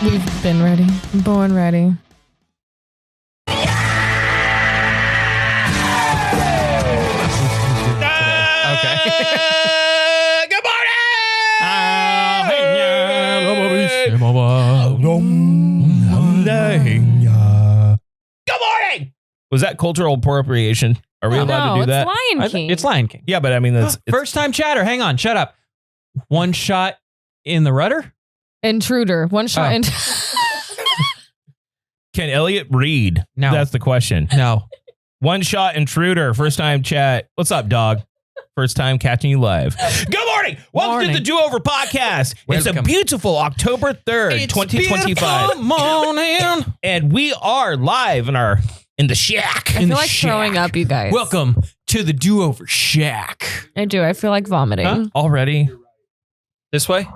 We've been ready. Born ready. Good morning! Was that cultural appropriation? Are we allowed to do that? It's Lion King. It's Lion King. Yeah, but I mean, that's First time chatter. Hang on. Shut up. One shot in the rudder? Intruder. One shot. Can Elliot read? No. That's the question. No. One shot intruder. First time chat. What's up, dog? First time catching you live. Good morning. Welcome to the Do Over podcast. It's a beautiful October 3rd, 2025. Good morning. And we are live in the shack. I feel like throwing up, you guys. Welcome to the Do Over Shack. I do. I feel like vomiting. Huh? Already? This way?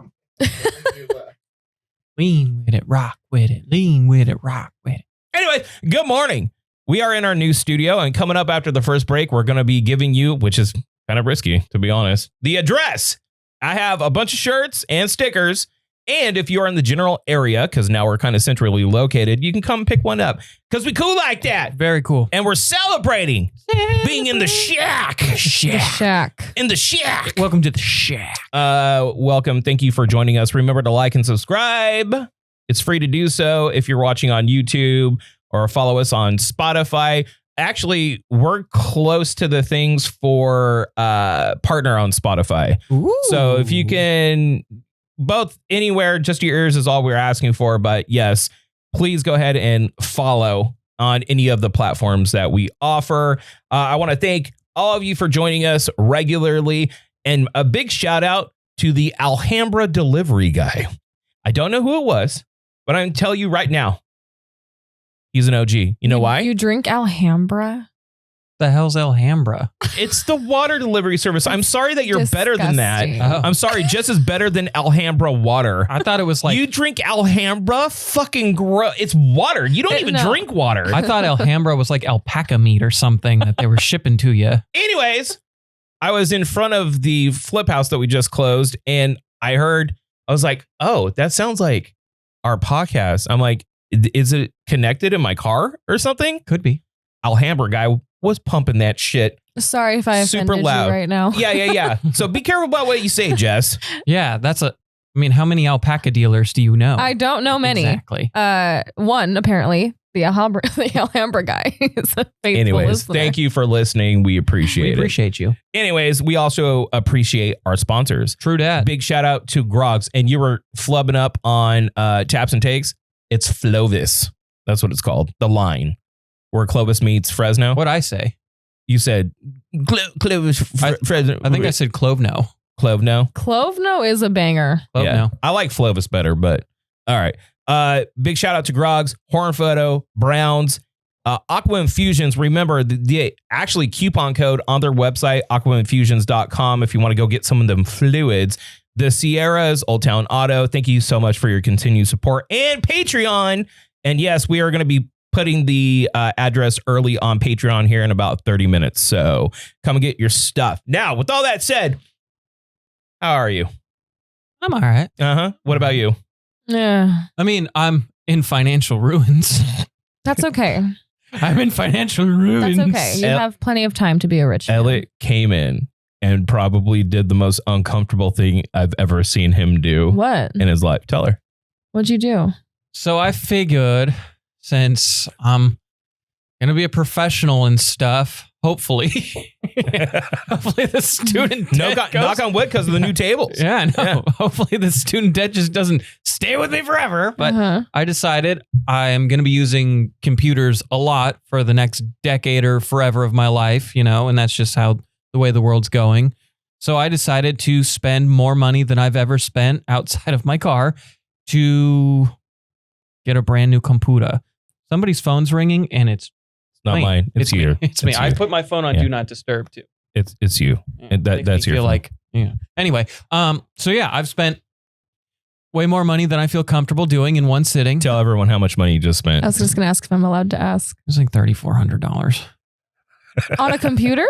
Lean with it, rock with it. Lean with it, rock with it. Anyway, good morning. We are in our new studio, and coming up after the first break, we're going to be giving you, which is kind of risky, to be honest, the address. I have a bunch of shirts and stickers. And if you're in the general area, because now we're kind of centrally located, you can come pick one up because we cool like that. Very cool. And we're celebrating being in the shack. The shack. In the shack. Welcome to the shack. Welcome. Thank you for joining us. Remember to like and subscribe. It's free to do so if you're watching on YouTube or follow us on Spotify. Actually, we're close to the things for partner on Spotify. Ooh. So if you can both anywhere, just your ears is all we're asking for. But yes, please go ahead and follow on any of the platforms that we offer. I want to thank all of you for joining us regularly. And a big shout out to the Alhambra delivery guy. I don't know who it was, but I'm going to tell you right now. He's an OG. You know why? You drink Alhambra? The hell's Alhambra? It's the water delivery service. I'm sorry that you're better than that. Disgusting. I'm sorry. Jess is better than Alhambra water. I thought it was like... You drink Alhambra? Fucking gross. It's water. You don't even drink water. I thought Alhambra was like alpaca meat or something that they were shipping to you. Anyways, I was in front of the flip house that we just closed, and I was like, oh, that sounds like our podcast. I'm like, is it connected in my car or something? Could be. Alhambra guy was pumping that shit. Sorry if I offended super loud you right now. Yeah. So be careful about what you say, Jess. Yeah, I mean, how many alpaca dealers do you know? I don't know many. Exactly. One, apparently, the Alhambra guy is a faithful Anyways, listener. thank you for listening. We appreciate it. We appreciate you. Anyways, we also appreciate our sponsors. True dat. Big shout out to Grogs. And you were flubbing up on Taps and Takes. It's Flovis. That's what it's called. The line where Clovis meets Fresno. What'd I say? You said Clovis Fresno. I think I said Clovno. Clovno. Clovno is a banger. Clovno. Yeah. I like Flovis better, but all right. Big shout out to Grogs, Horn Photo, Browns, Aqua Infusions. Remember the actually coupon code on their website, aquainfusions.com, if you want to go get some of them fluids. The Sierras, Old Town Auto. Thank you so much for your continued support, and Patreon. And yes, we are going to be putting the address early on Patreon here in about 30 minutes. So come and get your stuff. Now, with all that said, how are you? I'm all right. What about you? Yeah. I mean, I'm in financial ruins. That's okay. I'm in financial ruins. That's okay. You have plenty of time to be a rich man. Elliot came in and probably did the most uncomfortable thing I've ever seen him do What? in his life. Tell her. What'd you do? So I figured, since I'm going to be a professional and stuff, hopefully the student debt knock on wood because of the new tables. Yeah, I know. Hopefully the student debt just doesn't stay with me forever. But I decided I am going to be using computers a lot for the next decade or forever of my life, and that's just how the way the world's going. So I decided to spend more money than I've ever spent outside of my car to get a brand new computer. Somebody's phone's ringing and it's not mine. It's you. Me. It's me. I put my phone on Do Not Disturb too. It's you. That's your phone. Anyway, so yeah, I've spent way more money than I feel comfortable doing in one sitting. Tell everyone how much money you just spent. I was just going to ask if I'm allowed to ask. It was like $3,400. On a computer?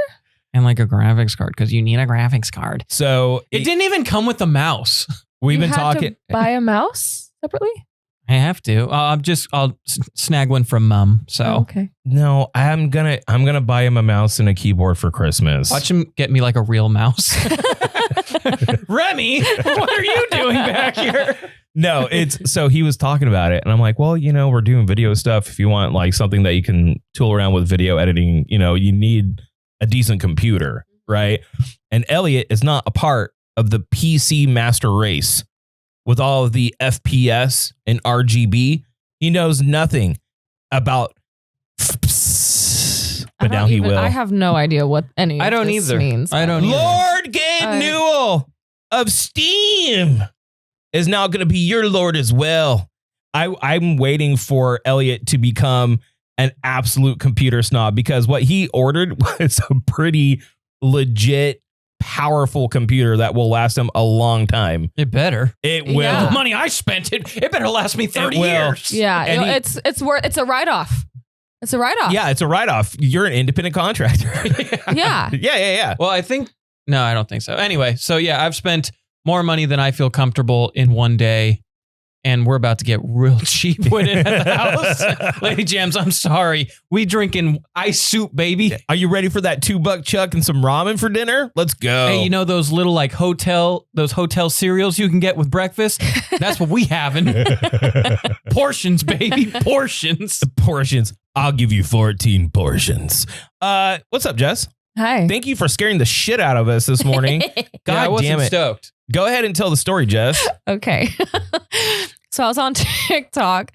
And like a graphics card, because you need a graphics card. So it didn't even come with a mouse. We've been had talking. To buy a mouse separately? I have to. I'll snag one from mom. So okay. No, I'm gonna buy him a mouse and a keyboard for Christmas. watch him get me like a real mouse. Remy, what are you doing back here? No, so he was talking about it, and I'm like, well, we're doing video stuff. If you want like something that you can tool around with video editing, you need a decent computer, right? And Elliot is not a part of the PC master race with all of the FPS and RGB. He knows nothing about. But now he will. I have no idea what any I don't of this either. means. I don't either. Lord Gabe Newell of Steam is now going to be your Lord as well. I'm waiting for Elliot to become an absolute computer snob because what he ordered was a pretty legit, powerful computer that will last him a long time. It better. It will. Yeah. The money I spent, it better last me 30 will. years. Yeah, And it's a write-off. It's a write-off. Yeah, it's a write-off. You're an independent contractor. Yeah. Yeah. Well, I don't think so. Anyway, so yeah, I've spent more money than I feel comfortable in one day. And we're about to get real cheap with it at the house. Lady Jams, I'm sorry. We drinking ice soup, baby. Are you ready for that $2 chuck and some ramen for dinner? Let's go. Hey, those little like hotel cereals you can get with breakfast? That's what we having. Portions, baby. Portions. Portions. I'll give you 14 portions. What's up, Jess? Hi. Thank you for scaring the shit out of us this morning. God I wasn't damn it. stoked. Go ahead and tell the story, Jess. Okay. So I was on TikTok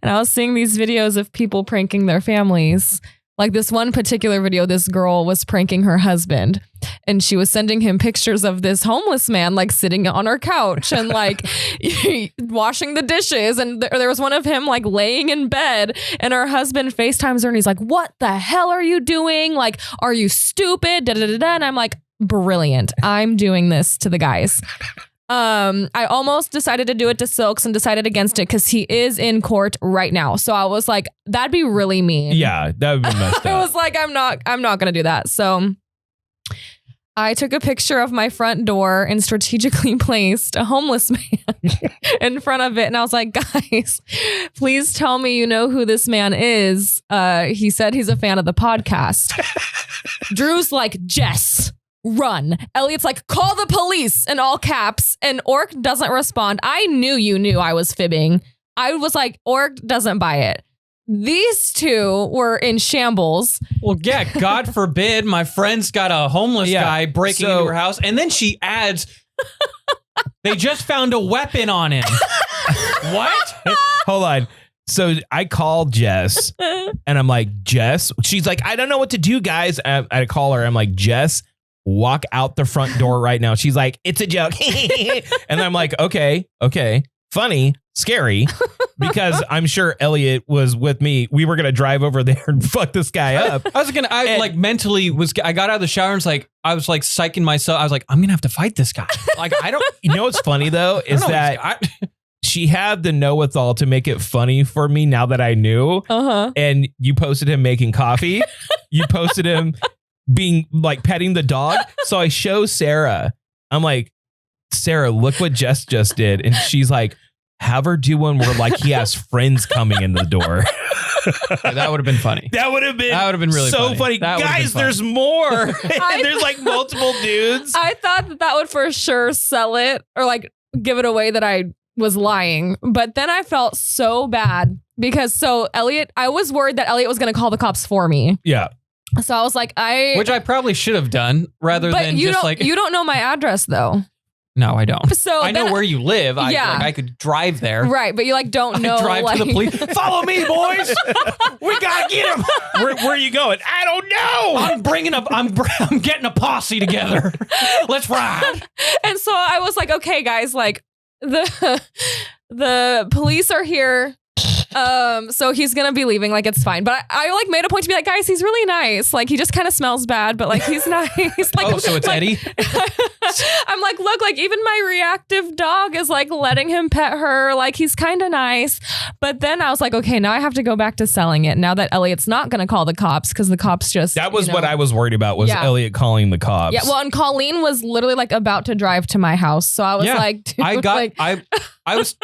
and I was seeing these videos of people pranking their families. Like this one particular video, this girl was pranking her husband and she was sending him pictures of this homeless man like sitting on her couch and like washing the dishes. And there was one of him like laying in bed and her husband FaceTimes her and he's like, what the hell are you doing? Like, are you stupid? Da, da, da, da. And I'm like, brilliant. I'm doing this to the guys. I almost decided to do it to Silks and decided against it because he is in court right now. So I was like, that'd be really mean. Yeah, that would be messed up. I was like, I'm not gonna do that. So I took a picture of my front door and strategically placed a homeless man in front of it. And I was like, guys, please tell me you know who this man is. He said he's a fan of the podcast. Drew's like, Jess, run. Elliot's like, call the police in all caps. And Orc doesn't respond. I knew you knew I was fibbing. I was like, Orc doesn't buy it. These two were in shambles. Well, yeah, God forbid my friend's got a homeless guy breaking into her house. And then she adds, they just found a weapon on him. What? Hold on. So I called Jess and I'm like, Jess, she's like, I don't know what to do, guys. I call her. I'm like, Jess, walk out the front door right now. She's like, it's a joke. And I'm like, okay, funny, scary, because I'm sure Elliot was with me. We were going to drive over there and fuck this guy up. I got out of the shower and I was like psyching myself. I was like, I'm going to have to fight this guy. Like, I don't. You know what's funny though, is that she had the know-it-all to make it funny for me now that I knew. And you posted him making coffee. You posted him being like petting the dog. So I show Sarah. I'm like, Sarah, look what Jess just did. And she's like, have her do one where like he has friends coming in the door. That would have been funny. That would have been really so funny. Guys, there's more. There's like multiple dudes. I thought that would for sure sell it or like give it away that I was lying. But then I felt so bad because Elliot, I was worried that Elliot was going to call the cops for me. Yeah. So I was like, which I probably should have done rather than just like. You don't know my address though. No, I don't. So I know where you live. I could drive there. Right, but you like don't know. Drive to the police. Follow me, boys. We gotta get him. Where are you going? I don't know. I'm getting a posse together. Let's ride. And so I was like, okay, guys, like the police are here. So he's gonna be leaving, like it's fine. But I like made a point to be like, guys, he's really nice. Like he just kind of smells bad, but like he's nice. Like, so it's like, Eddie. I'm like, look, like even my reactive dog is like letting him pet her. Like he's kind of nice. But then I was like, okay, now I have to go back to selling it. Now that Elliot's not gonna call the cops because the cops just that was what I was worried about was Elliot calling the cops. Yeah, well, and Colleen was literally like about to drive to my house, so I was like, dude, I was,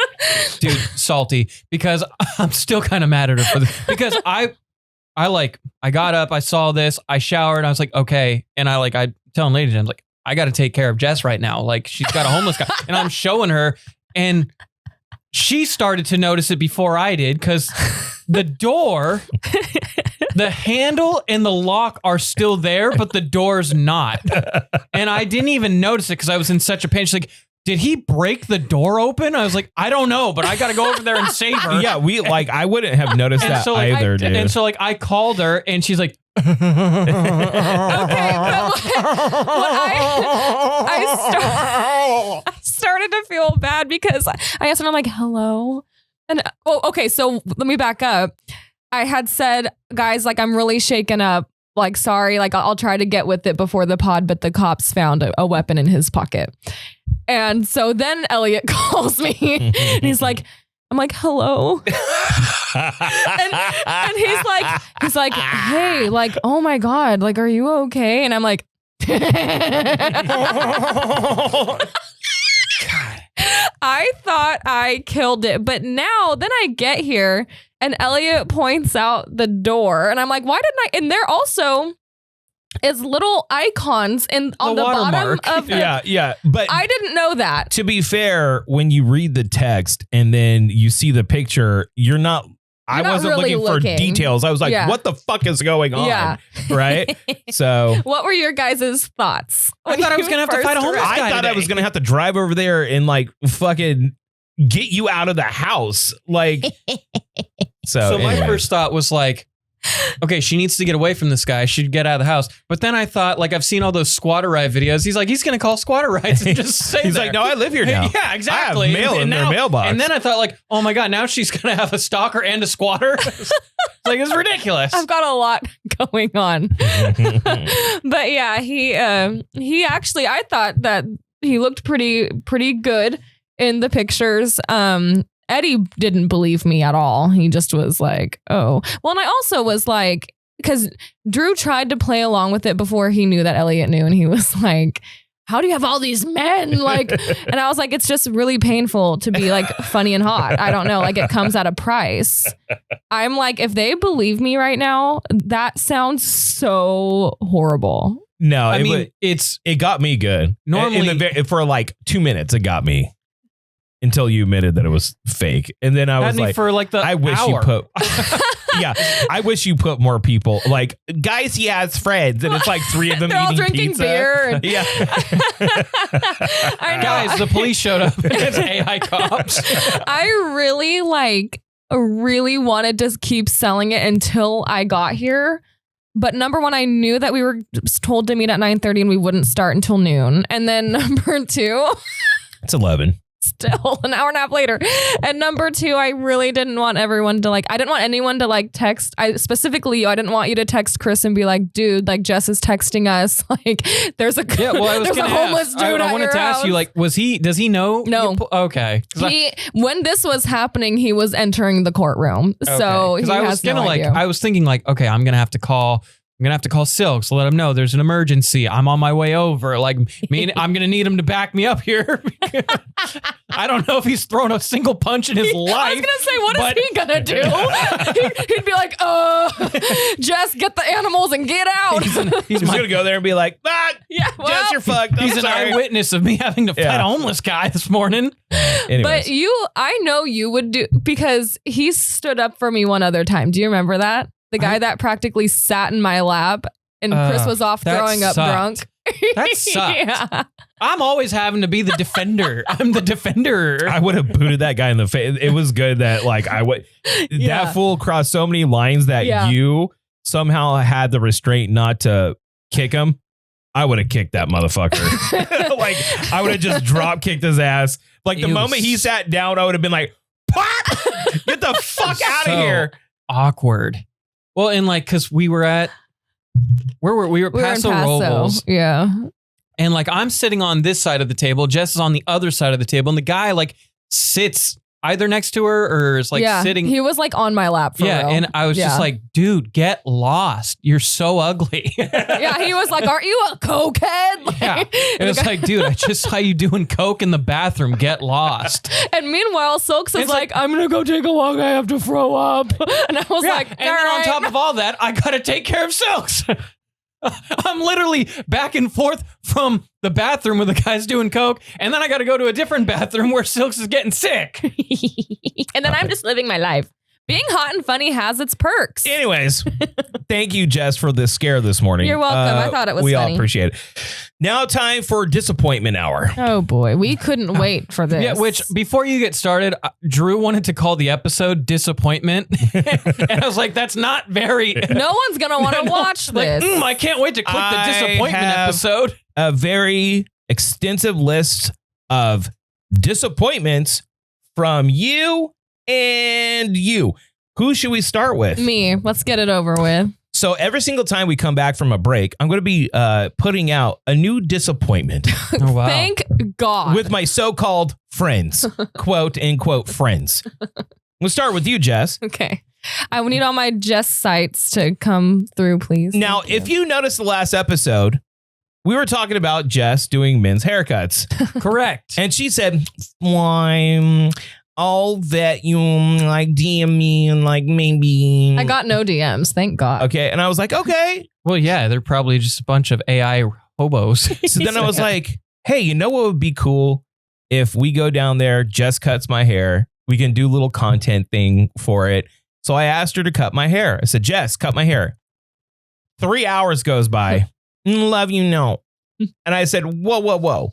dude, salty because I'm still kind of mad at her for this because I got up, I saw this, I showered, I was like, okay. And I telling Lady Jen, I'm like, I got to take care of Jess right now. Like she's got a homeless guy and I'm showing her and she started to notice it before I did because the door, the handle and the lock are still there, but the door's not. And I didn't even notice it because I was in such a pain. She's like, did he break the door open? I was like, I don't know, but I got to go over there and save her. Yeah, I wouldn't have noticed that so, either, dude. And so I called her and she's like, Okay, but I started to feel bad because I asked her, I'm like, hello. And okay, so let me back up. I had said, guys, like, I'm really shaken up. Like, sorry, like, I'll try to get with it before the pod, but the cops found a weapon in his pocket. And so then Elliot calls me and he's like, I'm like, hello. and he's like, hey, like, oh my God, like, are you okay? And I'm like, I thought I killed it. But now then I get here and Elliot points out the door and I'm like, why didn't I? And there also is little icons on the bottom of it. Yeah. But I didn't know that. To be fair, when you read the text and then you see the picture, I wasn't really looking for details. I was like, what the fuck is going on? Yeah. Right? So what were your guys' thoughts? I thought I was going to have to fight a homeless guy I thought today. I was going to have to drive over there and like fucking get you out of the house. Like, so my anyway. first thought was like, okay, she needs to get away from this guy. She'd get out of the house. But then I thought, like, I've seen all those squatter ride videos. He's like, he's going to call squatter rights and just say He's like, no, I live here now. Yeah, exactly. I have mail in their mailbox. And then I thought, like, oh my God, now she's going to have a stalker and a squatter. It's like, it's ridiculous. I've got a lot going on. But yeah, he actually, I thought that he looked pretty good in the pictures. Eddie didn't believe me at all. He just was like, oh. Well, and I also was like, because Drew tried to play along with it before he knew that Elliot knew. And he was like, how do you have all these men? Like, and I was like, it's just really painful to be like funny and hot. I don't know. Like it comes at a price. I'm like, if they believe me right now, that sounds so horrible. No, I mean, it got me good. Normally, for like 2 minutes, it got me. Until you admitted that it was fake. And then I was like, for like the I wish hour. you put, yeah, I wish you put more people, like guys he has friends and it's like 3 of them They're all eating drinking pizza. beer. And Yeah. I know. Guys, the police showed up as AI cops. I really wanted to keep selling it until I got here. But number one, I knew that we were told to meet at 9:30 and we wouldn't start until noon. And then number two, It's 11. Still an hour and a half later. And number two, I really didn't want everyone to I didn't want anyone to text. I didn't want you to text Chris and be like, dude, like Jess is texting us. Like there's a homeless dude I wanted to ask you, like, does he know? No. Okay. When this was happening, he was entering the courtroom. Okay. So he has no idea. I was thinking like, okay, I'm going to have to call Silks to let him know there's an emergency. I'm on my way over. Like, I'm going to need him to back me up here. I don't know if he's thrown a single punch in his life. I was going to say, what is he going to do? He'd be like, Jess, get the animals and get out. He's going to go there and be like, yeah, well, Jess, you're fucked. He's an eyewitness of me having to fight a homeless guy this morning. But I know you would do, because he stood up for me one other time. Do you remember that? The guy that practically sat in my lap and Chris was off throwing up drunk. That sucked. Yeah. I'm always having to be the defender. I'm the defender. I would have booted that guy in the face. It was good that that fool crossed so many lines that you somehow had the restraint not to kick him. I would have kicked that motherfucker. I would have just drop kicked his ass. Like the moment he sat down, I would have been like, pop! Get the fuck out of here. Awkward. Well, and because we were at, where were we? We were Paso Robles. Yeah. And I'm sitting on this side of the table. Jess is on the other side of the table. And the guy sits, either next to her or is like sitting. He was like on my lap for real. And I was just like, dude, get lost. You're so ugly. Yeah, he was like, aren't you a cokehead? Like, yeah. It was like, dude, I just saw you doing coke in the bathroom. Get lost. And meanwhile, Silks is like, I'm going to go take a walk. I have to throw up. And I was like, and then on top of all that, I got to take care of Silks. I'm literally back and forth from the bathroom where the guy's doing coke, and then I got to go to a different bathroom where Silks is getting sick. And then I'm just living my life. Being hot and funny has its perks. Anyways, thank you, Jess, for the scare this morning. You're welcome. I thought it was we funny. all appreciate it. Now time for disappointment hour. Oh boy, we couldn't wait for this. Yeah, which before you get started, Drew wanted to call the episode Disappointment. And I was like, that's not very... No one's going to want to watch this. I can't wait to click the disappointment episode. A very extensive list of disappointments from you and you. Who should we start with? Me. Let's get it over with. So every single time we come back from a break, I'm going to be putting out a new disappointment. Oh, wow. Thank God. With my so-called friends, quote unquote friends. We'll start with you, Jess. Okay. I need all my Jess sites to come through, please. Now, if you noticed the last episode, we were talking about Jess doing men's haircuts. Correct. And she said, why... all that you like DM me and like maybe I got no DMs, thank God. Okay, and I was like, okay. Well, yeah, they're probably just a bunch of AI hobos. So then I was like, hey, you know what would be cool if we go down there, Jess cuts my hair, we can do a little content thing for it. So I asked her to cut my hair. I said, Jess, cut my hair. 3 hours goes by. Love you, no. And I said, whoa.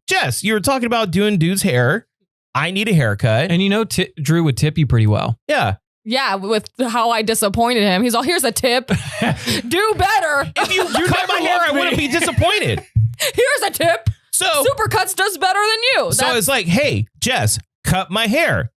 Jess, you were talking about doing dude's hair. I need a haircut. And you know, Drew would tip you pretty well. Yeah. Yeah, with how I disappointed him. He's all, here's a tip. Do better. If you cut my hair, I wouldn't be disappointed. Here's a tip. So Supercuts does better than you. So it's like, hey, Jess, cut my hair.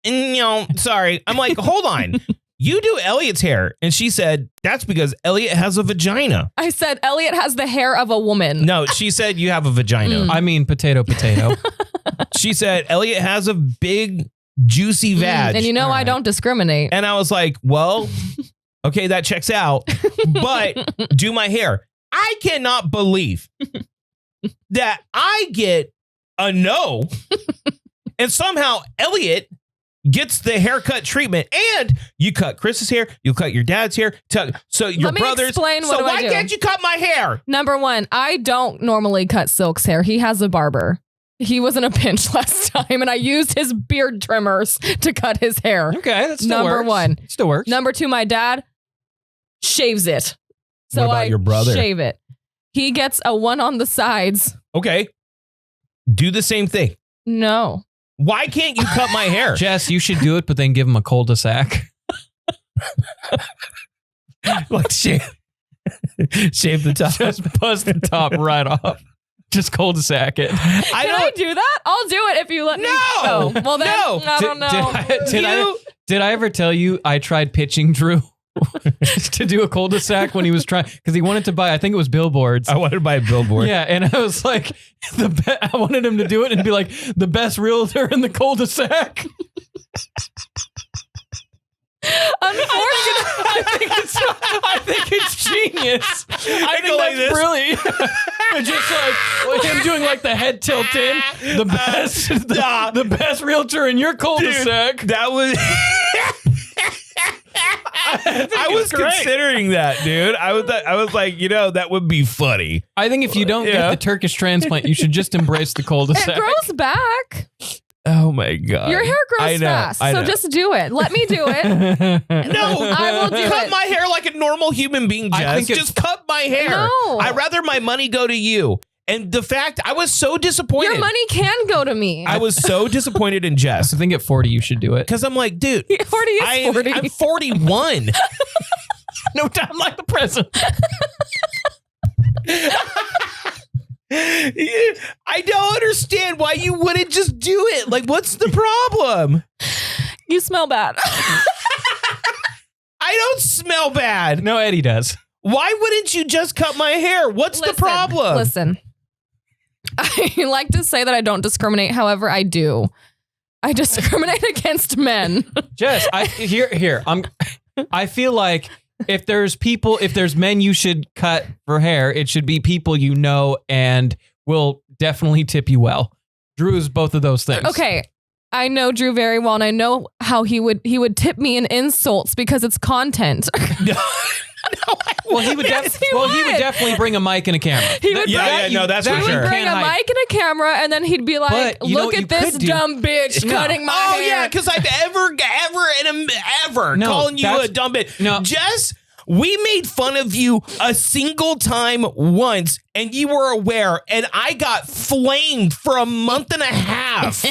And sorry. I'm like, hold on. You do Elliot's hair. And she said, that's because Elliot has a vagina. I said, Elliot has the hair of a woman. No, she said you have a vagina. I mean, potato. She said, Elliot has a big, juicy vag. And I don't discriminate. And I was like, well, okay, that checks out. But do my hair. I cannot believe that I get a no. And somehow Elliot gets the haircut treatment, and you cut Chris's hair, you cut your dad's hair, so your brothers. Explain so why can't you cut my hair? Number one, I don't normally cut Silk's hair. He has a barber. He was in a pinch last time, and I used his beard trimmers to cut his hair. Okay, that's number one. Still works. Number two, my dad shaves it. So what about your brother? Shave it. He gets a one on the sides. Okay, do the same thing. No. Why can't you cut my hair? Jess, you should do it, but then give him a cul-de-sac. Like shave the top. Just bust the top right off. Just cul-de-sac it. Can I do that? I'll do it if you let me. No. Well, then, No. I don't know. Did I ever tell you I tried pitching Drew to do a cul-de-sac when he was trying, because he wanted to buy, I think it was billboards. I wanted to buy a billboard. Yeah, and I was like, I wanted him to do it and be like, the best realtor in the cul-de-sac. Unfortunately, I think it's genius. I think like that's this. brilliant. Just like him doing like the head tilt in, the best realtor in your cul-de-sac. Dude, that was. I was considering that, dude. I was like, that would be funny. I think if you don't get the Turkish transplant, you should just embrace the cul-de-sac. it grows back. Oh my God. Your hair grows fast, so just do it. Let me do it. No, I will do cut it. my hair like a normal human being, Jess. Just cut my hair. No. I'd rather my money go to you. And the fact, I was so disappointed. Your money can go to me. I was so disappointed in Jess. I think at 40 you should do it. Because I'm like, dude, 40 is 40. I'm 41. No time like the present. I don't understand why you wouldn't just do it. Like, what's the problem? You smell bad. I don't smell bad. No, Eddie does. Why wouldn't you just cut my hair? What's the problem? Listen, I like to say that I don't discriminate. However, I do. I discriminate against men. Jess, I feel like if there's men you should cut for hair, it should be people you know and will definitely tip you well. Drew is both of those things. Okay. I know Drew very well, and I know how he would tip me in insults because it's content. Well, he would definitely bring a mic and a camera. That's for sure. He would bring a mic and a camera, and then he'd be like, "Look at this dumb bitch cutting my hair." Oh yeah, because I've ever calling you a dumb bitch. No, Jess, we made fun of you a single time once, and you were aware, and I got flamed for a month and a half.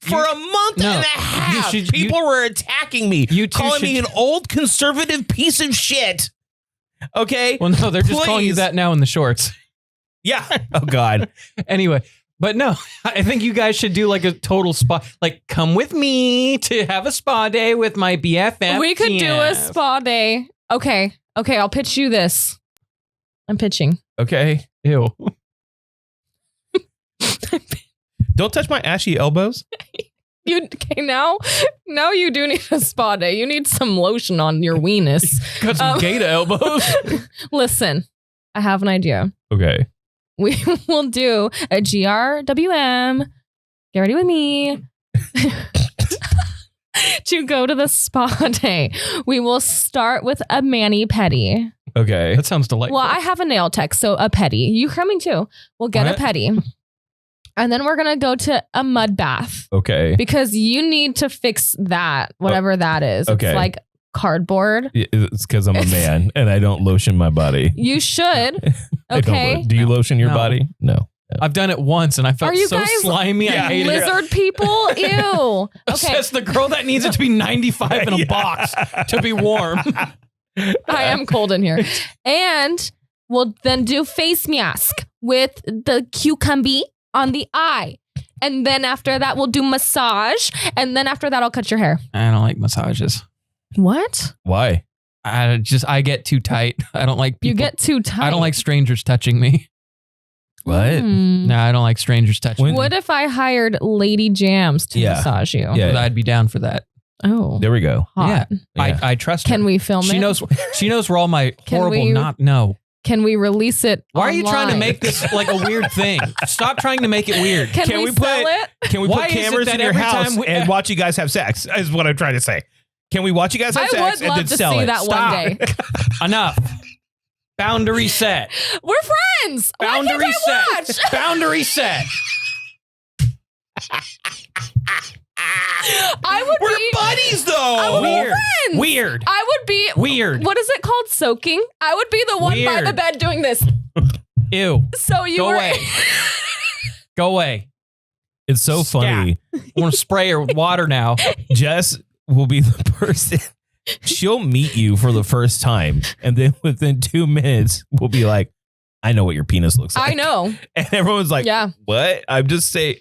For a month and a half, people were attacking me, calling me an old conservative piece of shit. Okay? Well, no, they're just calling you that now in the shorts. Yeah. Oh, God. Anyway, but no, I think you guys should do like a total spa. Like, come with me to have a spa day with my BFF. We could do a spa day. Okay, I'll pitch you this. I'm pitching. Okay. Ew. Don't touch my ashy elbows. Now you do need a spa day. You need some lotion on your weenus. Got some gator elbows. Listen, I have an idea. Okay. We will do a GRWM. Get ready with me. To go to the spa day. We will start with a mani-pedi. Okay. That sounds delightful. Well, I have a nail tech, so a pedi. You coming too? We'll get a pedi. And then we're going to go to a mud bath. Okay. Because you need to fix that, whatever that is. Okay. It's like cardboard. It's because I'm a man and I don't lotion my body. You should. Okay. Do you lotion your body? No. I've done it once and I felt so slimy. I hated lizard people? Ew. Okay. It's the girl that needs it to be 95 in a box to be warm. I am cold in here. And we'll then do face mask with the cucumber on the eye. And then after that, we'll do massage. And then after that, I'll cut your hair. I don't like massages. What? Why? I get too tight. I don't like people. You get too tight. I don't like strangers touching me. What? No, I don't like strangers touching me. What if I hired Lady Jams to massage you? Yeah. I'd be down for that. Oh. There we go. Hot. Yeah. I trust her. Can we film it? She knows where all my horrible Can we release it Why online? are you trying to make this like a weird thing? Stop trying to make it weird. Can we sell it? Can we put cameras in your house and watch you guys have sex? Is what I'm trying to say. Can we watch you guys have sex and then sell it? I would love to see that one day. Enough. Boundary set. We're friends. Boundary set. Watch? Boundary set. We're buddies though. Weird. I would be weird. What is it called? Soaking? I would be the one by the bed doing this. Ew. So you Go away. Go away. It's so funny. I want to spray her with water now. Jess will be the person. She'll meet you for the first time, and then within 2 minutes, we'll be like, "I know what your penis looks like." I know. And everyone's like, "Yeah, what?" I'm just saying.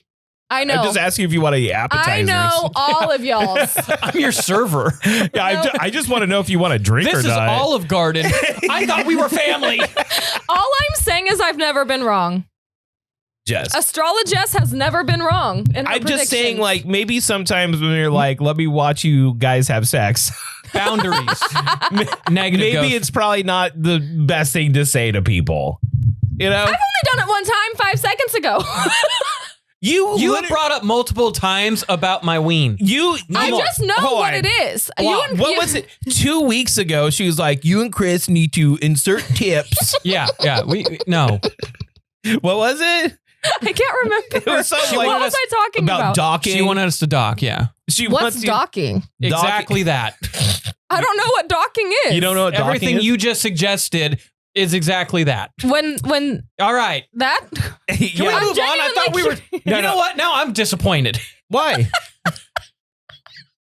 I know. I'm just asking if you want any appetizers. I know all of y'all's. I'm your server. Yeah, I just want to know if you want a drink or not. This is Olive Garden. I thought we were family. All I'm saying is I've never been wrong. Jess. Astrologess has never been wrong. I'm just saying, like, maybe sometimes when you're like, let me watch you guys have sex. Boundaries. Negative. Maybe it's probably not the best thing to say to people. You know? I've only done it one time 5 seconds ago. You have brought up multiple times about my ween. I just know what it is. What was it? 2 weeks ago, she was like, you and Chris need to insert tips. Yeah. No. What was it? I can't remember. It was something like what was I talking about? Docking. She wanted us to dock, yeah. What's docking? Exactly that. I don't know what docking is. You don't know what docking Everything is? you just suggested is exactly that. When all right. That? Can we move on? I thought we were... You know what? Now I'm disappointed. Why?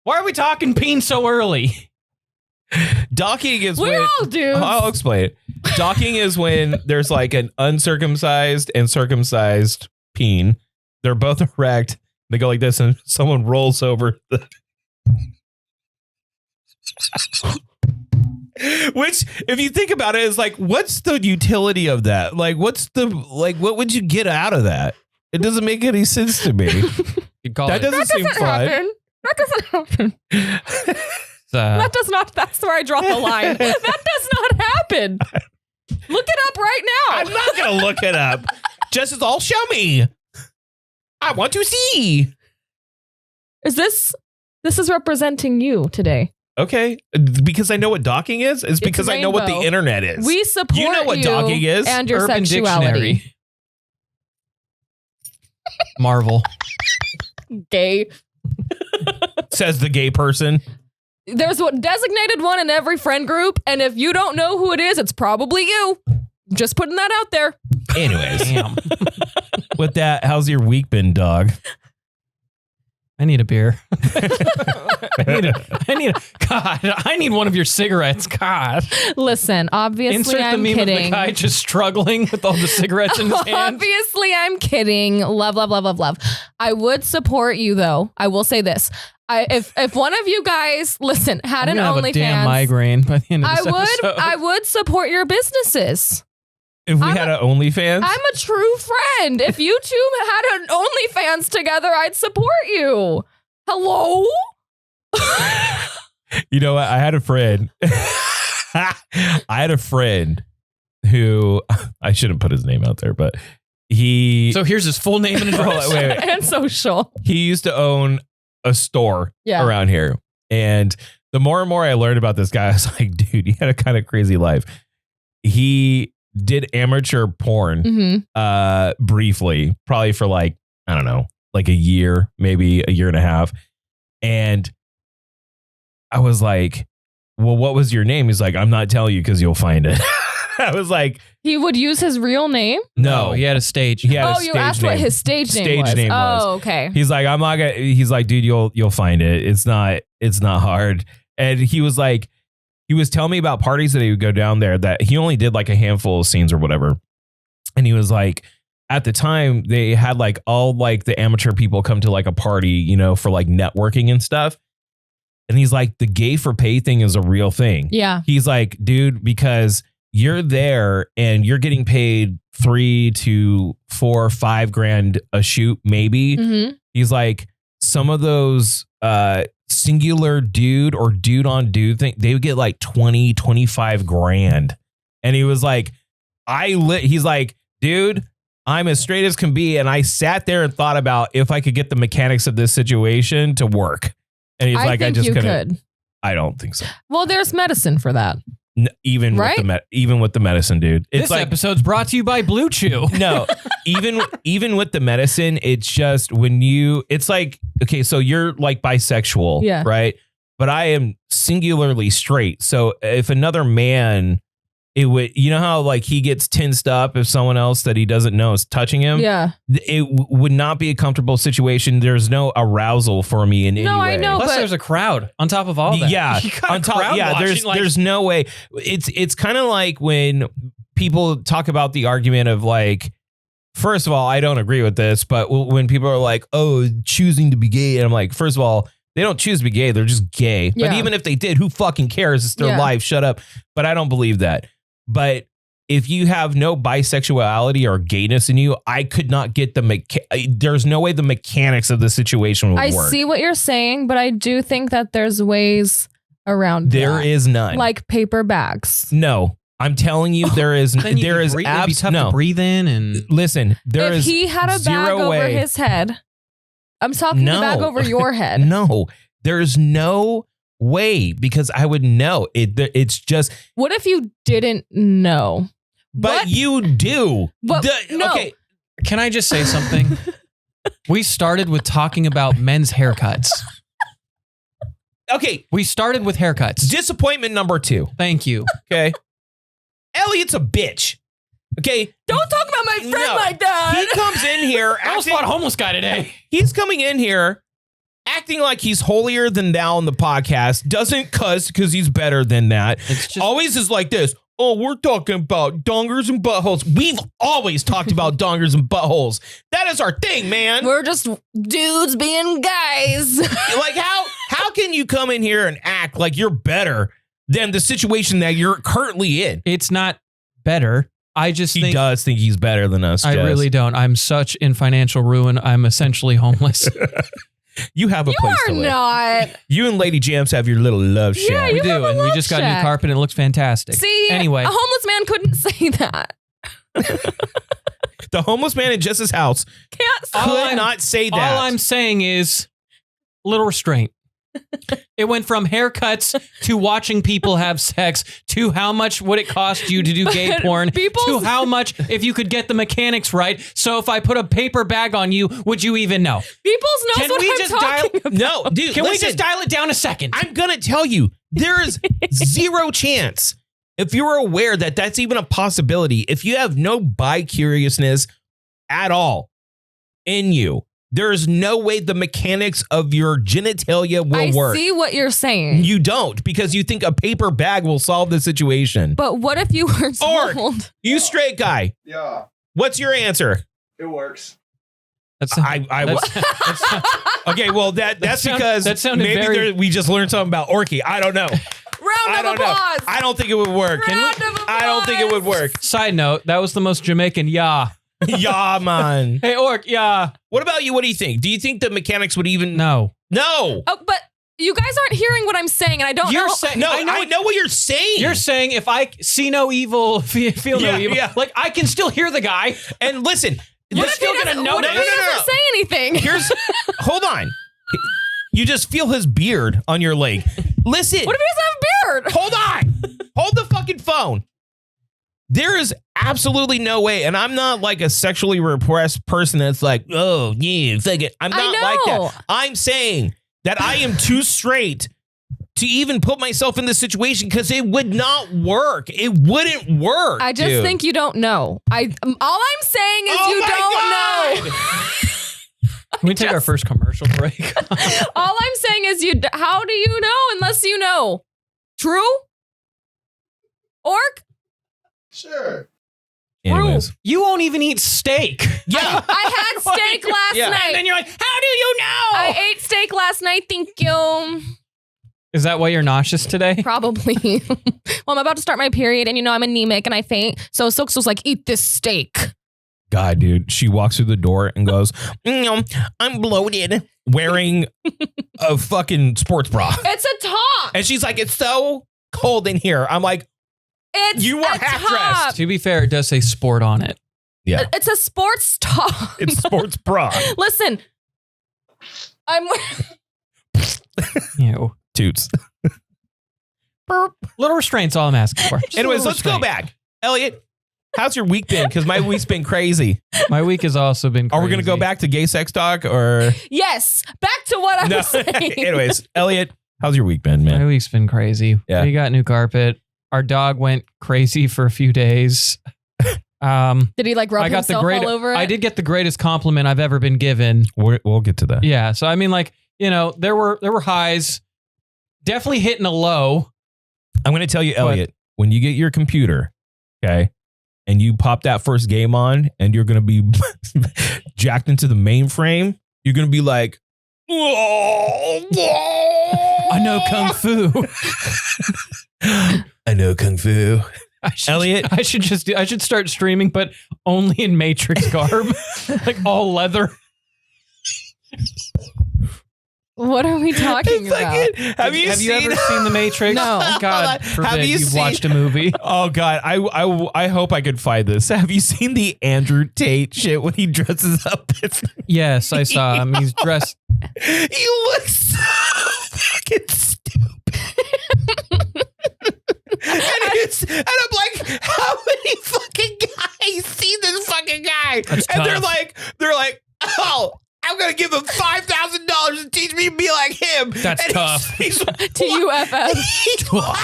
Why are we talking peen so early? Docking is we when... all do. I'll explain it. Docking is when there's like an uncircumcised and circumcised peen. They're both erect. They go like this and someone rolls over the... Which, if you think about it, is like, what's the utility of that? Like, what would you get out of that? It doesn't make any sense to me. That doesn't seem fun. happen. That doesn't happen. That does not. That's where I draw the line. That does not happen. Look it up right now. I'm not going to look it up. Just as all show me. I want to see. This is representing you today. Okay. Because I know what docking is? It's because I know what the internet is. We support you know what docking is. And your Urban sexuality. Dictionary. Marvel. Gay. Says the gay person. There's a designated one in every friend group, and if you don't know who it is, it's probably you. Just putting that out there. Anyways. Damn. With that, how's your week been, dog? I need a beer. I need one of your cigarettes. God. Listen, obviously Insert I'm the meme kidding. of the guy just struggling with all the cigarettes in his hand. Obviously I'm kidding. Love, love, love, love, love. I would support you though. I will say this. If one of you guys, listen, had an have a OnlyFans, damn migraine by the end of this episode. I would support your businesses. If we had an OnlyFans? I'm a true friend. If you two had an OnlyFans together, I'd support you. Hello? You know what? I had a friend. Who I shouldn't put his name out there, but So here's his full name and address. wait. And social. He used to own a store around here. And the more and more I learned about this guy, I was like, dude, he had a kind of crazy life. He did amateur porn briefly, probably for like, I don't know, like a year, maybe a year and a half. And I was like, well, what was your name? He's like, I'm not telling you because you'll find it. I was like, he would use his real name? No, he had a stage. You asked what his stage name was. Oh, okay. He's like, I'm not gonna. He's like, dude, you'll find it. It's not hard. And he was like, he was telling me about parties that he would go down there that he only did like a handful of scenes or whatever. And he was like, at the time they had like all like the amateur people come to like a party, you know, for like networking and stuff. And he's like, the gay for pay thing is a real thing. Yeah. He's like, dude, because you're there and you're getting paid $3 to $4, $5 a shoot, maybe. Mm-hmm. He's like, some of those singular dude or dude on dude thing, they would get like 20, 25 grand. And he was like, he's like, dude, I'm as straight as can be. And I sat there and thought about if I could get the mechanics of this situation to work. And he's like, I just couldn't. I don't think so. Well, there's medicine for that. Even with the medicine, dude. It's this like, episode's brought to you by Blue Chew. No, even with the medicine, it's just it's like, okay, so you're like bisexual, yeah, right? But I am singularly straight. So if another man, it would, you know how like he gets tensed up if someone else that he doesn't know is touching him? Yeah. It would not be a comfortable situation. There's no arousal for me in any way. No, I know. Plus, there's a crowd on top of all that. Yeah. On top, there's no way. It's kind of like when people talk about the argument of like, first of all, I don't agree with this, but when people are like, oh, choosing to be gay, and I'm like, first of all, they don't choose to be gay. They're just gay. Yeah. But even if they did, who fucking cares? It's their life. Shut up. But I don't believe that. But if you have no bisexuality or gayness in you, I could not get there's no way the mechanics of the situation would work. I see what you're saying, but I do think that there's ways around There is none. Like paper bags. No. I'm telling you, there is tough to breathe in and listen. If he had a bag over his head, I'm talking the bag over your head. No, there's no way because I would know it. It's just. What if you didn't know? But you do. But no. Okay. Can I just say something? We started with talking about men's haircuts. Okay. We started with haircuts. Disappointment number 2. Thank you. Okay. Elliot's a bitch. Okay. Don't talk about my friend like that. He comes in here. I almost fought a homeless guy today. He's coming in here acting like he's holier than thou on the podcast. Doesn't cuss because he's better than that. It's just always is like this. Oh, we're talking about dongers and buttholes. We've always talked about dongers and buttholes. That is our thing, man. We're just dudes being guys. Like how can you come in here and act like you're better than the situation that you're currently in? It's not better. I just He think does think he's better than us, I Jess. really don't. I'm such in financial ruin. I'm essentially homeless. You have a place to You are live. not. You and Lady Jams have your little love shack. Yeah, We you have do, a and we love just got new shack. carpet and it looks fantastic. See, Anyway. a homeless man couldn't say that. The homeless man in Jess's house Can't say All could I'm- not say that. All I'm saying is little restraint. It went from haircuts to watching people have sex to how much would it cost you to do gay But porn people's- to how much if you could get the mechanics right. So if I put a paper bag on you, would you even know? Peoples knows Can what we I'm just talking about. No, dude, Can we listen. just dial it down a second? I'm going to tell you, there is zero chance, if you're aware that that's even a possibility, if you have no bi-curiousness at all in you, there is no way the mechanics of your genitalia will I work. see what you're saying. You don't, because you think a paper bag will solve the situation. But what if you were Orc. told? You straight guy, Yeah, what's your answer? it works. That's, Okay, well that's because that sounded maybe very- we just learned something about Orky. I don't know. I Round of don't know. applause. I don't think it would work. Round of applause. I don't think it would work. Side note, that was the most Jamaican yeah. Yeah, man. Hey, Orc, yeah. What about you? What do you think? Do you think the mechanics would even? No. No. Oh, but you guys aren't hearing what I'm saying, and I don't You're know. saying No, I know what you're saying. You're saying if I see no evil, feel no Yeah, evil, yeah. like I can still hear the guy. And listen, You're What if still he gonna doesn't- What notice. if he doesn't say anything? here's. Hold on. You just feel his beard on your leg. Listen. What if he doesn't have a beard? Hold on. Hold the fucking phone. There is absolutely no way, and I'm not like a sexually repressed person that's like, oh, yeah, fuck it. I'm I not like know. that. I'm saying that I am too straight to even put myself in this situation because it would not work. It wouldn't work. I just dude. think you don't know. All I'm saying is Oh you my don't God! know. Can we take our first commercial break? All I'm saying is how do you know unless you know? True? Orc? Sure. Anyways. You won't even eat steak. Yeah. I had steak last Yeah. night. And then you're like, how do you know? I ate steak last night, thank you. Is that why you're nauseous today? Probably. Well, I'm about to start my period and I'm anemic and I faint. So Silks was like, eat this steak. God, dude. She walks through the door and goes, I'm bloated, wearing a fucking sports bra. It's a top. And she's like, it's so cold in here. I'm like, It's You are a half top. dressed. To be fair, it does say sport on it. yeah, It's a sports top. it's sports bra. Listen, I'm Ew. Toots. Little restraint's all I'm asking for. Just a Anyways, little let's go restraint. back. Elliot, how's your week been? Because my week's been crazy. My week has also been crazy. Are we going to go back to gay sex talk or? yes. Back to what I No. was saying. Anyways, Elliot, how's your week been, My man? week's been crazy. Yeah. We got new carpet. Our dog went crazy for a few days. Did he like rub I got the himself great. all over it? I did get the greatest compliment I've ever been given. We'll get to that. Yeah. So I mean, like, there were highs, definitely hitting a low. I'm going to tell you, Elliot, when you get your computer, okay, and you pop that first game on and you're going to be jacked into the mainframe, you're going to be like, I know kung fu. I know kung fu. Elliot. I should start streaming, but only in Matrix garb, like all leather. What are we talking about? Have you ever seen The Matrix? No. God Have forbid you you've seen- watched a movie. Oh God, I hope I could find this. Have you seen the Andrew Tate shit when he dresses up? Yes, I saw him. He's dressed. He looks so fucking stupid. and I'm like, how many fucking guys see this fucking guy? That's and they're tough. like, oh, I'm gonna give him $5,000 to teach me to be like him. That's And tough. He's TUFF. he's Oh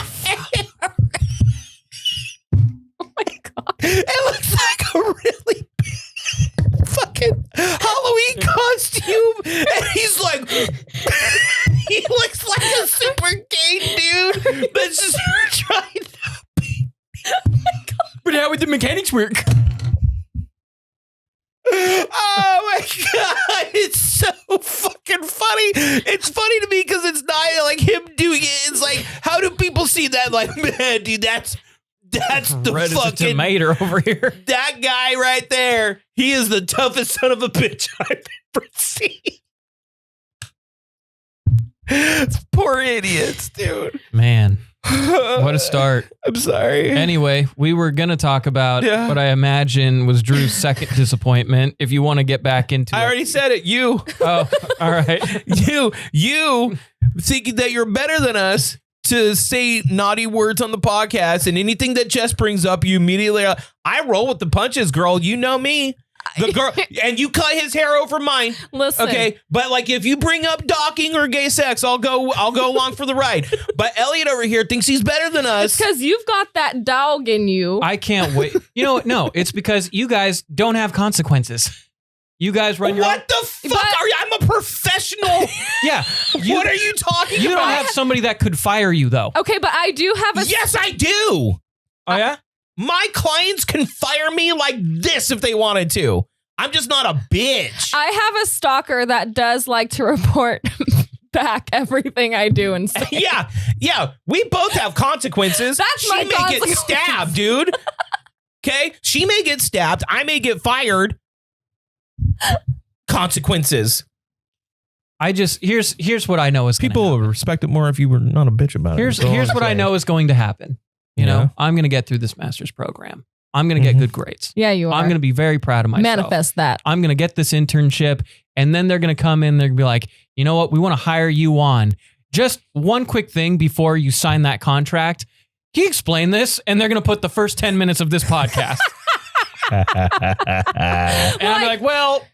my God. It looks like a really bad fucking Halloween costume. And he's like, he looks like a super gay dude that's just trying to be. But how would the mechanics work? Oh my God. It's so fucking funny. It's funny to me because it's not like him doing it. It's like, how do people see that? Like, man, dude, That's the Red as a fucking tomato over here. that guy right there. He is the toughest son of a bitch I've ever seen. Poor idiots, dude. Man, what a start. I'm sorry. Anyway, we were going to talk about Yeah. what I imagine was Drew's second disappointment. If you want to get back into I it. already said it. You. Oh, all right. You thinking that you're better than us to say naughty words on the podcast, and anything that Jess brings up, you immediately. I roll with the punches, girl. You know me. The girl, and you cut his hair over mine. Listen. Okay, but like if you bring up docking or gay sex, I'll go along for the ride. But Elliot over here thinks he's better than us. It's because you've got that dog in you. I can't wait. You know what? No, it's because you guys don't have consequences. You guys run your What the fuck are you? I'm a professional. Yeah. What are you talking You about? don't have somebody that could fire you, though. Okay, but I do have a... Yes, I do. Oh, yeah? My clients can fire me like this if they wanted to. I'm just not a bitch. I have a stalker that does like to report back everything I do and say. Yeah. We both have consequences. That's she my may get consequence. stabbed, dude. Okay? She may get stabbed. I may get fired. Consequences. Here's what I know is gonna happen. would respect it more if you were not a bitch about Here's what I know is going to happen. You Yeah. know, I'm going to get through this master's program. I'm going to get good grades. Yeah, you are. I'm going to be very proud of myself. manifest that. I'm going to get this internship, and then they're going to come in. They're going to be like, you know what? We want to hire you on. Just one quick thing before you sign that contract. Can you explain this? And they're going to put the first 10 minutes of this podcast. And I'm like, well,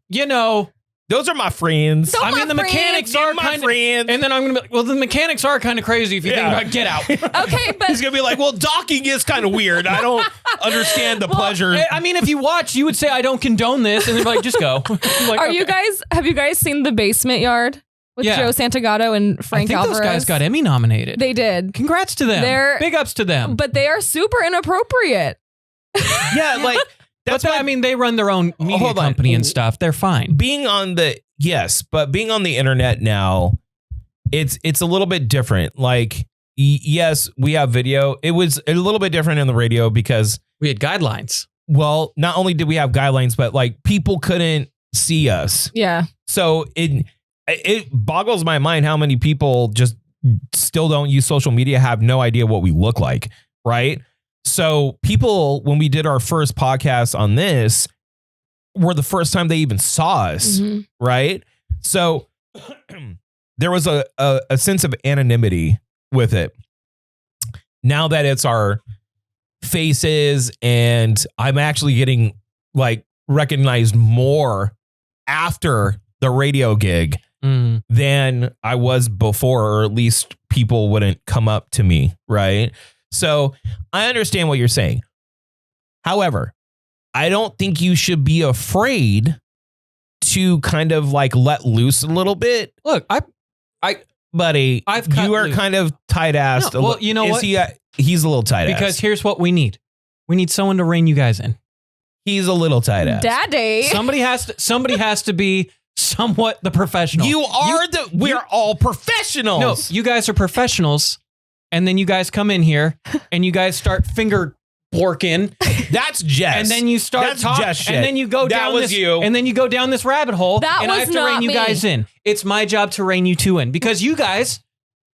you know, Those are my friends. So- I mean, the my mechanics They're are my kind of, friends. and then I'm going to be like, well, the mechanics are kind of crazy if you think Yeah. about Get Out. Okay, but He's going to be like, well, docking is kind of weird. I don't understand the pleasure. I mean, if you watch, you would say, I don't condone this. And they're like, just go. Like, are okay. you guys? Have you guys seen The Basement Yard with Yeah. Joe Santagato and I Frank think Alvarez? those guys got Emmy nominated. They did, Congrats to them. They're- Big ups to them. but they are super inappropriate. Yeah, like That's that's why, why I mean, they run their own media Hold on. company and stuff. They're fine. being on the being on the internet now, it's a little bit different. Like yes, we have video. It was a little bit different in the radio because, We had guidelines. well, not only did we have guidelines, but like people couldn't see us. Yeah, So it boggles my mind how many people just still don't use social media, have no idea what we look like, right? So people, when we did our first podcast on this, were the first time they even saw us, Mhm. right? So there was a sense of anonymity with it. Now that it's our faces, and I'm actually getting like recognized more after the radio gig than I was before, or at least people wouldn't come up to me, right? So I understand what you're saying. However, I don't think you should be afraid to kind of like let loose a little bit. Look, Buddy, I've cut you are loose. kind of tight-assed. No, well, you know what? He's a little tight-assed. because here's what we need. We need someone to rein you guys in. he's a little tight-assed. Daddy. Somebody has to be somewhat the professional. We're all professionals. No, you guys are professionals, and then you guys come in here and you guys start finger borking, That's Jess. and then you start That's talking, Jess shit. and then you go That down was this, you. and then you go down this rabbit hole, That and I was have to not rein you me. guys in. It's my job to rein you two in because you guys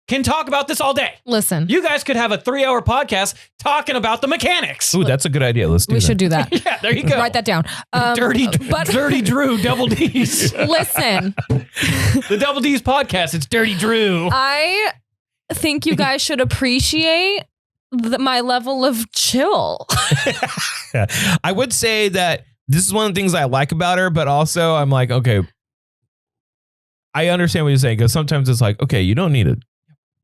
can talk about this all day. Listen, You guys could have a 3-hour podcast talking about the mechanics. Ooh, that's a good idea. Let's do we that. should do that. Yeah, there you go. Write that down. Dirty but Drew, double D's. listen, The Double D's podcast. It's Dirty Drew. I think you guys should appreciate my level of chill. I would say that this is one of the things I like about her, but also I'm like, okay, I understand what you're saying, because sometimes it's like, okay, you don't need to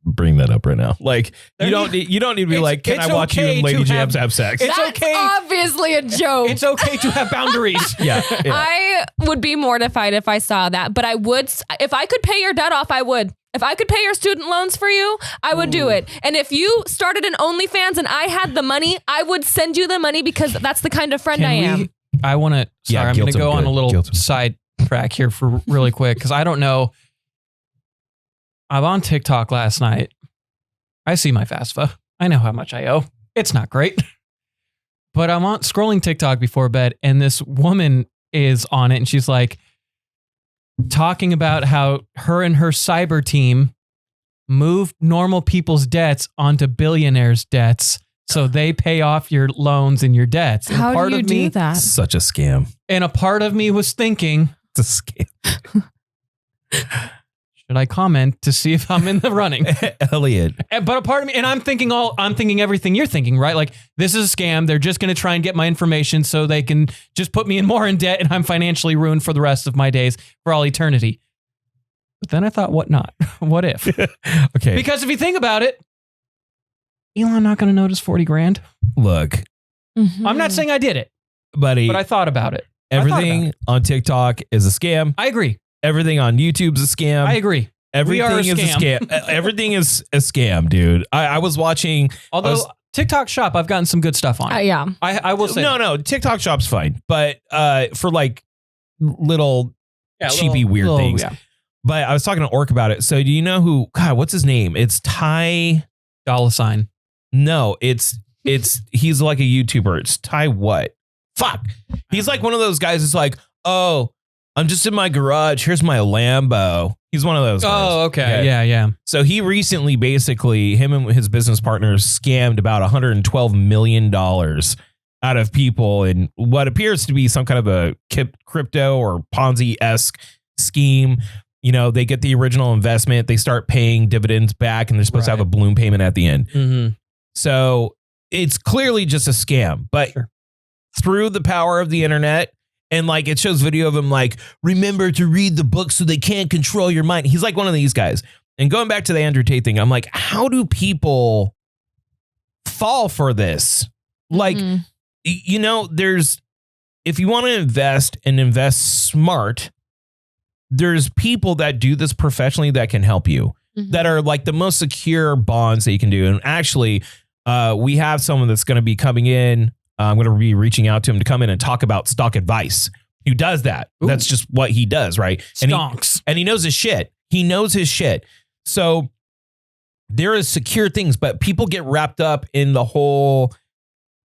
bring that up right now. Like you don't need to be It's- like, can it's I watch you okay and Lady to Jams have sex? It's That's okay. obviously a joke. It's okay to have boundaries. yeah. I would be mortified if I saw that, but I would, if I could pay your debt off, I would. If I could pay your student loans for you, I would do it. And if you started an OnlyFans and I had the money, I would send you the money because that's the kind of friend I am. I want to. Yeah, Sorry, I'm going to guilt go him on a good. little Guilt him. side track here for really quick because I don't know. I'm on TikTok last night. I see my FAFSA. I know how much I owe. It's not great. But I'm on scrolling TikTok before bed, and this woman is on it, and she's like talking about how her and her cyber team moved normal people's debts onto billionaires' debts, so they pay off your loans and your debts. And How part do you of me, do that? Such a scam. And a part of me was thinking, It's a scam. should I comment to see if I'm in the running? Elliot. But a part of me, and I'm thinking everything you're thinking, right? Like, this is a scam. They're just going to try and get my information so they can just put me in more in debt, and I'm financially ruined for the rest of my days for all eternity. But then I thought, what not? What if? Okay. Because if you think about it, Elon not going to notice 40 grand. Look, I'm not saying I did it, buddy. but I thought about it. Everything on TikTok is a scam. I agree. Everything on YouTube's a scam. I agree. Everything We are a is a scam. scam. Everything is a scam, dude. I was watching. Although TikTok Shop, I've gotten some good stuff on. Yeah. I will say. No, TikTok Shop's fine, but for like little cheapy weird things. Yeah. But I was talking to Orc about it. So do you know who? God, what's his name? It's Ty. $. No, it's he's like a YouTuber. It's Ty what? Fuck. He's like one of those guys that's like, oh, I'm just in my garage. Here's my Lambo. He's one of those guys. Oh, okay. Yeah. So he recently, basically, him and his business partners scammed about $112 million out of people in what appears to be some kind of a crypto or Ponzi-esque scheme. You know, they get the original investment, they start paying dividends back, and they're supposed to have a balloon payment at the end. Mm-hmm. So it's clearly just a scam, but through the power of the internet, and like it shows video of him like, remember to read the book so they can't control your mind. He's like one of these guys. And going back to the Andrew Tate thing, I'm like, how do people fall for this? Like, you know, if you want to invest and invest smart, there's people that do this professionally that can help you, that are like the most secure bonds that you can do. And actually, we have someone that's going to be coming in. I'm going to be reaching out to him to come in and talk about stock advice. Who does that? Ooh. That's just what he does, right? Stonks. And he knows his shit. He knows his shit. So there is secure things, but people get wrapped up in the whole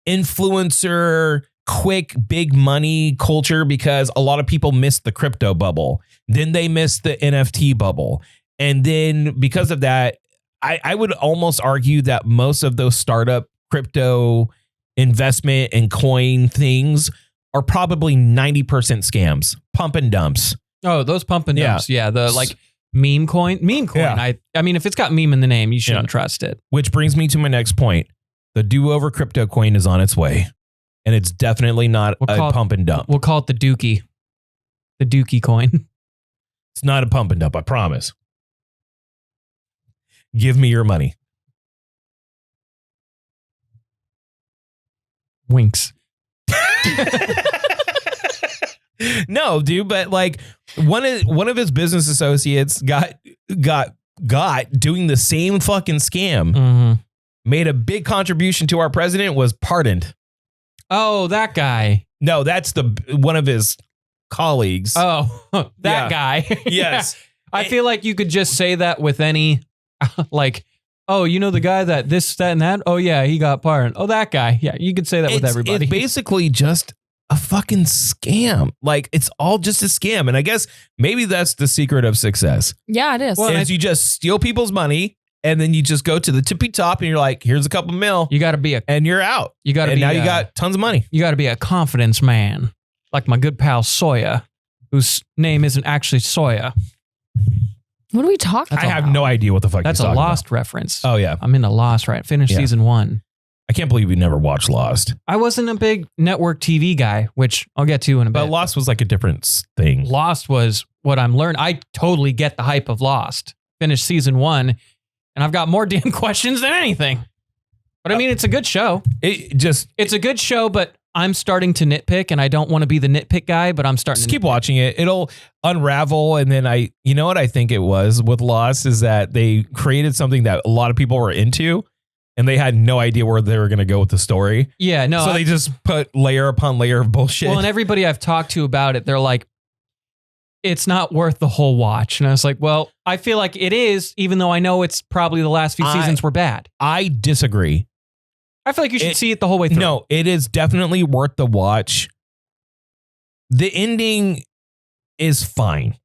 influencer, quick, big money culture because a lot of people missed the crypto bubble. Then they missed the NFT bubble. And then because of that, I would almost argue that most of those startup crypto investment and coin things are probably 90% scams, pump and dumps. Oh, those pump and dumps. Yeah. The like meme coin. Yeah. I mean, if it's got meme in the name, you shouldn't trust it. Which brings me to my next point. The do-over crypto coin is on its way. And it's definitely not a pump and dump. We'll call it the Dookie. The Dookie coin. It's not a pump and dump, I promise. Give me your money. Winks. No, dude, but like one of his business associates got doing the same fucking scam. Made a big contribution to our president, was pardoned. Oh, that guy. No, that's one of his colleagues. Oh, that guy. Yes. I feel like you could just say that with any, like, oh, you know the guy that this, that, and that? Oh, yeah, he got pardoned. Oh, that guy. Yeah, you could say that with everybody. It's basically just a fucking scam. Like, it's all just a scam. And I guess maybe that's the secret of success. Yeah, it is. Well, is you just steal people's money and then you just go to the tippy top and you're like, here's a couple mil. You got to be and you're out. You got to and be now you got tons of money. You got to be a confidence man, like my good pal Soya, whose name isn't actually Soya. What are we talking about? I have no idea what the fuck that's you're a talking Lost about. reference. Oh, yeah. I'm into Lost, right? Finished season 1. I can't believe we never watched Lost. I wasn't a big network TV guy, which I'll get to in a bit. But Lost was like a different thing. Lost was what I'm learning. I totally get the hype of Lost. Finished season 1, and I've got more damn questions than anything. But I mean, it's a good show. It's a good show, but I'm starting to nitpick, and I don't want to be the nitpick guy, but I'm starting to keep watching it. It'll unravel. And then you know what I think it was with Lost is that they created something that a lot of people were into and they had no idea where they were going to go with the story. Yeah, no. So they just put layer upon layer of bullshit. Well, and everybody I've talked to about it, they're like, it's not worth the whole watch. And I was like, well, I feel like it is, even though I know it's probably the last few seasons were bad. I disagree. I feel like you should see it the whole way through. No, it is definitely worth the watch. The ending is fine.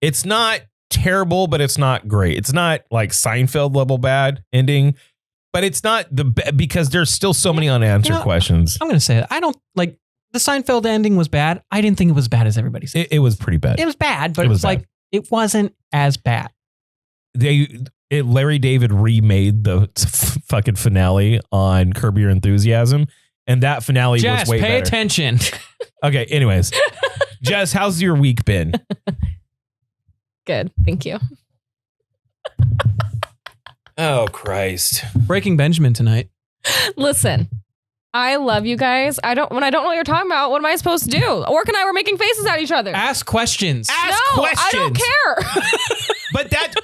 It's not terrible, but it's not great. It's not like Seinfeld level bad ending, but it's not because there's still so many unanswered questions. I'm going to say it. I don't like the Seinfeld ending was bad. I didn't think it was bad as everybody said. It was pretty bad. It was bad, but it was like it wasn't as bad. Larry David remade the fucking finale on Curb Your Enthusiasm, and that finale Jess, was way better. pay attention. Okay, anyways. Jess, how's your week been? Good. Thank you. Oh, Christ. Breaking Benjamin tonight. Listen, I love you guys. When I don't know what you're talking about, what am I supposed to do? Orc and I were making faces at each other. Ask questions. Ask no, questions. I don't care. But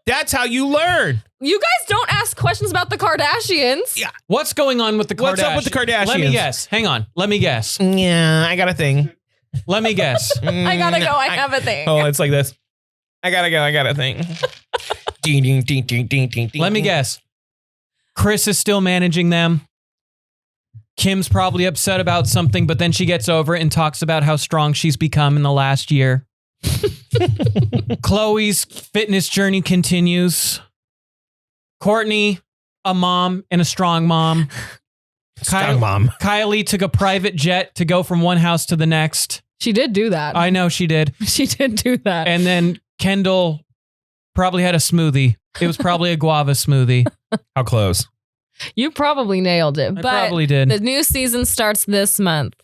that's how you learn. You guys don't ask questions about the Kardashians. Yeah. What's going on with the Kardashians? What's up with the Kardashians? Let me guess. Hang on. Let me guess. Yeah, I got a thing. Let me guess. I gotta go. I have a thing. Oh, it's like this. I gotta go. I got a thing. Ding, ding, ding, ding, ding, ding, ding. Let me guess. Chris is still managing them. Kim's probably upset about something, but then she gets over it and talks about how strong she's become in the last year. Chloe's fitness journey continues. Courtney, a mom and a strong mom. Strong mom. Kylie took a private jet to go from one house to the next. She did do that. I know she did. She did do that. And then Kendall probably had a smoothie. It was probably a guava smoothie. How close? You probably nailed it. I but probably did. The new season starts this month.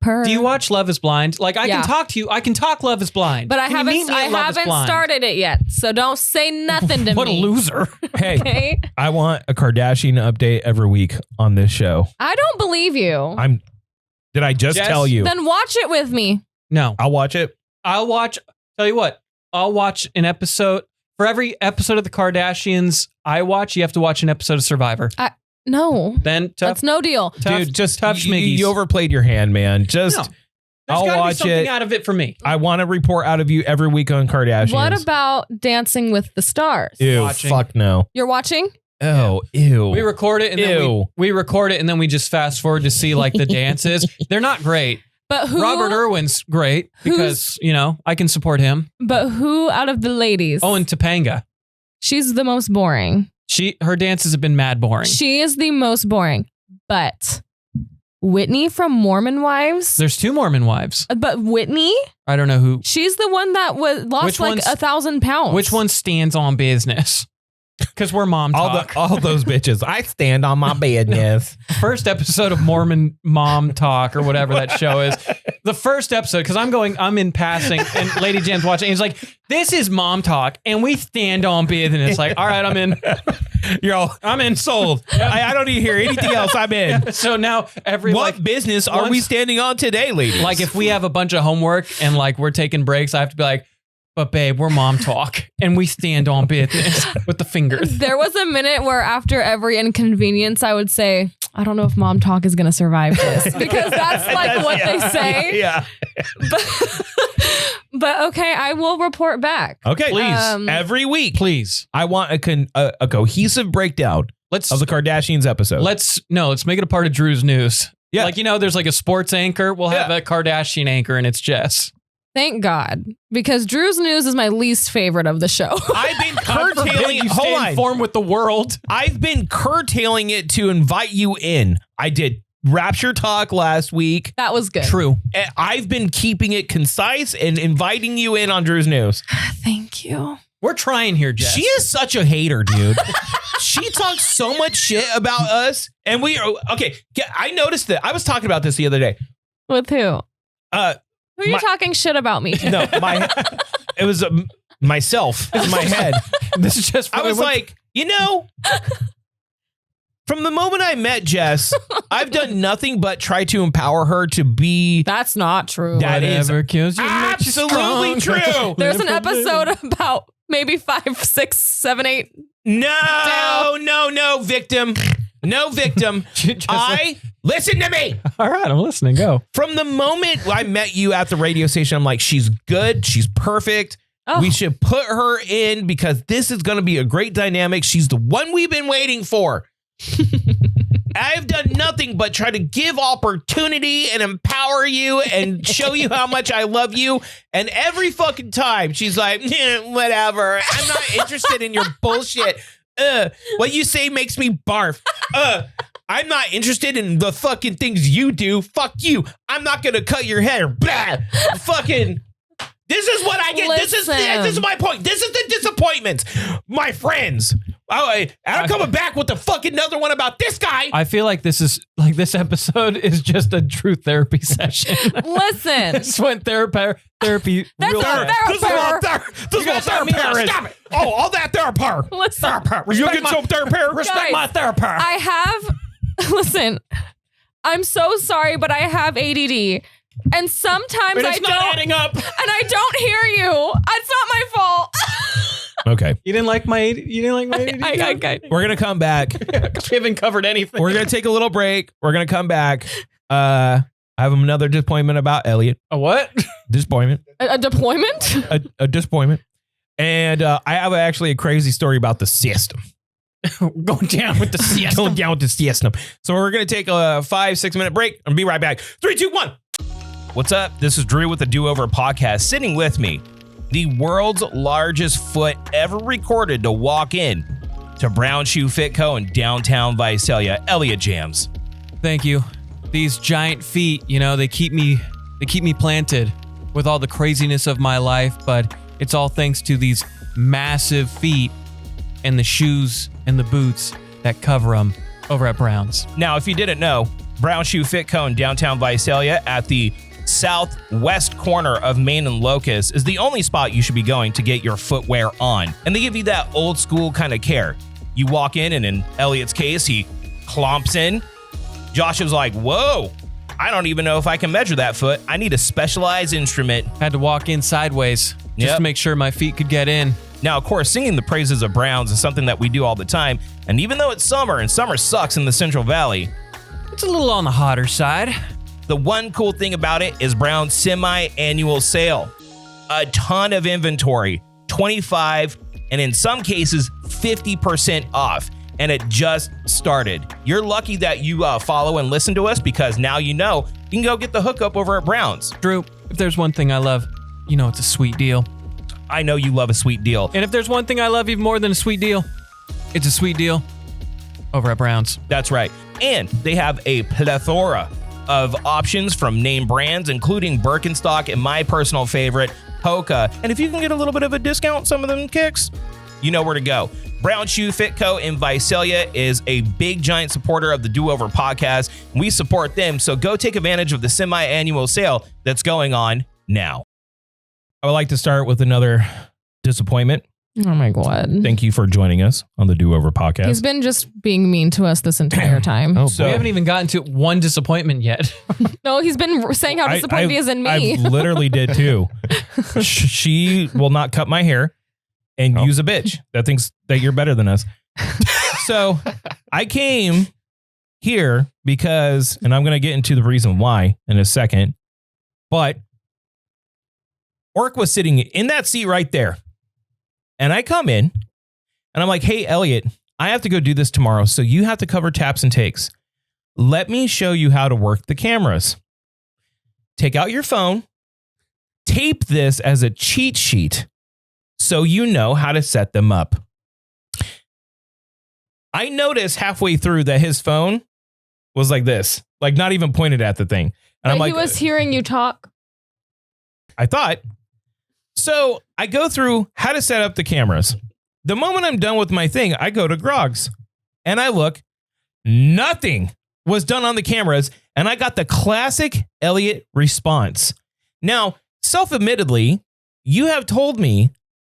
Do you watch Love is Blind? Like I can talk to you. I can talk Love is Blind. But I Can you meet haven't me at Love is Blind? started it yet. So don't say nothing to What a me. loser. Hey, Okay? I want a Kardashian update every week on this show. I don't believe you. Did I just Jess? tell you? Then watch it with me. No. I'll watch it. Tell you what, I'll watch an episode. For every episode of the Kardashians I watch, you have to watch an episode of Survivor. No. Then That's no deal. Dude, just tough you schmiggies. overplayed your hand, man. Just No. There's I'll gotta be watch something it. out of it for me. I want a report out of you every week on Kardashians. What about Dancing with the Stars? Ew, Watching. fuck no. You're watching? Oh, ew. We record it and then Ew. we record it and then we just fast forward to see like the dances. They're not great. But who? Robert Irwin's great because, I can support him. But who out of the ladies? Oh, and Topanga. She's the most boring. Her dances have been mad boring. She is the most boring. But Whitney from Mormon Wives. There's 2 Mormon wives. But Whitney, I don't know who. she's the one that lost Which like one's- 1,000 pounds. Which one stands on business? Because we're mom talk. all those bitches. I stand on my business. First episode of Mormon Mom Talk or whatever that show is. The first episode, because I'm in passing and Lady Jen's watching. And he's like, this is Mom Talk and we stand on business. Like, all right, I'm in. I'm in. Sold. I don't need to hear anything else. I'm in. So now What business are we standing on today, ladies? Like if we have a bunch of homework and like we're taking breaks, I have to be like, but babe, we're Mom Talk and we stand on business with the fingers. There was a minute where after every inconvenience, I would say, I don't know if Mom Talk is going to survive this because that's like what they say. Yeah. But okay, I will report back. Okay. Please. Every week. Please. I want a cohesive breakdown of the Kardashians episode. Let's make it a part of Drew's news. Yeah. Like, there's like a sports anchor. We'll have a Kardashian anchor and it's Jess. Thank God, because Drew's News is my least favorite of the show. I've been curtailing it. Hold on. Informed with the world. I've been curtailing it to invite you in. I did Rapture Talk last week. That was good. True. And I've been keeping it concise and inviting you in on Drew's News. Thank you. We're trying here, Jess. She is such a hater, dude. She talks so much shit about us. And we are, okay, I noticed that. I was talking about this the other day. With who? Who are you My- talking shit about me? No, it was myself in my head. This is just. I was like, from the moment I met Jess, I've done nothing but try to empower her to be. That's not true. That is whatever kills you makes you absolutely stronger. true. There's an episode about maybe 5, 6, 7, 8. No, victim. No, victim. Listen to me. All right, I'm listening. Go. From the moment I met you at the radio station, I'm like, she's good. She's perfect. Oh. We should put her in because this is going to be a great dynamic. She's the one we've been waiting for. I've done nothing but try to give opportunity and empower you and show you how much I love you. And every fucking time she's like, whatever. I'm not interested in your bullshit. What you say makes me barf. I'm not interested in the fucking things you do. Fuck you. I'm not going to cut your hair. Blah. Fucking. This is what I get. This is my point. This is the disappointment. My friends. I'm coming back with the fucking another one about this guy. I feel like this episode is just a true therapy session. Listen. This went therapy. That's real not fast. therapy. This is what therapy is. Stop it. Oh, all that therapy. Listen. You get some therapy. Respect my therapy. Listen, I'm so sorry, but I have ADD. And sometimes I don't. Adding up. And I don't hear you. It's not my fault. Okay. You didn't like my ADD? I We're going to come back. We haven't covered anything. We're going to take a little break. We're going to come back. I have another disappointment about Elliot. A what? Disappointment. A deployment? A disappointment. And I have actually a crazy story about the system. Going down with the siesta. Going down with the system. So we're going to take a 5-6 minute break and be right back. 3, 2, 1. What's up? This is Drew with the Do Over podcast. Sitting with me, the world's largest foot ever recorded to walk in to Brown Shoe Fit Co. in downtown Visalia, Elliot Jams. Thank you. These giant feet, they keep me planted with all the craziness of my life, but it's all thanks to these massive feet and the shoes and the boots that cover them over at Brown's. Now, if you didn't know, Brown Shoe Fit Co. in downtown Visalia at the southwest corner of Main and Locust is the only spot you should be going to get your footwear on. And they give you that old school kind of care. You walk in, and in Elliot's case, he clomps in. Josh was like, whoa, I don't even know if I can measure that foot. I need a specialized instrument. Had to walk in sideways just to make sure my feet could get in. Now, of course, singing the praises of Browns is something that we do all the time. And even though it's summer, and summer sucks in the Central Valley, it's a little on the hotter side. The one cool thing about it is Brown's semi-annual sale. A ton of inventory, 25, and in some cases, 50% off. And it just started. You're lucky that you follow and listen to us, because now you know you can go get the hookup over at Brown's. Drew, if there's one thing I love, it's a sweet deal. I know you love a sweet deal. And if there's one thing I love even more than a sweet deal, it's a sweet deal over at Brown's. That's right. And they have a plethora of options from name brands, including Birkenstock and my personal favorite, Hoka. And if you can get a little bit of a discount, some of them kicks, you know where to go. Brown Shoe Fit Co. in Visalia is a big, giant supporter of the Do Over podcast. We support them, so go take advantage of the semi-annual sale that's going on now. I would like to start with another disappointment. Oh my God. Thank you for joining us on the Do Over podcast. He's been just being mean to us this entire time. Oh, So we haven't even gotten to one disappointment yet. No, he's been saying how disappointed he is in me. I literally did too. She will not cut my hair and use a bitch that thinks that you're better than us. So I came here because, and I'm going to get into the reason why in a second, but Orc was sitting in that seat right there. And I come in and I'm like, hey, Elliot, I have to go do this tomorrow. So you have to cover taps and takes. Let me show you how to work the cameras. Take out your phone, tape this as a cheat sheet so you know how to set them up. I noticed halfway through that his phone was like this, like not even pointed at the thing. And I'm like, he was hearing you talk. I thought. So I go through how to set up the cameras. The moment I'm done with my thing, I go to Grog's and I look. Nothing was done on the cameras, and I got the classic Elliot response. Now, self-admittedly, you have told me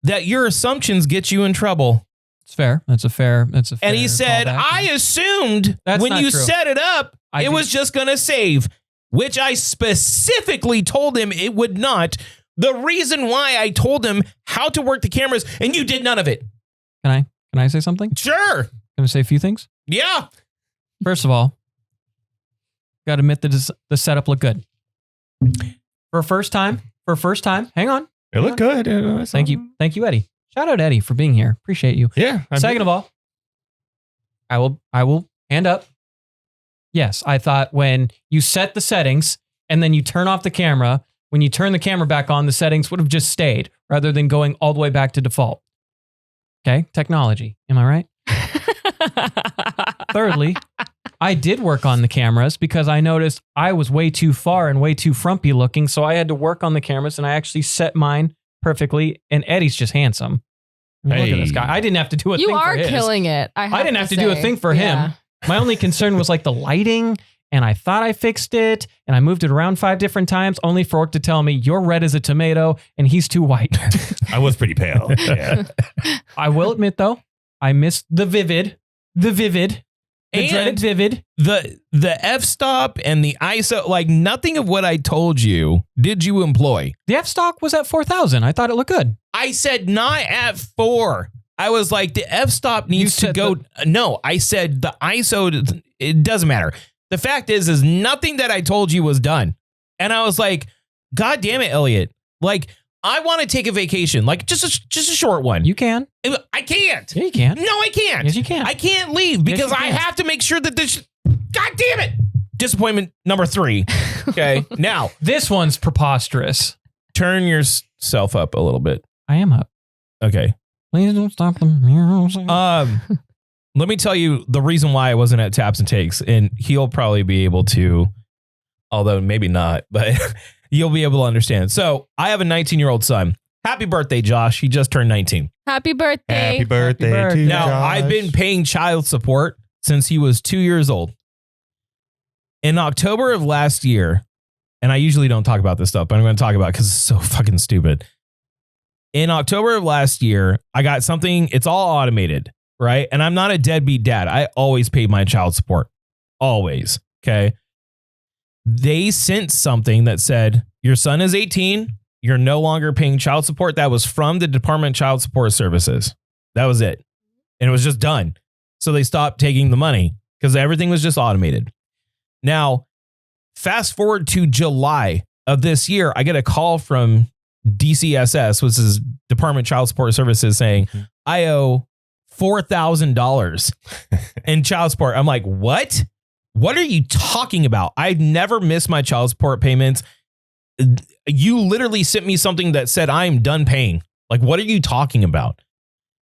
that your assumptions get you in trouble. It's fair. That's a fair. And he said, I assumed That's when not you true. set it up, it was just going to save, which I specifically told him it would not. The reason why I told him how to work the cameras, and you did none of it. Can I say something? Sure. Can I say a few things? Yeah. First of all, got to admit that the setup looked good. For first time, hang on. It looked good. Thank you, Eddie. Shout out Eddie for being here. Appreciate you. Yeah. Second of all, I will hand up. Yes, I thought when you set the settings and then you turn off the camera, when you turn the camera back on, the settings would have just stayed rather than going all the way back to default. Okay, technology. Am I right? Thirdly, I did work on the cameras because I noticed I was way too far and way too frumpy looking, so I had to work on the cameras, and I actually set mine perfectly, and Eddie's just handsome. I mean, look at this guy. I didn't have to do a thing for his. You are killing it. I didn't have to do a thing for him. My only concern was like the lighting, and I thought I fixed it, and I moved it around 5 different times, only for Orc to tell me, you're red as a tomato, and he's too white. I was pretty pale. Yeah. I will admit, though, I missed the dreaded vivid. The f-stop and the ISO, like nothing of what I told you did you employ. The f-stock was at 4,000. I thought it looked good. I said not at 4. I was like, the f-stop needs to go. No, I said the ISO, it doesn't matter. The fact is nothing that I told you was done. And I was like, God damn it, Elliot. Like, I want to take a vacation, like just a short one. You can. I can't. Yeah, you can. No, I can't. Yes, you can. I can't leave because I have to make sure that this. God damn it. Disappointment number 3. Okay. Now, this one's preposterous. turn yourself up a little bit. I am up. Okay. Please don't stop the music. Let me tell you the reason why I wasn't at Taps and Takes, and he'll probably be able to, although maybe not, but you'll be able to understand. So I have a 19-year-old son. Happy birthday, Josh. He just turned 19. Happy birthday. Happy birthday to Now, Josh. I've been paying child support since he was 2 years old. In October of last year, and I usually don't talk about this stuff, but I'm going to talk about it because it's so fucking stupid. In October of last year, I got something, it's all automated, right? And I'm not a deadbeat dad. I always paid my child support. Always. Okay. They sent something that said, your son is 18. You're no longer paying child support. That was from the Department of Child Support Services. That was it. And it was just done. So they stopped taking the money because everything was just automated. Now, fast forward to July of this year, I get a call from DCSS, which is Department of Child Support Services, saying, I owe $4,000 in child support. I'm like, what? What are you talking about? I've never missed my child support payments. You literally sent me something that said I'm done paying. Like, what are you talking about?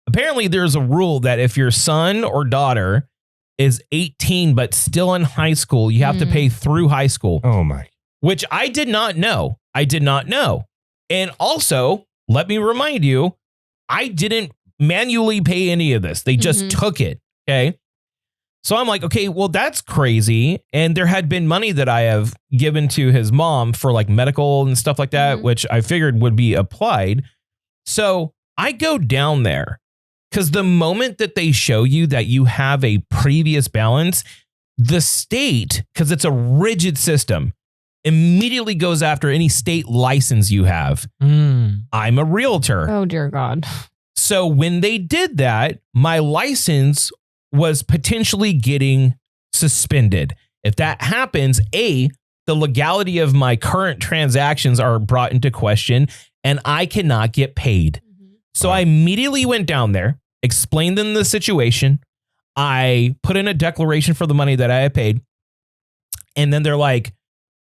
Apparently, there's a rule that if your son or daughter is 18 but still in high school, you have to pay through high school. Oh my. Which I did not know. I did not know. And also, let me remind you, I didn't manually pay any of this. They just took it. Okay. So I'm like, okay, well, that's crazy. And there had been money that I have given to his mom for like medical and stuff like that, which I figured would be applied. So I go down there because the moment that they show you that you have a previous balance, the state, because it's a rigid system, immediately goes after any state license you have. I'm a realtor. Oh, dear God. So when they did that, my license was potentially getting suspended. If that happens, the legality of my current transactions are brought into question and I cannot get paid. So I immediately went down there, explained them the situation. I put in a declaration for the money that I had paid. And then they're like,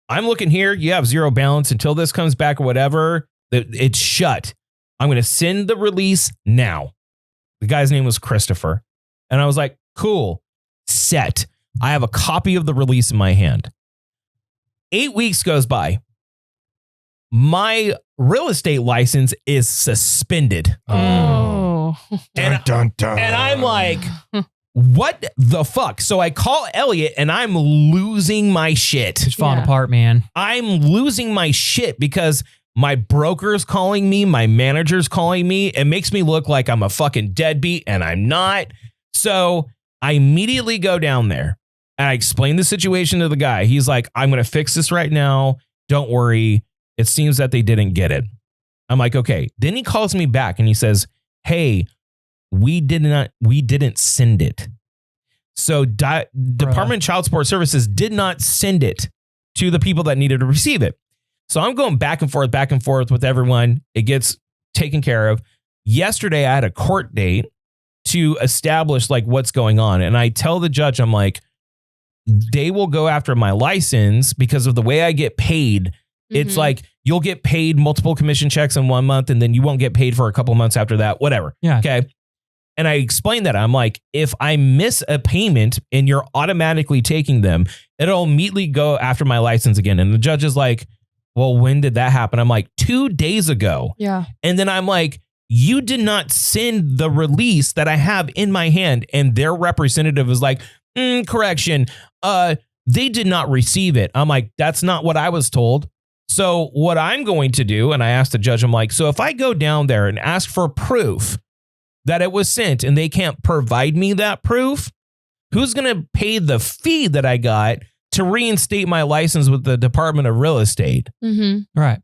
I'm looking here. You have zero balance until this comes back or whatever. It's shut. I'm going to send the release now. The guy's name was Christopher. And I was like, cool, set. I have a copy of the release in my hand. 8 weeks goes by. My real estate license is suspended. Oh. Dun, dun, dun. And I'm like, what the fuck? So I call Elliot and I'm losing my shit. It's falling apart, man. I'm losing my shit because my broker's calling me. My manager's calling me. It makes me look like I'm a fucking deadbeat and I'm not. So I immediately go down there and I explain the situation to the guy. He's like, I'm going to fix this right now. Don't worry. It seems that they didn't get it. I'm like, okay. Then he calls me back and he says, hey, we didn't send it. So Department of Child Support Services did not send it to the people that needed to receive it. So I'm going back and forth with everyone. It gets taken care of. Yesterday, I had a court date to establish like what's going on. And I tell the judge, I'm like, they will go after my license because of the way I get paid. It's like you'll get paid multiple commission checks in 1 month and then you won't get paid for a couple months after that, whatever. Yeah. Okay. And I explained that. I'm like, if I miss a payment and you're automatically taking them, it'll immediately go after my license again. And the judge is like, well, when did that happen? I'm like, 2 days ago. Yeah. And then I'm like, you did not send the release that I have in my hand. And their representative is like, correction. They did not receive it. I'm like, that's not what I was told. So what I'm going to do, and I asked the judge, I'm like, so if I go down there and ask for proof that it was sent and they can't provide me that proof, who's going to pay the fee that I got to reinstate my license with the Department of Real Estate? Right.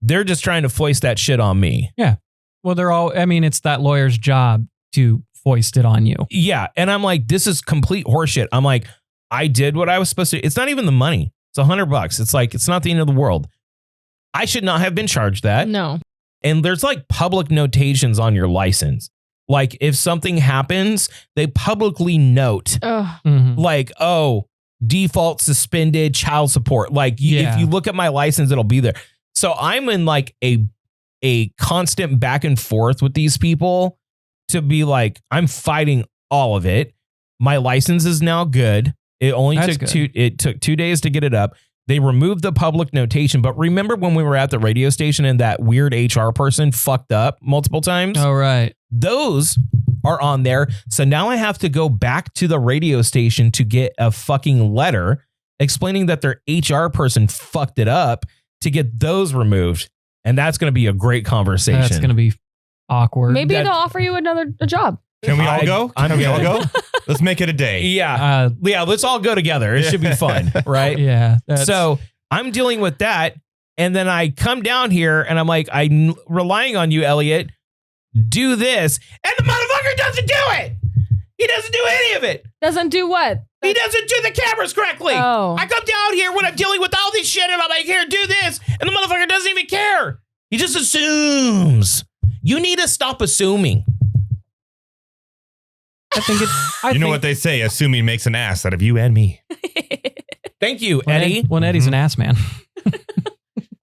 They're just trying to foist that shit on me. Yeah. Well, it's that lawyer's job to foist it on you. Yeah. And I'm like, this is complete horseshit. I'm like, I did what I was supposed to. It's not even the money. It's $100. It's like, it's not the end of the world. I should not have been charged that. No. And there's like public notations on your license. Like if something happens, they publicly note like, oh, default suspended child support. Like if you look at my license, it'll be there. So I'm in like a constant back and forth with these people to be like, I'm fighting all of it. My license is now good. It only took 2 days to get it up. They removed the public notation. But remember when we were at the radio station and that weird HR person fucked up multiple times? Oh, right. Those are on there. So now I have to go back to the radio station to get a fucking letter explaining that their HR person fucked it up to get those removed. And that's going to be a great conversation. That's going to be awkward. Maybe they'll offer you a job. Can we all go? Can we all go? Let's make it a day. Yeah. Let's all go together. It should be fun. Right. Yeah. So I'm dealing with that. And then I come down here and I'm like, I'm relying on you, Elliot. Do this. And the motherfucker doesn't do it. He doesn't do any of it. Doesn't do what? He doesn't do the cameras correctly. Oh. I come down here when I'm dealing with all this shit and I'm like, here, do this. And the motherfucker doesn't even care. He just assumes. You need to stop assuming. I think it's. You know what they say? Assuming makes an ass out of you and me. Thank you, Eddie. Eddie's an ass man.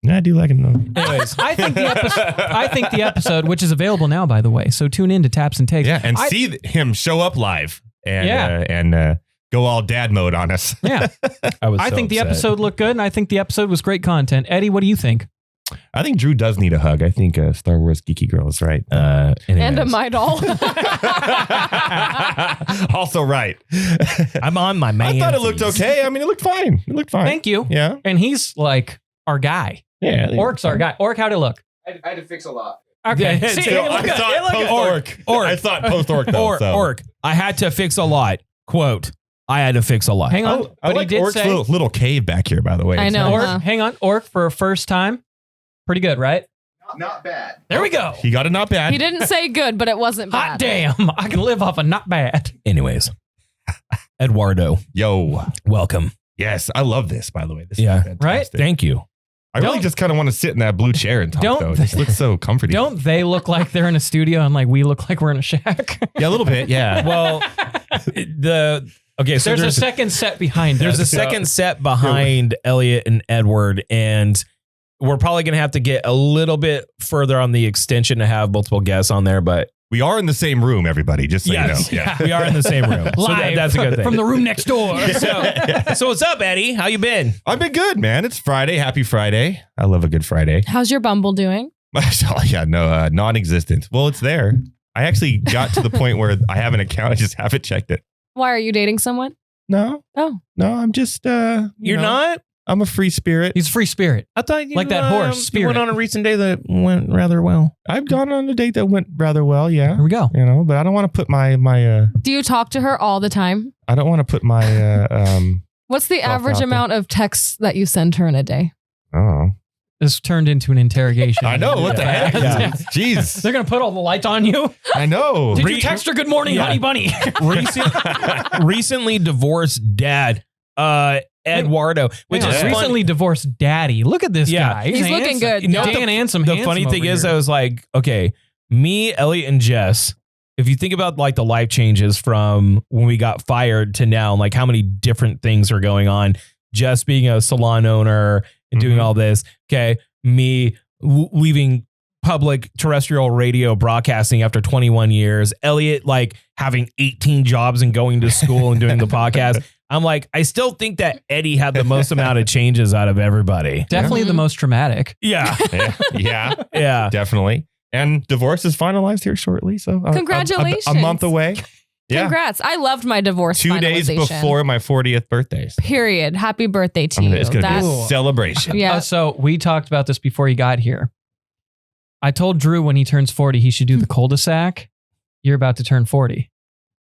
I do like him though. Anyways, I think the episode, which is available now, by the way, so tune in to Taps and Takes. Yeah, and see him show up live and go all dad mode on us. Yeah, I think the episode looked good, and I think the episode was great content. Eddie, what do you think? I think Drew does need a hug. I think Star Wars Geeky Girl is right. And a my doll. Also right. I'm on my man. I thought it looked okay. I mean, it looked fine. It looked fine. Thank you. Yeah. And he's like our guy. Yeah. Orc's our guy. Orc, how'd it look? I had to fix a lot. Okay. Yeah, See, so it looked good. It looked good. Orc. I thought post Orc though. Orc. I had to fix a lot. Quote. I had to fix a lot. Hang on. I like Orc's little cave back here, by the way. I It's know. nice. Orc, hang on. Orc for a first time. Pretty good, right? Not bad. There we go. He got it not bad. He didn't say good, but it wasn't Hot bad. damn. I can live off of not bad. Anyways. Eduardo. Yo. Welcome. Yes. I love this, by the way. This Yeah. is fantastic. Right? Thank you. I really just kind of want to sit in that blue chair and talk, though. It just looks so comforting. Don't they look like they're in a studio and like we look like we're in a shack? Yeah, a little bit. Yeah. Well, so there's a second set behind There's a us. second set behind Elliot and Edward, and we're probably going to have to get a little bit further on the extension to have multiple guests on there, but We are in the same room, everybody, just so you know. Yeah. We are in the same room. So Live that's a good thing. from the room next door. So what's up, Eddie? How you been? I've been good, man. It's Friday. Happy Friday. I love a good Friday. How's your Bumble doing? Non-existent. Well, it's there. I actually got to the point where I have an account. I just haven't checked it. Why are you dating someone? No. Oh. No, I'm just, You're not? I'm a free spirit. He's a free spirit. I thought you Like that horse, you Spirit. went on a recent day that went rather well. I've gone on a date that went rather well, yeah. Here we go. You know, but I don't want to put my Do you talk to her all the time? I don't want to put my What's the Self average out there. amount of texts that you send her in a day? oh. This turned into an interogation. I know, what the heck? Yeah. Jeez. They're going to put all the lights on you. I know. Did you text her good morning, honey bunny? Recently divorced dad, Eduardo, which is recently divorced daddy. Look at this Yeah. guy. He's looking good. You know, Dan Handsome. The funny thing is, I was like, okay, me, Elliot, and Jess, if you think about like the life changes from when we got fired to now, like how many different things are going on, just being a salon owner and doing all this. Okay. Me leaving public terrestrial radio broadcasting after 21 years, Elliot, like having 18 jobs and going to school and doing the podcast. I'm like, I still think that Eddie had the most amount of changes out of everybody. Definitely the most traumatic. Yeah. Yeah, definitely. And divorce is finalized here shortly. So Congratulations. a month away. Yeah. Congrats. I loved my divorce 2 days before my 40th birthday. So. Period. Happy birthday to you. It's going to be a celebration. Yeah. So we talked about this before he got here. I told Drew when he turns 40, he should do the cul-de-sac. You're about to turn 40.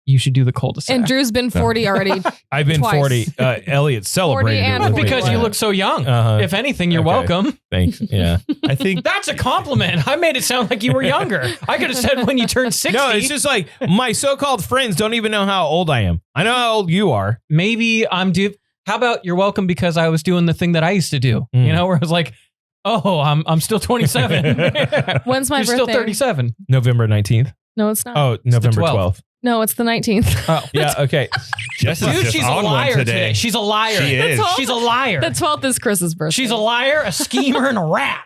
You should do the cul-de-sac. And Drew's been 40 already. I've been twice. 40. Elliot celebrated 40 and it with me. because you look so young. If anything, you're welcome. Thanks. Yeah. I think That's a compliment. I made it sound like you were younger. I could have said when you turned 60. No, it's just like my so-called friends don't even know how old I am. I know how old you are. Maybe I'm due. How about you're welcome because I was doing the thing that I used to do, you know, where I was like, oh, I'm still 27. When's my You're birthday? still 37. November 19th. No, it's not. Oh, November 12th. 12th. No, it's the 19th. Oh. Yeah. Okay. Jess is Dude, just she's a on one liar today. She's a liar. She is. She's a liar. The 12th is Chris's birthday. She's a liar, a schemer, and a rat.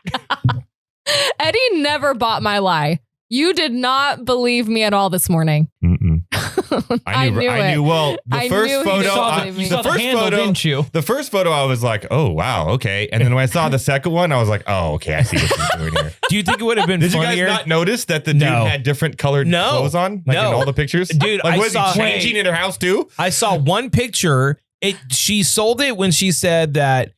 Eddie never bought my lie. You did not believe me at all this morning. Mm-mm. I knew it. Well, the I first knew he photo, saw I- the- You saw the handle, didn't you? the first photo, I was like, oh wow, okay. And then when I saw the second one, I was like, oh, okay, I see what he's doing here. Do you think it would have been Did funnier? you guys not notice that the dude No. had different colored No. clothes on, like No. in all the pictures? Dude, like I was saw- he changing in her house too? I saw one picture. She sold it when she said that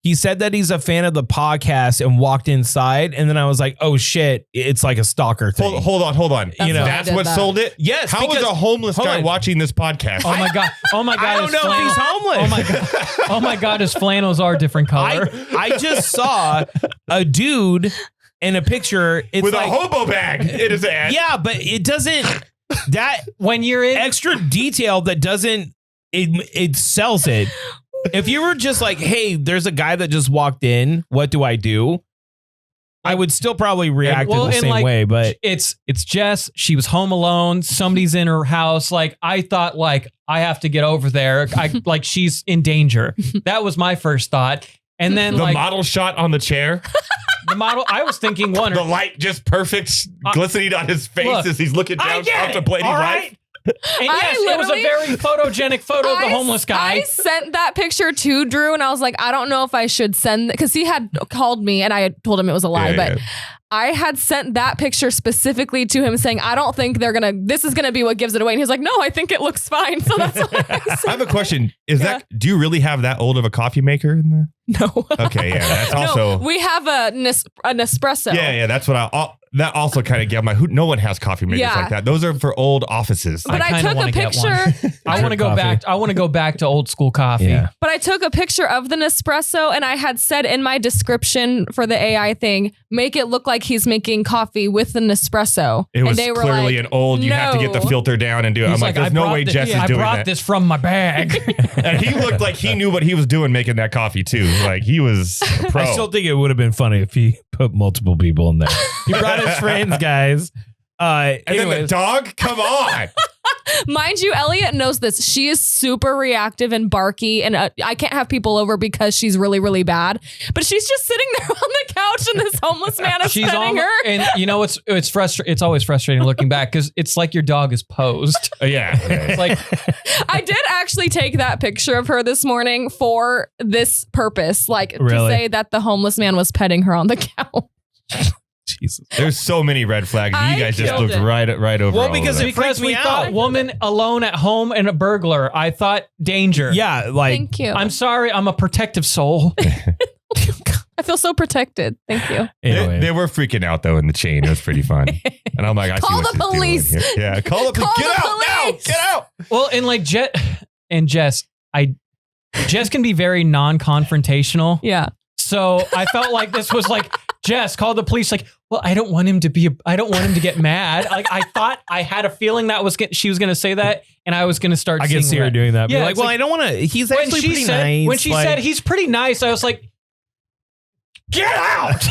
he said that he's a fan of the podcast and walked inside. And then I was like, oh shit, it's like a stalker thing. Hold on. That's You know, why I that's did what that. sold it? Yes, How was because- a homeless hold guy on. watching this podcast? Oh my god! Oh my god! I don't his know if flannel- he's homeless. Oh my god! Oh my god! His flannels are a different color. I just saw a dude in a picture. It's With like, a hobo bag in his hand. yeah, but it doesn't, that When you're in, extra detail that doesn't, it sells it. If you were just like, hey, there's a guy that just walked in, what do I do? I would still probably react in the and same like, way, but it's Jess. She was home alone. Somebody's in her house. Like I thought, like I have to get over there. Like she's in danger. That was my first thought. And then The like model shot on the chair, the model, I was thinking one. the light just perfect, glistening on his face Look, as he's looking I down, get it, contemplating all life. right? And yes, it was a literally- very photogenic photo of the homeless guy. I sent that picture to Drew and I was like, I don't know if I should send, because he had called me and I had told him it was a lie, Yeah, but yeah. I had sent that picture specifically to him saying, I don't think this is going to be what gives it away. And he was like, no, I think it looooks fine. So that's why I I sent have a question. Do you really have that old of a coffee maker in the? No. Okay, yeah, that's No, also. we have an espresso. Yeah, that's what that also kind of get my. No one has coffee makers Yeah. like that. Those are for old offices. But I kinda took wanna a get picture. I want to go Coffee. back. I want to go back to old school coffee. yeah. But I took a picture of the Nespresso and I had said in my description for the AI thing, make it look like he's making coffee with the Nespresso. It was and they were clearly like, an old. You have to get the "No." filter down and do it. He's I'm like, there's I no brought way thi- Jess is I doing brought that. this from my bag. And he looked like he knew what he was doing making that coffee too. Like he was a pro. I still think it would have been funny if he put multiple people in there. He brought his friends, guys. and then the Anyways, dog? Come on. Mind you, Elliot knows this. She is super reactive and barky, and I can't have people over because she's really, really bad. But she's just sitting there on the couch, and this homeless man is She's petting on, her. and you know it's frustrating. It's always frustrating looking back because it's like your dog is posed. Yeah. It's like I did actually take that picture of her this morning for this purpose, like to Really? say that the homeless man was petting her on the couch. Jesus. There's so many red flags. I You guys just killed looked it. right over. Well, all because of it them. because freaked we me thought out. woman alone at home and a burglar. I thought danger. Yeah, like Thank you. I'm sorry. I'm a protective soul. I feel so protected. Thank you. anyway. They were freaking out though in the chain. It was pretty fun. And I'm like, I see Call what the she's doing police. here. Yeah, call the police. Call Get the out now. police. Get out. Well, and like Jess, Jess can be very non-confrontational. Yeah. So I felt like this was like, Jess, call the police. Like, well, I don't want him to get mad. Like I thought I had a feeling she was going to say that, and I was going to start. I can seeing see her red. doing that. Be Yeah, like, it's well, like- I don't want to. He's actually pretty nice. When she like- said he's pretty nice, I was like, get out.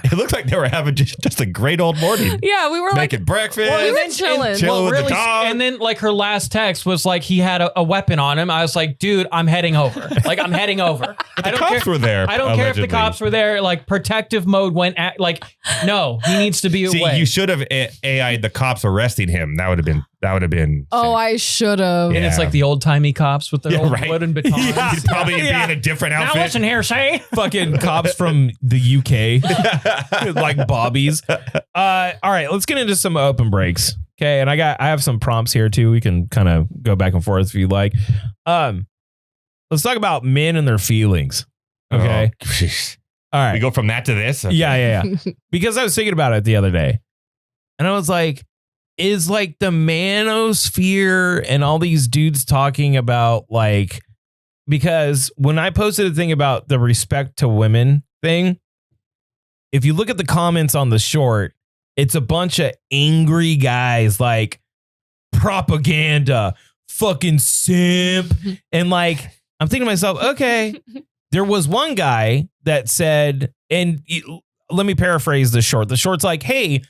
It looked like they were having just a great old morning. Yeah, we were Making breakfast. we were chilling. Chilling with the dog. And then like her last text was like he had a weapon on him. I was like, dude, I'm heading over. Like I'm heading over. But the cops were there. I don't care if the allegedly. cops were there. Like protective mode went at like no, he needs to be See, away. you should have AI'd the cops arresting him. That would have been. Oh, I should have. And it's like the old timey cops with their old wooden batons. He'd probably be in a different outfit. Now listen here, say. Fucking cops from the UK, like Bobby's. All right, let's get into some open breaks. Okay, and I have some prompts here too. We can kind of go back and forth if you like. Let's talk about men and their feelings. Okay. Oh, All right. we go from that to this. Okay. Yeah. Because I was thinking about it the other day, and I was like, is like the manosphere and all these dudes talking about like, because when I posted a thing about the respect to women thing, if you look at the comments on the short, it's a bunch of angry guys like propaganda, fucking simp. And like, I'm thinking to myself, okay, there was one guy that said, and let me paraphrase the short. The short's like, hey,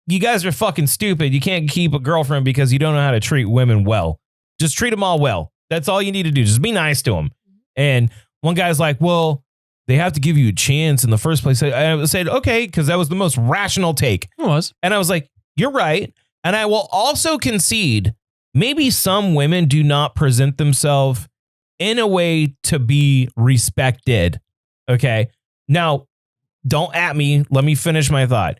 you guys are fucking stupid. You can't keep a girlfriend because you don't know how to treat women well. Just treat them all well. That's all you need to do. Just be nice to them. And one guy's like, well, they have to give you a chance in the first place. I said, okay, because that was the most rational take. It was. And I was like, you're right. And I will also concede, maybe some women do not present themselves in a way to be respected. Okay. Now, don't at me. Let me finish my thought.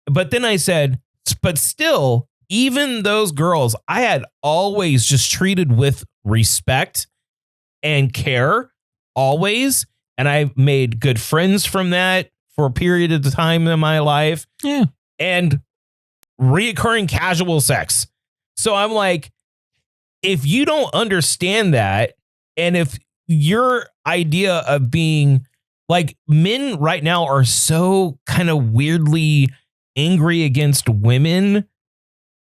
But then I said, but still, even those girls, I had always just treated with respect and care, always. And I made good friends from that for a period of time in my life. Yeah. And reoccurring casual sex. So I'm like, if you don't understand that, and if your idea of being like, men right now are so kind of weirdly angry against women.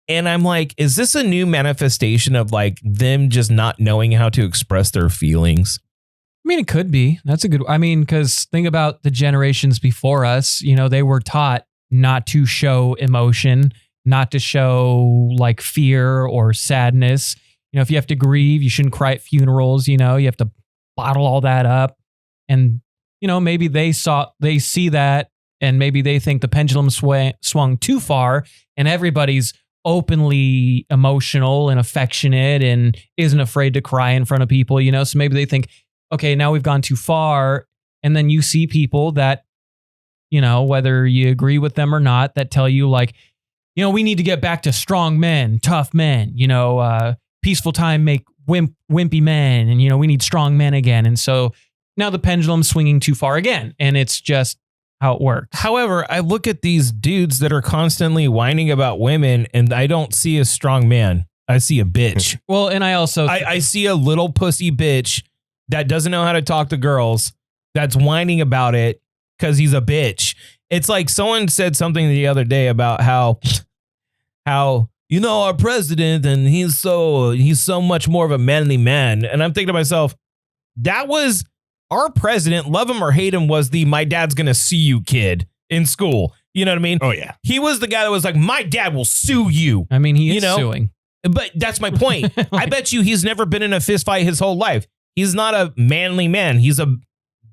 And I'm like, is this a new manifestation of like them just not knowing how to express their feelings? I mean, it could be. That's a good. I mean, because think about the generations before us. You know, they were taught not to show emotion, not to show like fear or sadness. You know, if you have to grieve, you shouldn't cry at funerals. You know, you have to bottle all that up. And, you know, maybe they see that, and maybe they think the pendulum swung too far, and everybody's openly emotional and affectionate and isn't afraid to cry in front of people, you know? So maybe they think, okay, now we've gone too far. And then you see people that, you know, whether you agree with them or not, that tell you like, you know, we need to get back to strong men, tough men, you know, peaceful time make wimpy men. And, you know, we need strong men again. And so now the pendulum's swinging too far again. And it's just how it works. However, I look at these dudes that are constantly whining about women, and I don't see a strong man. I see a bitch. Well, and I also... I see a little pussy bitch that doesn't know how to talk to girls, that's whining about it because he's a bitch. It's like someone said something the other day about how, you know, our president, and he's so much more of a manly man. And I'm thinking to myself, that was... our president, love him or hate him, was the my dad's gonna sue you kid in school. You know what I mean? Oh, yeah. He was the guy that was like, my dad will sue you. I mean, he is suing. But that's my point. I bet you he's never been in a fist fight his whole life. He's not a manly man.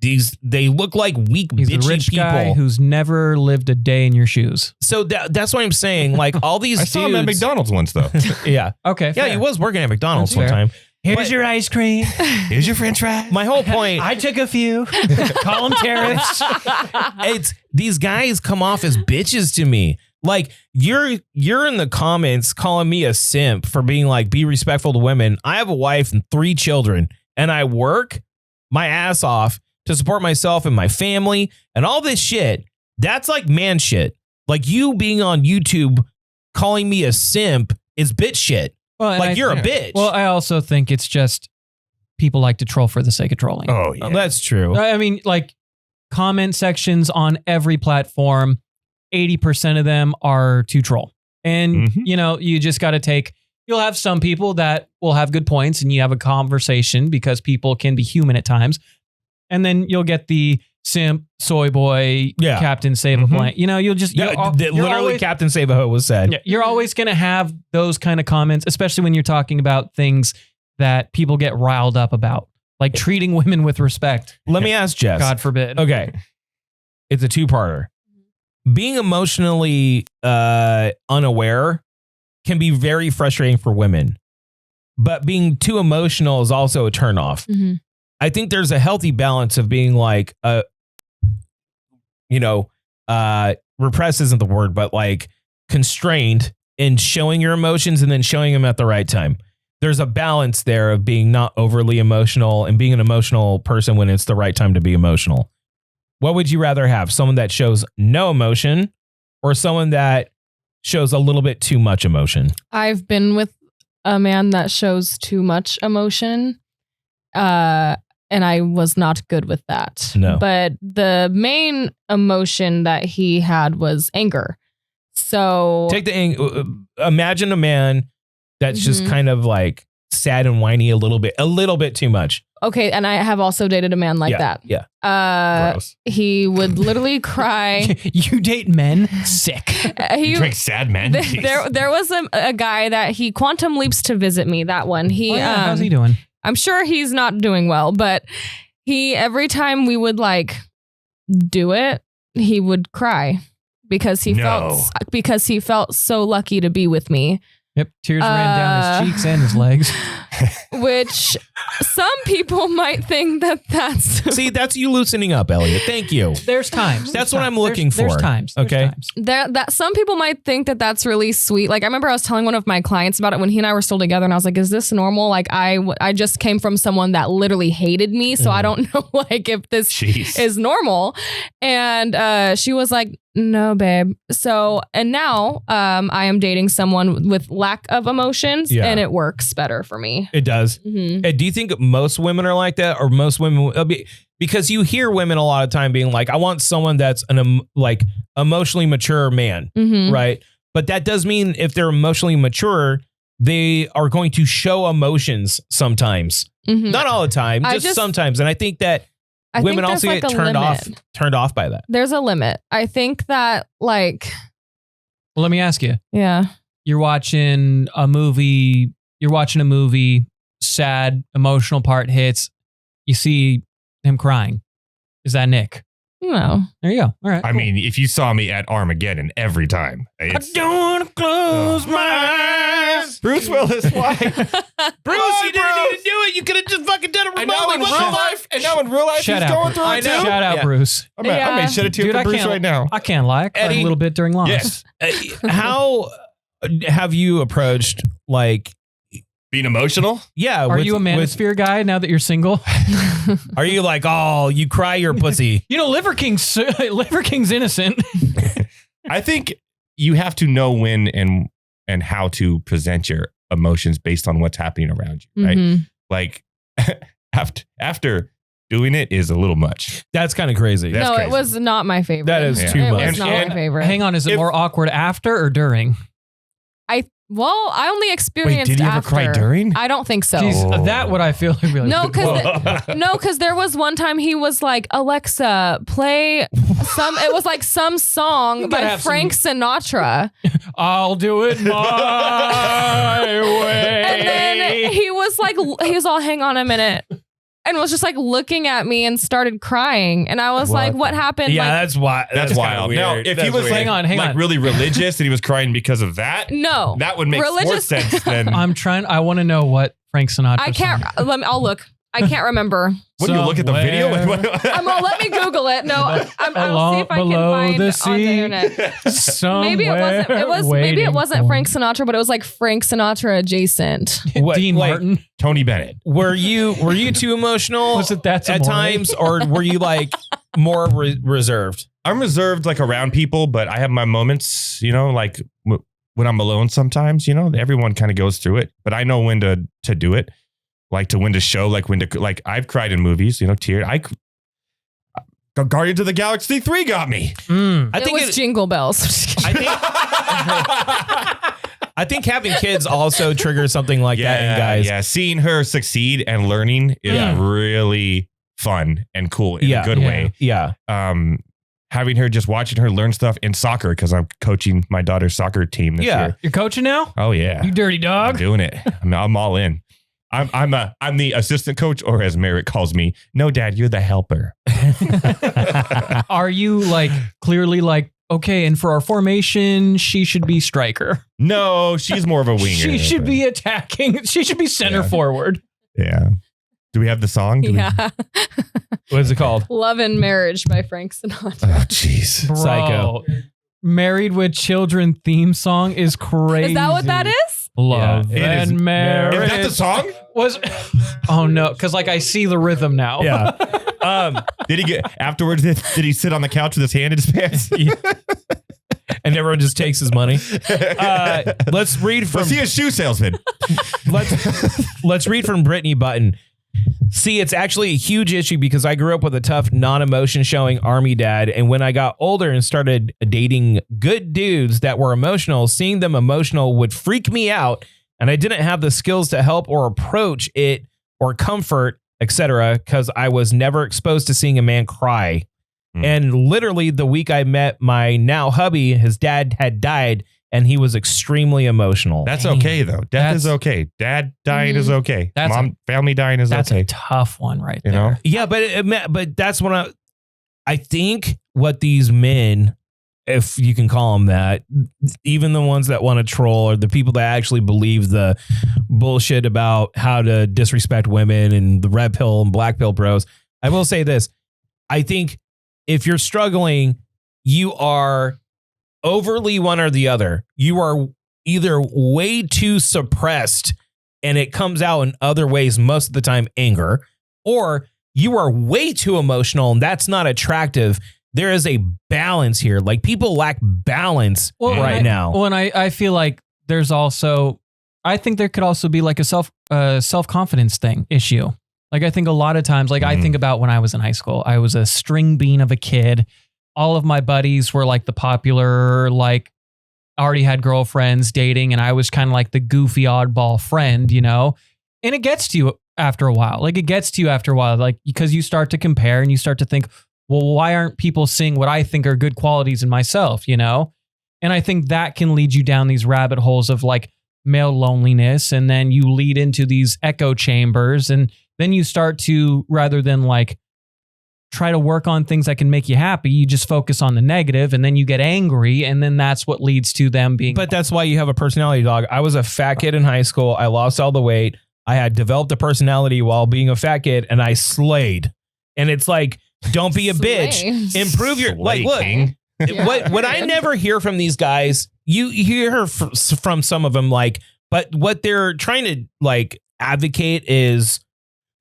They look like weak, He's bitchy a rich people guy who's never lived a day in your shoes. So that's what I'm saying. Like all these I dudes. saw him at McDonald's once, though. Yeah. Okay. Yeah, fair. he was working at McDonald's That's one fair. time. Here's your ice cream. Here's your French fry. My whole point. I took a few. Call them tariffs. It's these guys come off as bitches to me. Like you're in the comments calling me a simp for being like, be respectful to women. I have a wife and 3 children, and I work my ass off to support myself and my family and all this shit. That's like man shit. Like you being on YouTube calling me a simp is bitch shit. Well, Like you're a bitch. Well, I also think it's just people like to troll for the sake of trolling. Oh, yeah. That's true. I mean, like comment sections on every platform, 80% of them are to troll. And, you know, you just got to you'll have some people that will have good points and you have a conversation because people can be human at times. And then you'll get the simp, soy boy, Yeah. Captain Save a Blank. You know, you'll just you're literally always, Captain Save a Ho was said. yeah, you're always going to have those kind of comments, especially when you're talking about things that people get riled up about, like treating women with respect. Let me ask Jess. God forbid. Okay. It's a two-parter. Being emotionally unaware can be very frustrating for women, but being too emotional is also a turnoff. Mm-hmm. I think there's a healthy balance of being like, repressed isn't the word, but like constrained in showing your emotions and then showing them at the right time. There's a balance there of being not overly emotional and being an emotional person when it's the right time to be emotional. What would you rather have? Someone that shows no emotion or someone that shows a little bit too much emotion? I've been with a man that shows too much emotion. And I was not good with that. No. But the main emotion that he had was anger. So imagine a man that's just kind of like sad and whiny a little bit too much. okay, and I have also dated a man like that. Yeah. Gross. He would literally cry. You date men? Sick. You drink sad men? Jeez. There was a guy that he quantum leaps to visit me. That one. How's he doing? I'm sure he's not doing well, but every time we would like do it, he would cry because he felt so lucky to be with me. Yep, tears ran down his cheeks and his legs. Which some people might think that's See, that's you loosening up, Elliot. Thank you. There's times. That's what I'm looking for. There's times. Okay. that some people might think that's really sweet. Like I remember I was telling one of my clients about it when he and I were still together, and I was like, "Is this normal?" Like I just came from someone that literally hated me, so I don't know like if this is normal. And she was like, "No, babe." So and now I am dating someone with lack of emotions, and it works better for me. It does. Mm-hmm. Do you think most women are like that, or most women? Because you hear women a lot of time being like, "I want someone that's an emotionally mature man," right? But that does mean if they're emotionally mature, they are going to show emotions sometimes, not all the time, just sometimes. And I think that women also get turned off by that. There's a limit. I think that like. Well, let me ask you. Yeah. You're watching a movie. Sad, emotional part hits. You see him crying. Is that Nick? No. There you go. All right. I mean, if you saw me at Armageddon every time. I don't want to close my eyes. Bruce Willis, why? Bruce, you didn't need to do it. You could have just fucking done it remotely. And now in real life, Shout he's out, going through it too. Shout out, Bruce. I may shed a tear for Bruce right now. I can't lie. I cried Eddie, a little bit during loss. Yes. How have you approached like being emotional? Yeah. Are you a manosphere guy now that you're single? Are you like, oh, you cry your pussy? You know, Liver King's innocent. I think you have to know when and how to present your emotions based on what's happening around you, right? Like after doing it is a little much. That's kind of crazy. No, it was not my favorite. That is too much. It was not my favorite. Hang on, is it more awkward after or during? I only experienced Wait, did you after. ever cry during? I don't think so. Jeez, that would I feel like really No, because there was one time he was like, Alexa, play some. It was like some song by Frank Sinatra. I'll do it my way. And then he was all, hang on a minute. And was just like looking at me and started crying. And I was like, what happened? Yeah, like, that's why. That's wild. Now, if he was hang on. really religious and he was crying because of that, no, that would make more sense than. I want to know what Frank Sinatra. I can't. I'll look. I can't remember. When you look at the video, let me Google it. No, I'll see if I can find it on the internet. Maybe it wasn't Frank Sinatra, but it was like Frank Sinatra adjacent. Dean Martin, Tony Bennett. Were you too emotional? Was it that at times, or were you like more reserved? I'm reserved like around people, but I have my moments. You know, like when I'm alone. Sometimes, you know, everyone kind of goes through it, but I know when to do it. Like when to show, like I've cried in movies, you know, teared. Guardians of the Galaxy 3 got me. I think it was Jingle Bells. I think having kids also triggers something like that in guys. Yeah, seeing her succeed and learning is really fun and cool in Yeah. a good way. Yeah. Having her, just watching her learn stuff in soccer, because I'm coaching my daughter's soccer team this Yeah. year. You're coaching now? Oh yeah, You dirty I'm dog. doing it. I'm all in. I'm the assistant coach, or as Merritt calls me, no, Dad, you're the helper. Are you like clearly like, okay, and for our formation, she should be striker. No, she's more of a winger. She should be attacking. She should be center Yeah. forward. Yeah. Do we have the song? Do we- Yeah. What is it called? Love and Marriage by Frank Sinatra. Oh, jeez. Bro, Psycho. Married with Children theme song is crazy. Is that what that is? Love Yeah, it is. and marriage. Is that the song? Was oh no, because like I see the rhythm now. Yeah. Did he get afterwards? Did he sit on the couch with his hand in his pants? And everyone just takes his money. Let's read from Was he a shoe salesman? let's read from Brittany Button. See, it's actually a huge issue because I grew up with a tough, non-emotion showing army dad. And when I got older and started dating good dudes that were emotional, seeing them emotional would freak me out. And I didn't have the skills to help or approach it or comfort, etc., because I was never exposed to seeing a man cry. And literally the week I met my now hubby, his dad had died and he was extremely emotional. That's Dang. okay though. Death is okay. Dad dying is okay. That's Family dying is That's okay. a tough one right You there. know? Yeah, but that's when I think what these men, if you can call them that, even the ones that want to troll or the people that actually believe the bullshit about how to disrespect women and the red pill and black pill bros. I will say this. I think if you're struggling, you are overly one or the other. You are either way too suppressed and it comes out in other ways, most of the time anger, or you are way too emotional and that's not attractive. There is a balance here. Like people lack balance right now. Well, and I feel like there's also, I think there could also be like a self-confidence issue. Like I think a lot of times, like I think about when I was in high school, I was a string bean of a kid. All of my buddies were like the popular, like already had girlfriends dating. And I was kind of like the goofy oddball friend, you know, and it gets to you after a while. Like because you start to compare and you start to think, well, why aren't people seeing what I think are good qualities in myself, you know? And I think that can lead you down these rabbit holes of like male loneliness. And then you lead into these echo chambers. And then you start to, rather than like try to work on things that can make you happy, you just focus on the negative and then you get angry. And then that's what leads to them being. But that's why you have a personality dog. I was a fat kid in high school. I lost all the weight. I had developed a personality while being a fat kid and I slayed. And it's like, don't be a bitch. Improve your, like, look, what I never hear from these guys, you hear from some of them, like, but what they're trying to like advocate is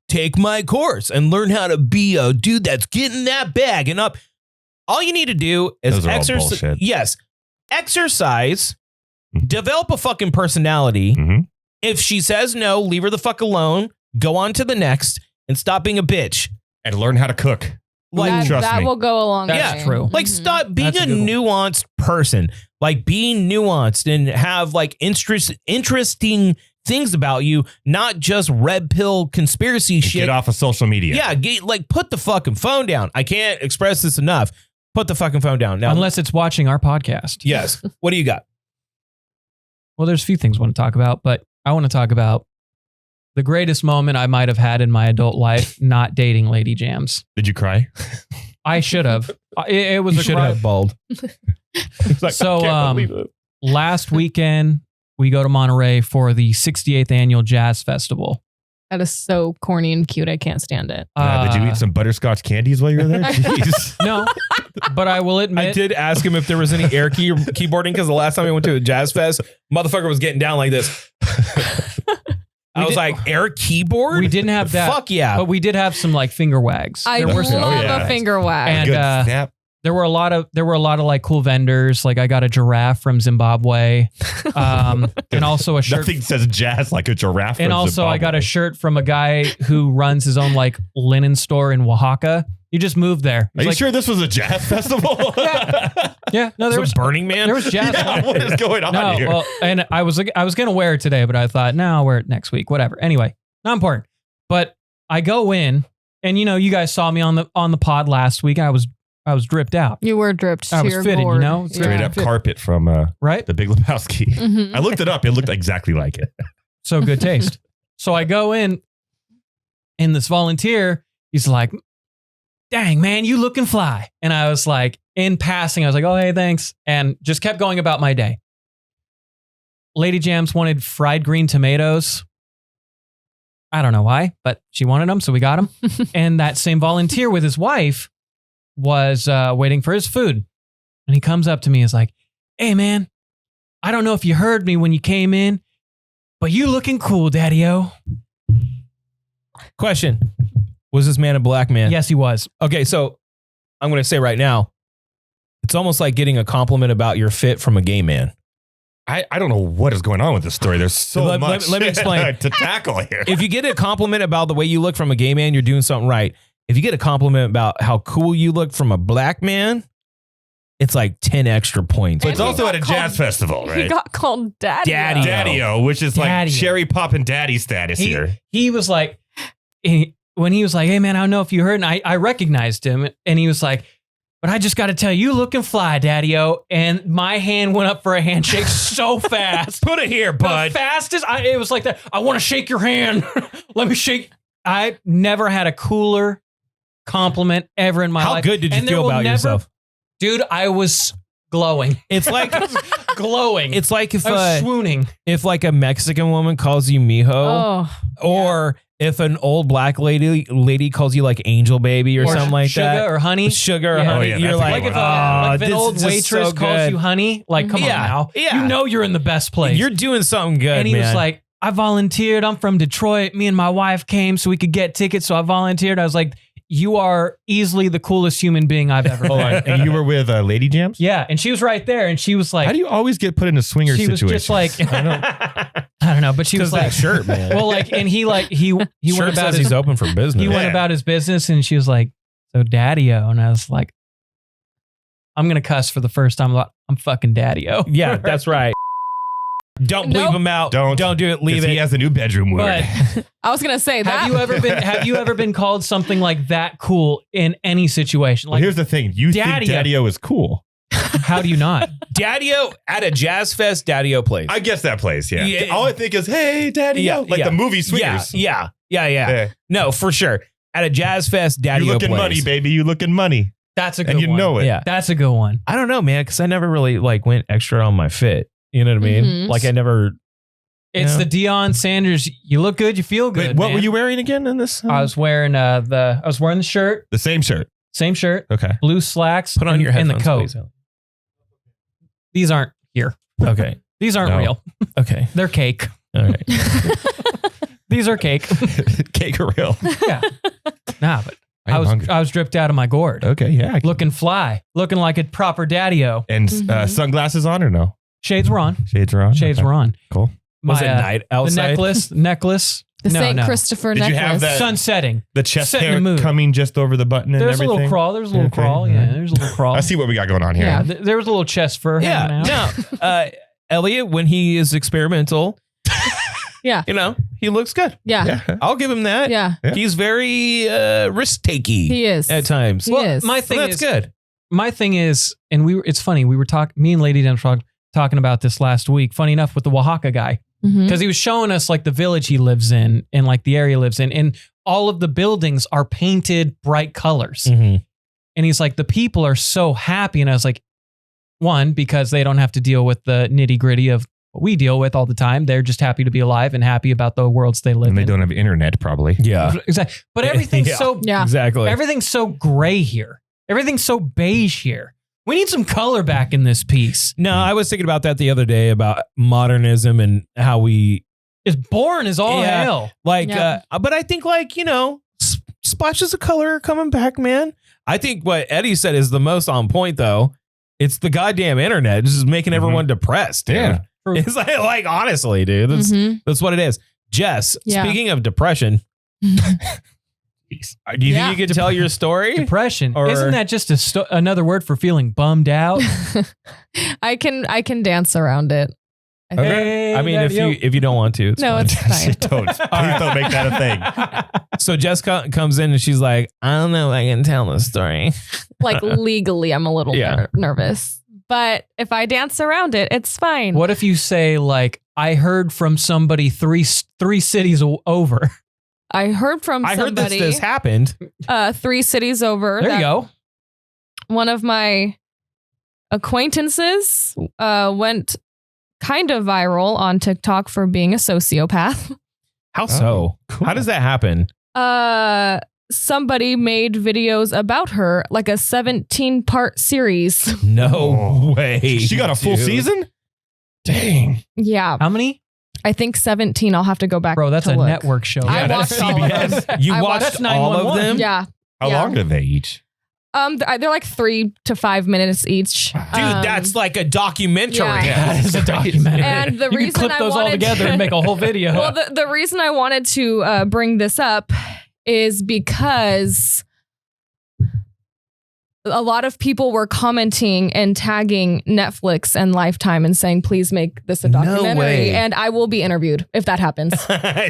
take my course and learn how to be a dude that's getting that bag and up. All you need to do is exercise. Yes. Exercise, develop a fucking personality. If she says no, leave her the fuck alone. Go on to the next and stop being a bitch. And learn how to cook. Like, that will go a long way. That's true. Like, stop being a nuanced person. Like, being nuanced and have like interesting things about you, not just red pill conspiracy shit. Get off of social media. Yeah, put the fucking phone down. I can't express this enough. Put the fucking phone down now. Unless it's watching our podcast. Yes. What do you got? Well, there's a few things I want to talk about, but I want to talk about the greatest moment I might have had in my adult life, not dating Lady Jams. Did you cry? I should have. It was You should have bald. Like, So, I can't believe it. last weekend, we go to Monterey for the 68th annual Jazz Festival. That is so corny and cute. I can't stand it. Did you eat some butterscotch candies while you were there? Jeez. No, but I will admit. I did ask him if there was any air keyboarding because the last time I went to a jazz fest, motherfucker was getting down like this. I was like, air keyboard? We didn't have that. Fuck yeah. But we did have some like finger wags. I There were some- love a finger wag. And Good snap. there were a lot of like cool vendors. Like I got a giraffe from Zimbabwe, and also a shirt. Nothing says jazz like a giraffe. And from also I got Zimbabwe. a shirt from a guy who runs his own like linen store in Oaxaca. He just moved there. Are He's you like, sure this was a jazz festival? Yeah, no, there was Burning Man? there was jazz. Yeah, what is going on No, here? well, and I was gonna wear it today, but I thought, no, I'll wear it next week. Whatever. Anyway, not important. But I go in And you guys saw me on the pod last week. I was dripped out. You were dripped. I to was your fitted, gourd. Straight up carpet from Right? the Big Lebowski. Mhm. I looked it up. It looked exactly like it. So good taste. So I go in, and this volunteer, he's like, dang, man, you looking fly. And I was like, in passing, I was like, oh, hey, thanks. And just kept going about my day. Lady Jams wanted fried green tomatoes. I don't know why, but she wanted them, so we got them. And that same volunteer with his wife was waiting for his food. And he comes up to me and is like, hey, man, I don't know if you heard me when you came in, but you looking cool, Daddy-O. Question. Was this man a black man? Yes, he was. Okay, so I'm going to say right now, it's almost like getting a compliment about your fit from a gay man. I don't know what is going on with this story. There's so Let- much let me explain. to tackle here. If you get a compliment about the way you look from a gay man, you're doing something right. If you get a compliment about how cool you look from a black man, it's like 10 extra points. But it's And he also got at a called- jazz festival, He right? got called Daddy. Daddy. Daddy-O, which is like Daddy-O. cherry poppin' daddy status here. He was like, when he was like, hey, man, I don't know if you heard. And I recognized him. And he was like, but I just got to tell you, looking fly, Daddy-O. And my hand went up for a handshake so fast. Put it here, bud. The fastest. It was like that. I want to shake your hand. Let me shake. I never had a cooler compliment ever in my How life. good did you And there feel will about never- yourself? Dude, I was glowing. It's like Glowing. it's like I was swooning. if like a Mexican woman calls you mijo, Oh, or if an old black lady calls you like angel baby or something like sugar that. or honey. Sugar or Yeah. honey. Oh, yeah, You're that's a like, good Like if, one. like if an this old is just waitress so calls good. you honey, like, come Yeah, on now. yeah. You know you're in the best place. You're doing something good, and he man. was like, I volunteered. I'm from Detroit. Me and my wife came so we could get tickets. So I volunteered. I was like, you are easily the coolest human being I've ever Hold on. met. And you were with Lady Jams? Yeah. And she was right there. And she was like, How do you always get put in a swinger she was situation? just like, I don't know. But she was Because like, that shirt, man. well, like, and he went Shirt about says his, he's open for business. he went Yeah. about his business and she was like, so Daddy-O. And I was like, I'm going to cuss for the first time. I'm fucking Daddy-O. Yeah, that's right. Don't bleep Nope. him out. Don't. do it. Leave 'Cause it. he has a new bedroom word. But I was gonna say that. have you ever been called something like that cool in any situation? Well, Like, here's the thing. You Daddy-O. think Daddy-O is cool. how do you not? Daddy-O at a jazz fest. Daddy-O plays. I guess that plays, yeah. Yeah. All I think is, hey, Daddy-O. Like the movie Swingers. Yeah. Yeah. No, for sure. At a jazz fest, Daddy-O You looking plays. money, baby. You looking money. That's a good And you one. know it. Yeah. That's a good one. I don't know, man, because I never really like went extra on my fit. You know what I mean? Mhm. Like I never. It's Yeah. the Deion Sanders. You look good. You feel good. Wait, what man. were you wearing again in this? I was wearing the shirt, The same shirt. same shirt, Okay. blue slacks, Put on and, your and headphones, the coat. please. These aren't here. Okay. These aren't No. real. Okay. They're cake. All right. These are cake. Cake or real. Yeah. Nah, but I I'm was hungry. I was dripped out of my gourd, Okay, yeah. looking fly, looking like a proper Daddy-O. And Mhm. sunglasses on or no? Shades were on. Shades are on? Shades Okay. were on. Cool. Was My, it night outside? The necklace. the no, St. no. Christopher Did you necklace. have that- Sun setting. The chest Set in hair the mood. coming just over the button and There's a everything. little crawl. There's a little Okay, crawl. all Yeah, right. there's a little crawl. I see what we got going on here. Yeah, there was a little chest fur hanging Yeah. out. No. Elliot, when he is experimental, Yeah. you know, he looks good. Yeah. Yeah. I'll give him that. Yeah. Yeah. He's very risk-takey He is. at times. He Well, is. my So thing that's is, good. my thing is, and it's funny. We were me and Lady Demstrog talking about this last week. Funny enough, with the Oaxaca guy, Mhm. because he was showing us like the village he lives in and like the area he lives in, and all of the buildings are painted bright colors. Mhm. And he's like, the people are so happy. And I was like, one, because they don't have to deal with the nitty gritty of what we deal with all the time. They're just happy to be alive and happy about the worlds they live And they in. don't have internet, probably. Yeah. Exactly. But everything's Yeah. so Yeah. Exactly. everything's so gray here. Everything's so beige here. We need some color back in this piece. No, I was thinking about that the other day about modernism and how we It's boring as all Yeah. hell. like, Yeah. but I think like, you know, splotches of color are coming back, man. I think what Eddie said is the most on point though. It's the goddamn internet. It's just making everyone depressed. Dude. Yeah. It's like honestly, dude, Mhm. that's what it is. Jess, Yeah. speaking of depression, do you Yeah. think you could tell your story? Depression. Or- Isn't that just another word for feeling bummed out? I can dance around it. I mean, if you don't want to, it's No, fine. it's fine. Please don't make that a thing. So Jess comes in and she's like, I don't know if I can tell the story. Like legally, I'm a little nervous. But if I dance around it, it's fine. What if you say like, I heard from somebody three cities over? I heard from I heard somebody. this happened. 3 cities over. There you go. One of my acquaintances went kind of viral on TikTok for being a sociopath. How so? Cool. How does that happen? Somebody made videos about her, like a 17-part series. No way. She got a full dude. season? Dang. Yeah. How many? I think 17. I'll have to go back. Bro, that's to a look. network show. I that's watched all of CBS. them. You I watched That's all of 911. them? Yeah. How long are they each? They're like 3 to 5 minutes each. Dude, that's like a documentary. yeah. That is a documentary. And the you reason can clip I those all wanted together to- and make a whole video. Well, the reason I wanted to bring this up is because a lot of people were commenting and tagging Netflix and Lifetime and saying, please make this a No documentary. way. And I will be interviewed if that happens.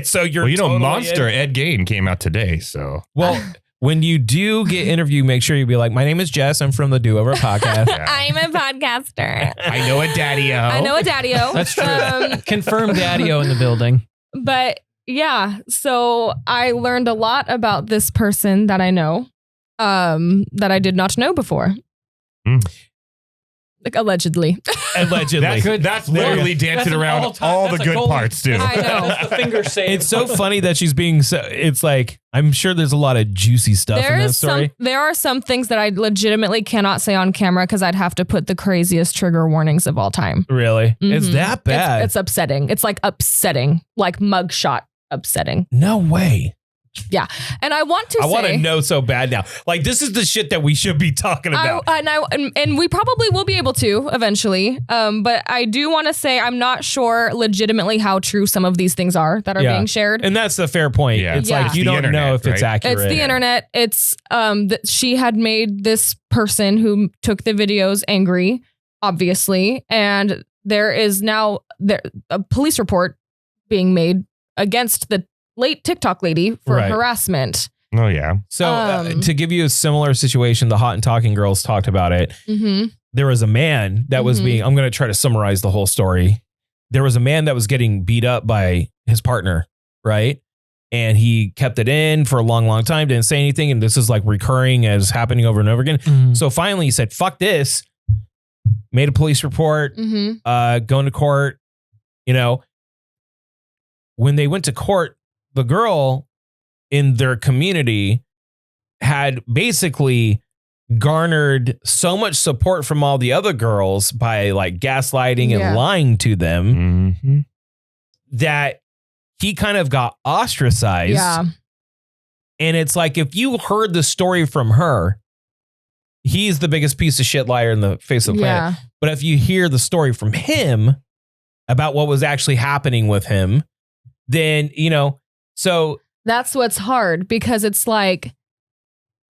So you're Well, you know, totally Monster in. Ed Gein came out today, so Well, when you do get interviewed, make sure you be like, my name is Jess. I'm from the Do Over podcast. I'm a podcaster. I know a daddy-o. I know a daddy-o. That's true. Confirmed daddy-o in the building. But yeah, so I learned a lot about this person that I know that I did not know before. Like allegedly. Allegedly. That's literally dancing around all the good parts, too. I know. That's the finger save. It's so funny that she's being so, it's like, I'm sure there's a lot of juicy stuff in this story. There are some things that I legitimately cannot say on camera because I'd have to put the craziest trigger warnings of all time. Really? It's Mhm. that bad? It's upsetting. It's like upsetting, like mugshot upsetting. No way. Yeah. And I want to I say, want to know so bad now. Like, this is the shit that we should be talking about. and we probably will be able to eventually. But I do want to say I'm not sure legitimately how true some of these things are that are Yeah. being shared. And that's the fair point. Yeah. It's Yeah. like, you The don't know internet, if it's right? accurate. It's the internet. It's that she had made this person who took the videos angry, obviously, and there is now a police report being made against the late TikTok lady for Right. harassment. Oh, yeah. So to give you a similar situation, the Hot and Talking Girls talked about it. Mm-hmm. There was a man that was Mhm. being, I'm going to try to summarize the whole story. There was a man that was getting beat up by his partner, right? And he kept it in for a long, long time, didn't say anything. And this is like recurring as happening over and over again. Mhm. So finally he said, fuck this, made a police report, Mm-hmm. going to court. You know, when they went to court, the girl in their community had basically garnered so much support from all the other girls by like gaslighting Yeah. and lying to them Mm-hmm. that he kind of got ostracized. Yeah. And it's like, if you heard the story from her, he's the biggest piece of shit liar in the face of the planet. Yeah. But if you hear the story from him about what was actually happening with him, then, you know, so That's what's hard because it's like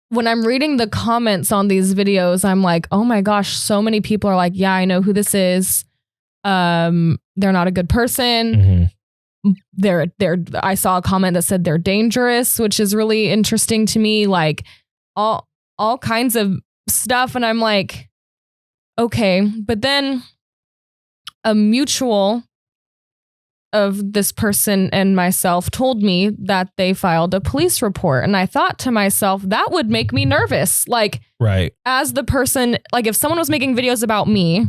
when I'm reading the comments on these videos, I'm like, oh my gosh, so many people are like, yeah, I know who this is. They're not a good person. They're I saw a comment that said they're dangerous, which is really interesting to me. Like all kinds of stuff. And I'm like, okay, but then a mutual of this person and myself told me that they filed a police report. And I thought to myself, that would make me nervous. Like, right. as the person, like if someone was making videos about me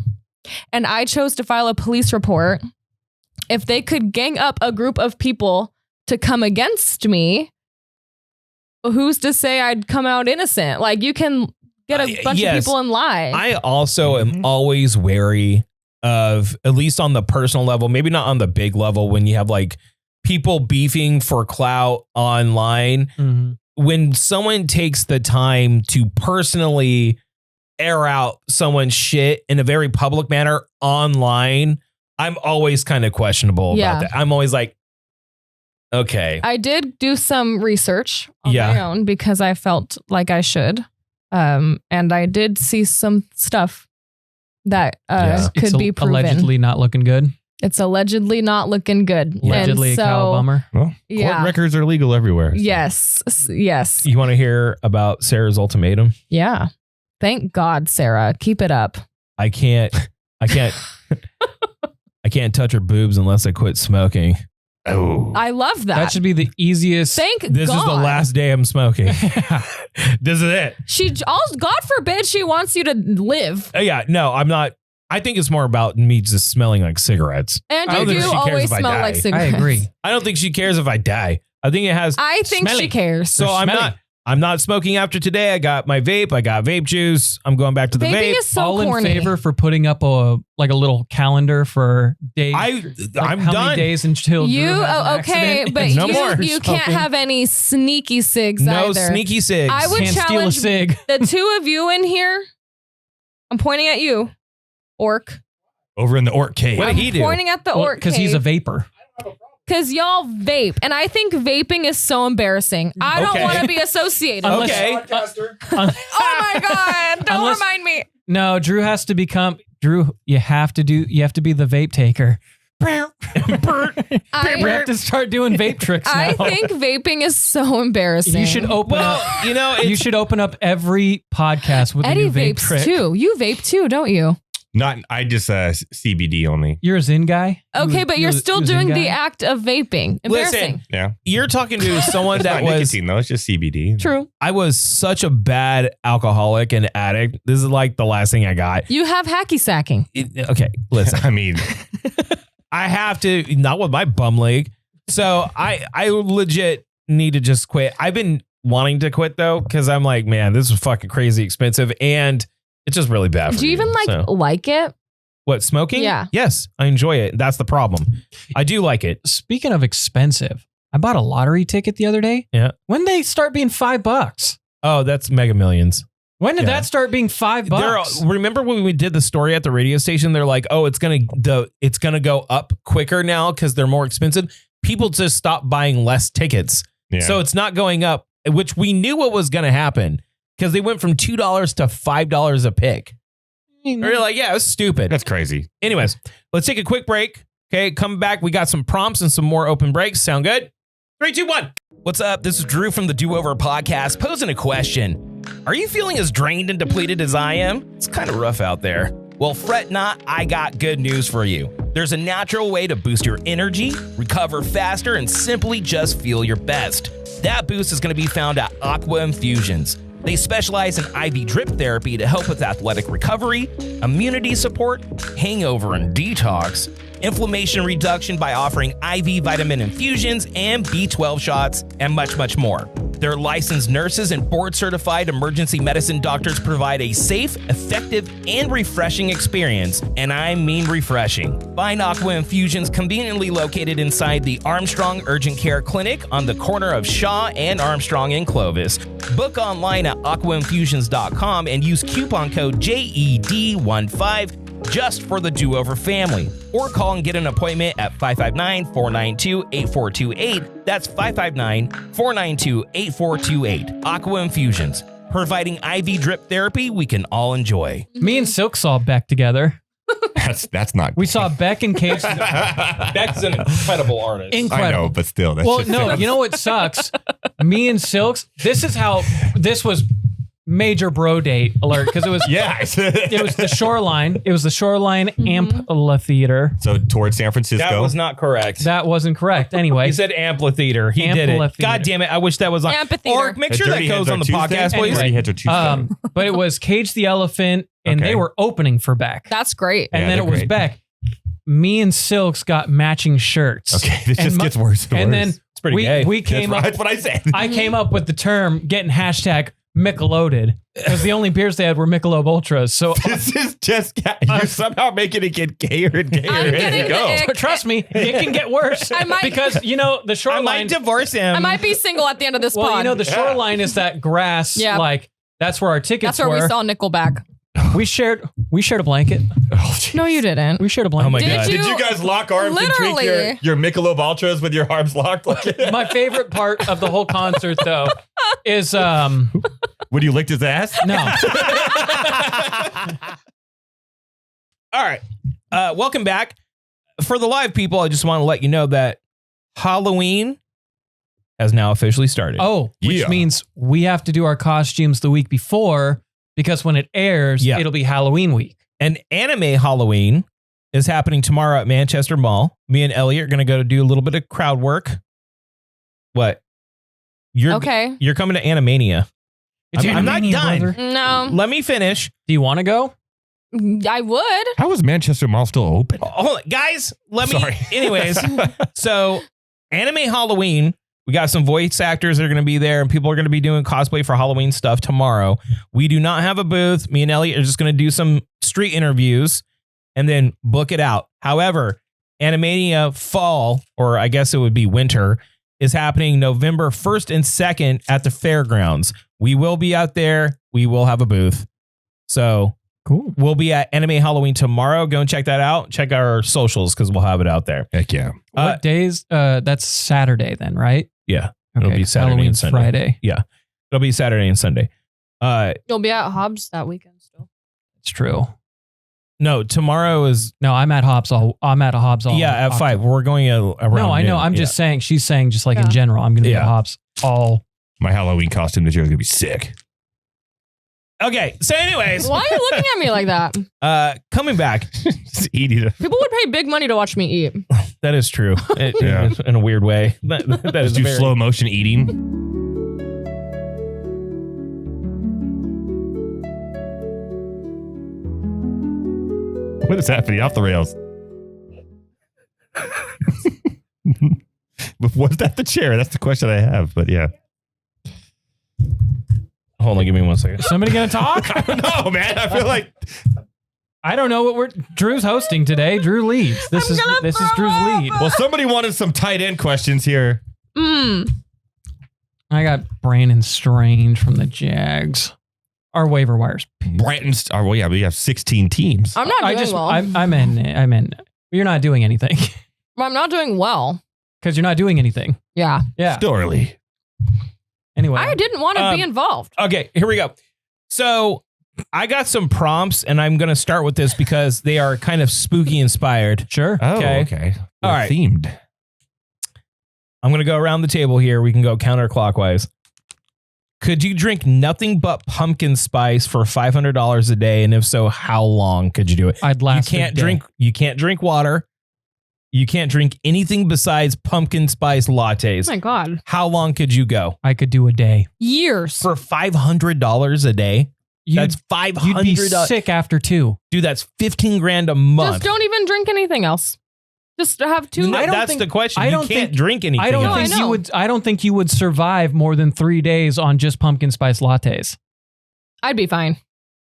and I chose to file a police report, if they could gang up a group of people to come against me, who's to say I'd come out innocent? Like you can get a bunch of people and lie. I also am always wary of, at least on the personal level, maybe not on the big level, when you have like people beefing for clout online. Mhm. When someone takes the time to personally air out someone's shit in a very public manner online, I'm always kind of questionable about that. I'm always like, okay. I did do some research on Yeah. my own because I felt like I should. And I did see some stuff that Yeah. could It's be proven. allegedly not looking good. It's allegedly not looking good. Allegedly And a cow bummer. Well, Yeah. court records are legal everywhere. so. Yes. Yes. You want to hear about Sarah's ultimatum? Yeah. Thank God, Sarah. Keep it up. I can't touch her boobs unless I quit smoking. Oh. I love that. That should be the easiest. Thank This God. is the last day I'm smoking. This is it. God forbid she wants you to live. Yeah, no, I'm not. I think it's more about me just smelling like cigarettes. And I don't you think do she cares always if I smell die. like I cigarettes. agree. I don't think she cares if I die. I think it has. I think Smelly. she cares. So They're I'm not smoking after today. I got my vape. I got vape juice. I'm going back to the Vaping vape. is so All corny. in favor for putting up a little calendar for days. I'm how done. many days until You Drew has an okay, accident? but No more you can't smoking. have any sneaky cigs No either. sneaky cigs. I would Can't steal a challenge cig. the two of you in here. I'm pointing at you, Orc. Over in the Orc Cave. What did he do? Pointing at the Orc Because he's a vapor. Because y'all vape, and I think vaping is so embarrassing. I don't Okay. want to be associated. Unless- Okay. Oh my God! Don't Unless- remind me. No, Drew has to become Drew. You have to be the vape taker. You have to start doing vape tricks now. I think vaping is so embarrassing. you should open up. Well, you know, You it's, should open up every podcast with Eddie a new vape vapes trick. too. You vape too, don't you? Not, I just CBD only. You're a Zen guy. Okay, but you're still a Zen doing guy? the act of vaping. Embarrassing. Yeah. you're talking to someone It's that not was. nicotine though. It's just CBD. True. I was such a bad alcoholic and addict. This is like the last thing I got. You have hacky sacking. Okay, listen. I mean, I have to, not with my bum leg. So I legit need to just quit. I've been wanting to quit though, because I'm like, man, this is fucking crazy expensive and it's just really bad for Do you even like it? What, smoking? Yeah. Yes, I enjoy it. That's the problem. I do like it. Speaking of expensive, I bought a lottery ticket the other day. Yeah. When did they start being $5? Oh, that's Mega Millions. When did Yeah. that start being $5? Remember when we did the story at the radio station? They're like, oh, it's gonna go up quicker now because they're more expensive. People just stop buying less tickets. yeah. So it's not going up, which we knew what was going to happen because they went from $2 to $5 a pick. We're like, yeah, it was stupid. that's crazy. Anyways, let's take a quick break. Okay, come back. We got some prompts and some more open breaks. Sound good? 3, 2, 1. What's up? This is Drew from the Do Over Podcast posing a question. Are you feeling as drained and depleted as I am? It's kind of rough out there. Well, fret not. I got good news for you. There's a natural way to boost your energy, recover faster, and simply just feel your best. That boost is going to be found at Aqua Infusions. They specialize in IV drip therapy to help with athletic recovery, immunity support, hangover and detox, inflammation reduction by offering IV vitamin infusions and B12 shots, and much, much more. Their licensed nurses and board-certified emergency medicine doctors provide a safe, effective, and refreshing experience, and I mean refreshing. Find Aqua Infusions conveniently located inside the Armstrong Urgent Care Clinic on the corner of Shaw and Armstrong in Clovis. Book online at aquainfusions.com and use coupon code JED15 just for the Do Over family. Or call and get an appointment at 559-492-8428. That's 559-492-8428. Aqua Infusions, providing IV drip therapy we can all enjoy. Me and Silk saw Beck together. That's not. We saw Beck and Cage. Beck's an incredible artist. I Incredible. know, but still. That's Well, just no, you know what sucks? Me and Silks. This was major bro date alert because it was yeah. it was the Shoreline. It was the Shoreline Amphitheater. So towards San Francisco. That was not correct. That wasn't correct. Anyway, He said amphitheater. He did it. Amphitheater. God damn it. I wish that was on. Amphitheater. Or make sure that Dirty goes Heads on are the Tuesday. podcast, please. Dirty Heads are Tuesday. but it was Cage the Elephant, and Okay. they were opening for Beck. That's great. And Yeah, then they're it was great. Beck. Me and Silks got matching shirts. Okay, this And just my- gets worse and And worse. then It's pretty gay. we That's came right. up. That's what I said. I came up with the term getting hashtag Micheloded because the only beers they had were Michelob Ultras. So This is just you're somehow making it get gayer and gayer I'm as getting you the go. ick. trust me, it can get worse. I might- because the I Shoreline. might divorce him. I might be single at the end of this well, pod. the Shoreline is that grass. Yeah. Like that's where our tickets That's where were. we saw Nickelback. We shared a blanket. Oh, geez. No, you didn't. We shared a blanket. Oh my Did God. you? Did you guys lock arms and drink Literally. your Michelob Ultras with your arms locked? My favorite part of the whole concert, though, is Would you licked his ass? no. All right. Welcome back. for the live people, I just want to let you know that Halloween has now officially started. Oh, which means we have to do our costumes the week before because when it airs, it'll be Halloween week. And Anime Halloween is happening tomorrow at Manchester Mall. Me and Elliot are going to go to do a little bit of crowd work. What? You're coming to Animania. I'm not done. Brother. No. Let me finish. Do you want to go? I would. How is Manchester Mall still open? Hold on, guys. Sorry. Anyways, so Anime Halloween, we got some voice actors that are going to be there, and people are going to be doing cosplay for Halloween stuff tomorrow. We do not have a booth. Me and Elliot are just going to do some street interviews and then book it out. However, Animania Fall, or I guess it would be winter, is happening November 1st and 2nd at the fairgrounds. We will be out there. We will have a booth. So cool. We'll be at Anime Halloween tomorrow. Go and check that out. Check our socials because we'll have it out there. Heck yeah. What days? That's Saturday then, right? Yeah. It'll be Saturday Halloween's and Sunday. Friday. Yeah. It'll be Saturday and Sunday. You'll be at Hobbs that weekend still. It's true. No, tomorrow is. No, I'm at Hobbs all. Yeah, at 5. We're going around. No, I know. noon. I'm Yeah. just saying. She's saying just like in general. I'm going to be at Hobbs all. My Halloween costume this year is going to be sick. Okay. So, anyways. Why are you looking at me like that? Coming back. Just eating it. People would pay big money to watch me eat. That is true. Yeah. In a weird way. That is Do very- slow motion eating. What is happening off the rails? Was that the chair? That's the question I have. But yeah. Hold on. Give me 1 second. Is somebody going to talk? I don't know, man. I feel like I don't know what Drew's hosting today. Drew leads. This is Drew's lead. well, somebody wanted some tight end questions here. I got Brandon Strange from the Jags. Our waiver wires. Bratton's. Oh, well, yeah, we have 16 teams. I'm not doing well. I'm in. You're not doing anything I'm not doing well. because you're not doing anything. Yeah. Yeah. Still early. Anyway, I didn't want to be involved. Okay. Here we go. So, I got some prompts, and I'm going to start with this because they are kind of spooky inspired. sure. Oh, Okay. okay. All We're right. Themed. I'm going to go around the table here. We can go counterclockwise. Could you drink nothing but pumpkin spice for $500 a day? And if so, how long could you do it? I'd last. You can't drink water. You can't drink anything besides pumpkin spice lattes. Oh my God. How long could you go? I could do a day. Years. For $500 a day? That's $500. You'd be sick after 2. Dude, that's $15,000 a month. Just don't even drink anything else. Just have 2. No, I don't that's think- the question. I You don't can't think- drink anything I don't else. think I you know. would. I don't think you would survive more than 3 days on just pumpkin spice lattes. I'd be fine.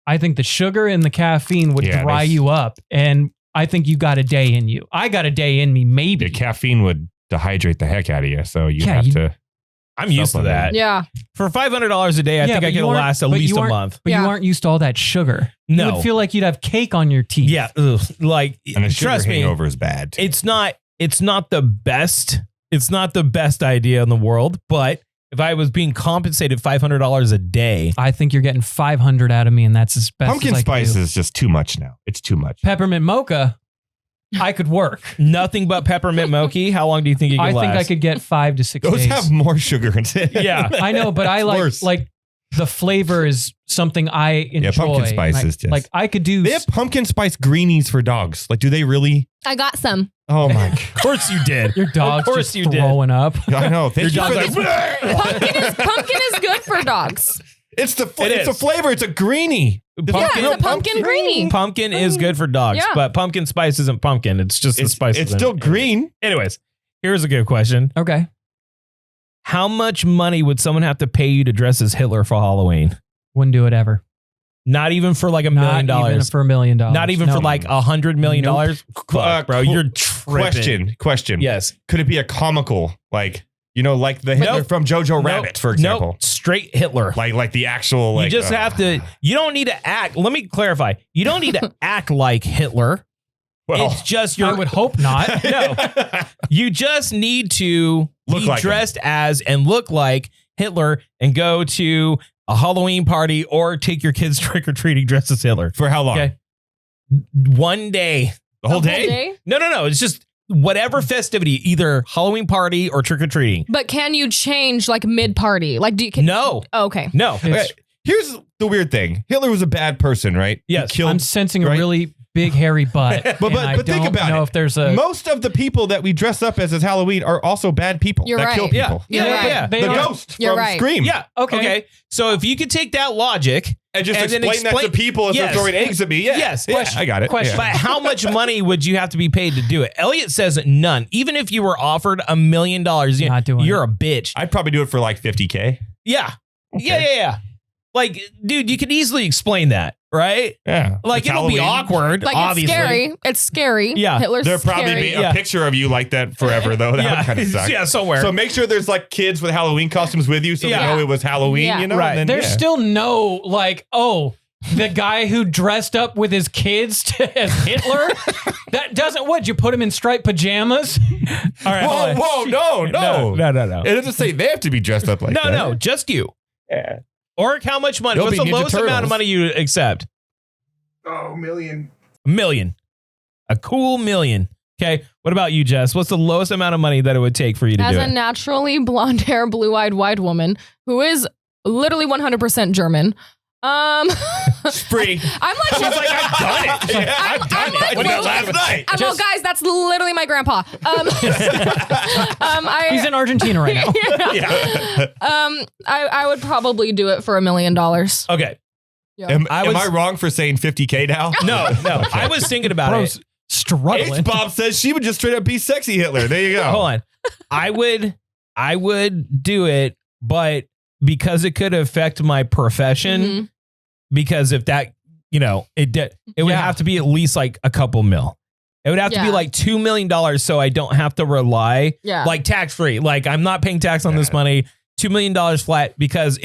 I think the sugar and the caffeine would Yeah, dry you up, and I think you got a day in you. I got a day in me, maybe. The caffeine would dehydrate the heck out of you, so you Yeah, have you- to. I'm used to that. Yeah. For $500 a day, I Yeah, think but I you could aren't- last at but least you a aren't- month. But you Yeah. aren't used to all that sugar. No. You would feel like you'd have cake on your teeth. Yeah, ugh, like And a sugar trust me, hangover is bad. it's not the best. It's not the best idea in the world, but if I was being compensated $500 a day, I think you're getting 500 out of me, and that's as best Pumpkin as I could spice do. is just too much now. It's too much. Peppermint mocha. I could work. nothing but peppermint mochi. How long do you think you could I last? think I could get 5 to 6 Those days. have more sugar in it. Yeah. I know, but I It's worse. like the flavor is something I enjoy. pumpkin spice And is just- like I could do. They have pumpkin spice greenies for dogs. Like, do they really? I got some. Oh my Of course you did. Your dog's Of course just you did. throwing up. god! I know. Thank Your you for dog's the- Pumpkin is good for dogs. It's the It it's a is. flavor. It's a greenie. Yeah, it's a pumpkin greenie. Pumpkin is good for dogs, Yeah. but pumpkin spice isn't pumpkin. It's just the It's, spice. it's still green. Anyways, here's a good question. Okay. How much money would someone have to pay you to dress as Hitler for Halloween? Wouldn't do it ever. Not even for like $1 million. Not even for $1 million. Not even No. for like $100 million. Fuck, bro, you're tripping. Question. Yes. Could it be a comical, like like the Hitler Nope. from Jojo Nope. Rabbit, for example? Nope. Straight Hitler. Like the actual. Like, you just have to. You don't need to act. Let me clarify. You don't need to act like Hitler. Well, It's just I your. would hope not. No. You just need to Look be like him. dressed as and look like Hitler and go to a Halloween party or take your kids trick or treating dressed as Hitler. For how long? Okay. One day. The whole day? No. It's just whatever festivity, either Halloween party or trick or treating. But can you change like mid party? Like, do you? No. Oh, okay. No. Okay, here's the weird thing. Hitler was a bad person, right? Yes. He killed, I'm sensing right? a really big hairy butt. But I think don't about know it. if there's a Most of the people that we dress up as Halloween are also bad people You're that right. kill people. Yeah. They The are- ghost You're from right. Scream. Yeah. Okay. So if you could take that logic And just And then explain that to people as yes. they're throwing eggs at me. Yeah. Yes. Yeah, Question. I got it. Question. But how much money would you have to be paid to do it? Elliot says none. Even if you were offered $1 million, Not doing you're it. a bitch. I'd probably do it for like 50K. Yeah. Okay. Yeah. Like, dude, you could easily explain that, right? Yeah. Like, It's it'll be Halloween. awkward, Like obviously. it's scary. It's scary. Yeah. Hitler's There'll probably scary. be a Yeah. picture of you like that forever, though. That would kind of suck. Yeah, somewhere. So make sure there's like kids with Halloween costumes with you so Yeah. they know it was Halloween, Yeah. you know? Right. And then, There's yeah. still no like, oh, the guy who dressed up with his kids as Hitler? That doesn't what? You put him in striped pajamas? All right, hold on. Whoa, no. No. It doesn't say they have to be dressed up like that. No, just you. Yeah. Or how much money? They'll What's be the Ninja lowest amount of Turtles. money you accept? Oh, million. $1 million. A cool $1 million. Okay. What about you, Jess? What's the lowest amount of money that it would take for you to As do a it? naturally blonde hair, blue eyed white woman who is literally 100% German. Free. I'm like, She's like, I've done it. Yeah, I've done I'm like, it. I did well, it last night. well, guys, that's literally my grandpa. He's in Argentina right now. Yeah. I would probably do it for $1 million. Okay. Yeah. Am I I was- wrong for saying 50K now? No. I was thinking about Bro's it. struggling. H-Bob says she would just straight up be sexy Hitler. There you go. Hold on. I would do it, but because it could affect my profession, Mhm. because if that, it would Yeah. have to be at least like a couple mil. It would have to be Yeah. like $2 million so I don't have to rely Yeah. like tax free. Like I'm not paying tax on this money, $2 million flat because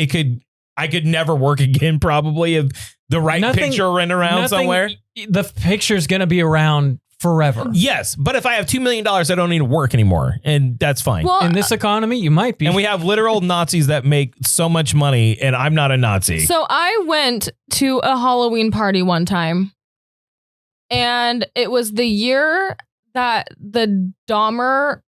I could never work again probably if the right Nothing- picture ran around Nothing- somewhere. The picture's going to be around forever. Yes, but if I have $2 million, I don't need to work anymore, and that's fine. Well, In this economy, you might be. And we have literal Nazis that make so much money, and I'm not a Nazi. so I went to a Halloween party one time, and it was the year that the Dahmer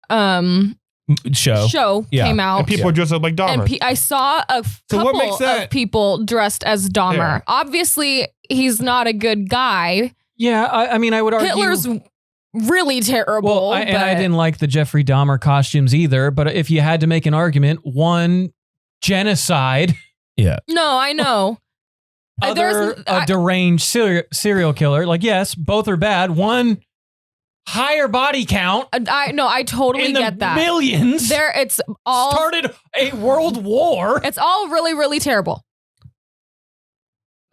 show Yeah. came out. And people are dressed up like Dahmer. And I saw a So what makes couple that- of people dressed as Dahmer. Yeah. Obviously, he's not a good guy. yeah, I mean, I would argue. Hitler's really terrible. Well, I but didn't like the Jeffrey Dahmer costumes either. But if you had to make an argument, one, genocide, No, I know. other, a deranged serial killer. Like, yes, both are bad. One, higher body count I totally in the get that. millions. It's all Started a world war. It's all really, really terrible.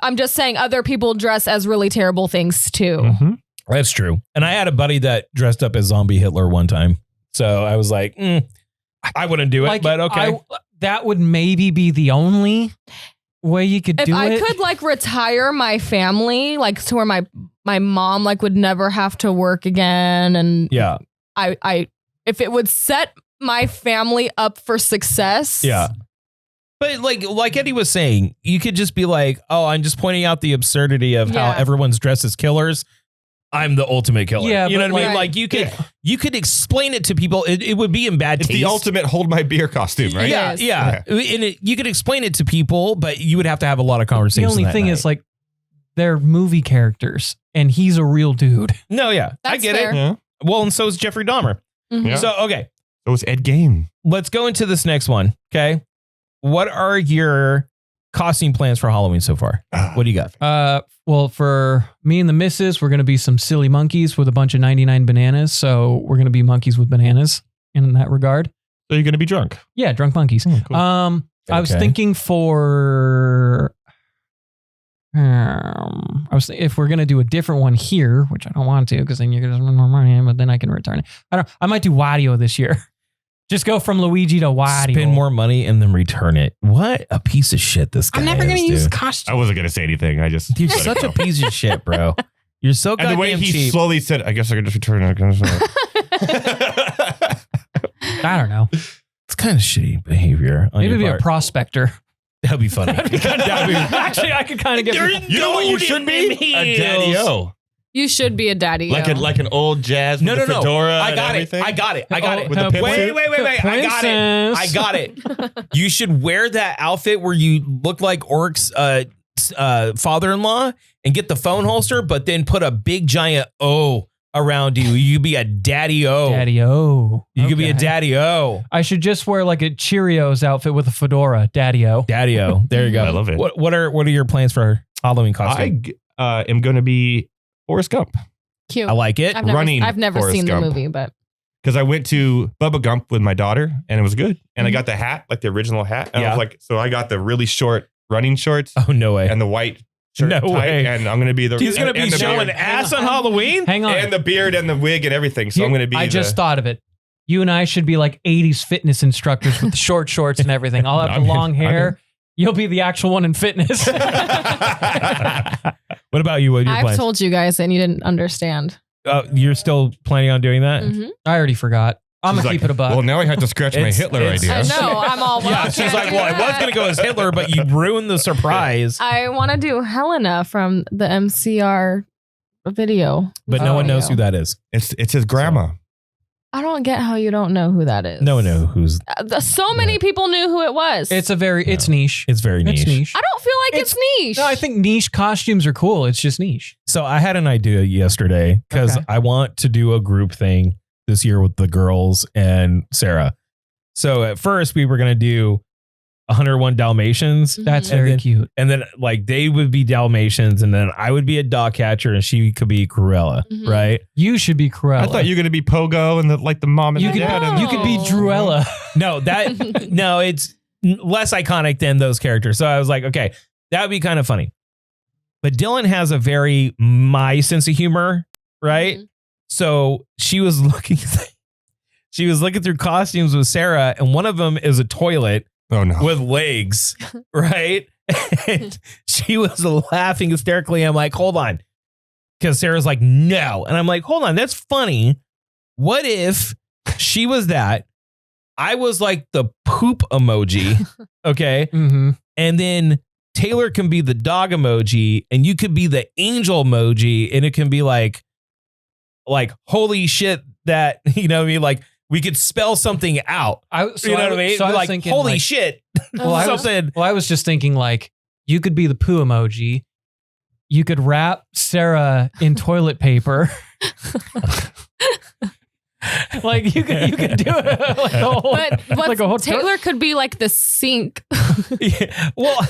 I'm just saying other people dress as really terrible things too. Mm-hmm. That's true. And I had a buddy that dressed up as zombie Hitler one time. So I was like, I wouldn't do it, Like, but okay. that would maybe be the only way you could If do I it. could like retire my family, like to where my mom like would never have to work again, and Yeah. I if it would set my family up for success. Yeah. But like Eddie was saying, you could just be like, oh, I'm just pointing out the absurdity of how Yeah. everyone's dressed as killers. I'm the ultimate killer. Yeah, you know but what I mean? like- Like you could explain it to people. It would be in bad It's taste. the ultimate hold my beer costume, right? Yeah, Yes. yeah. And you could explain it to people, but you would have to have a lot of the conversations. only that thing night. is, like, they're movie characters, and he's a real dude. no, yeah, I That's get fair. it. Yeah. Well, and so is Jeffrey Dahmer. Mhm. Yeah. So okay, So it's Ed Gein. let's go into this next one. Okay, what are your costume plans for Halloween so far? What do you got? Well, for me and the missus, we're going to be some silly monkeys with a bunch of 99 bananas. So we're going to be monkeys with bananas in that regard. So you're going to be drunk. Yeah, drunk monkeys. Oh, cool. I was Okay. thinking for if we're gonna do a different one here, which I don't want to, because then you're gonna spend more money, but then I can return it. I might do Wario this year. Just go from Luigi to Wario. Spend more money and then return it. What a piece of shit this guy is, dude. costume. I wasn't going to say anything. I just. You're let it such a go. piece of shit, bro. You're so And goddamn the way he cheap. slowly said, I guess I could just return it. I don't know. It's kind of shitty behavior. On Maybe your be a part. prospector. That'd be funny. That'd be Actually, I could kind of get. You know what you should be? A daddy-o. You should be a daddy. Like an old Jazz with the fedora I and got everything? I got it. With the Wait. I got it. You should wear that outfit where you look like Orc's father-in-law and get the phone holster, but then put a big giant O around you. You could be a daddy-o. Daddy-o. You could be a daddy-o. I should just wear like a Cheerios outfit with a fedora. Daddy-o. Daddy-o. There you go. I love it. What are your plans for Halloween costume? I am going to be Forrest Gump. Cute. I like it. I've never Forrest seen Gump. the movie, but Because I went to Bubba Gump with my daughter and it was good. And I got the hat, like the original hat. And I was like, so I got the really short running shorts Oh, no way. and the white shirt. No way. And I'm going to be the... He's going to and be the showing beard. ass on Halloween? Hang on. And the beard and the wig and everything. So I'm going to be I just thought of it. You and I should be like 80s fitness instructors with the short shorts and everything. I'll have the long hair. You'll be the actual one in fitness. What about you? What are your I've plans? told you guys and you didn't understand. You're still planning on doing that? Mhm. I already forgot. I'm She's going to keep it a buck. Well, now I have to scratch my Hitler idea. I know. I'm all well. Yeah, she's like, well, I was going to go as Hitler, but you ruined the surprise. I want to do Helena from the MCR video. But no one knows who that is. It's his grandma. I don't get how you don't know who that is. No one knows who's. So many people knew who it was. It's niche. It's very niche. It's niche. I don't feel like it's niche. No, I think niche costumes are cool. It's just niche. So I had an idea yesterday because Okay. I want to do a group thing this year with the girls and Sarah. So at first we were going to do 101 Dalmatians. That's And very then- cute. And then like they would be Dalmatians and then I would be a dog catcher and she could be Cruella, Mhm. right? You should be Cruella. I thought you were going to be Pogo and the mom and You the could, dad. And you could be Druella. No, no, it's less iconic than those characters. So I was like, okay, that would be kind of funny. But Dylan has a very my sense of humor, right? Mhm. So she was looking through costumes with Sarah, and one of them is a toilet Oh, no. with legs, right? And she was laughing hysterically. I'm like, hold on. Because Sarah's like, no. And I'm like, hold on, that's funny. What if she was that? I was like the poop emoji, okay? Mm-hmm. And then Taylor can be the dog emoji, and you could be the angel emoji, and it can be like holy shit that, you know what I mean? Like, we could spell something out. So You know what I mean? So I was Like, thinking, holy like, shit. Well, I was, Something. well, I was just thinking like you could be the poo emoji. You could wrap Sarah in toilet paper. Like you could do it like a whole, But what like a whole Taylor could be like the sink. Yeah. Well,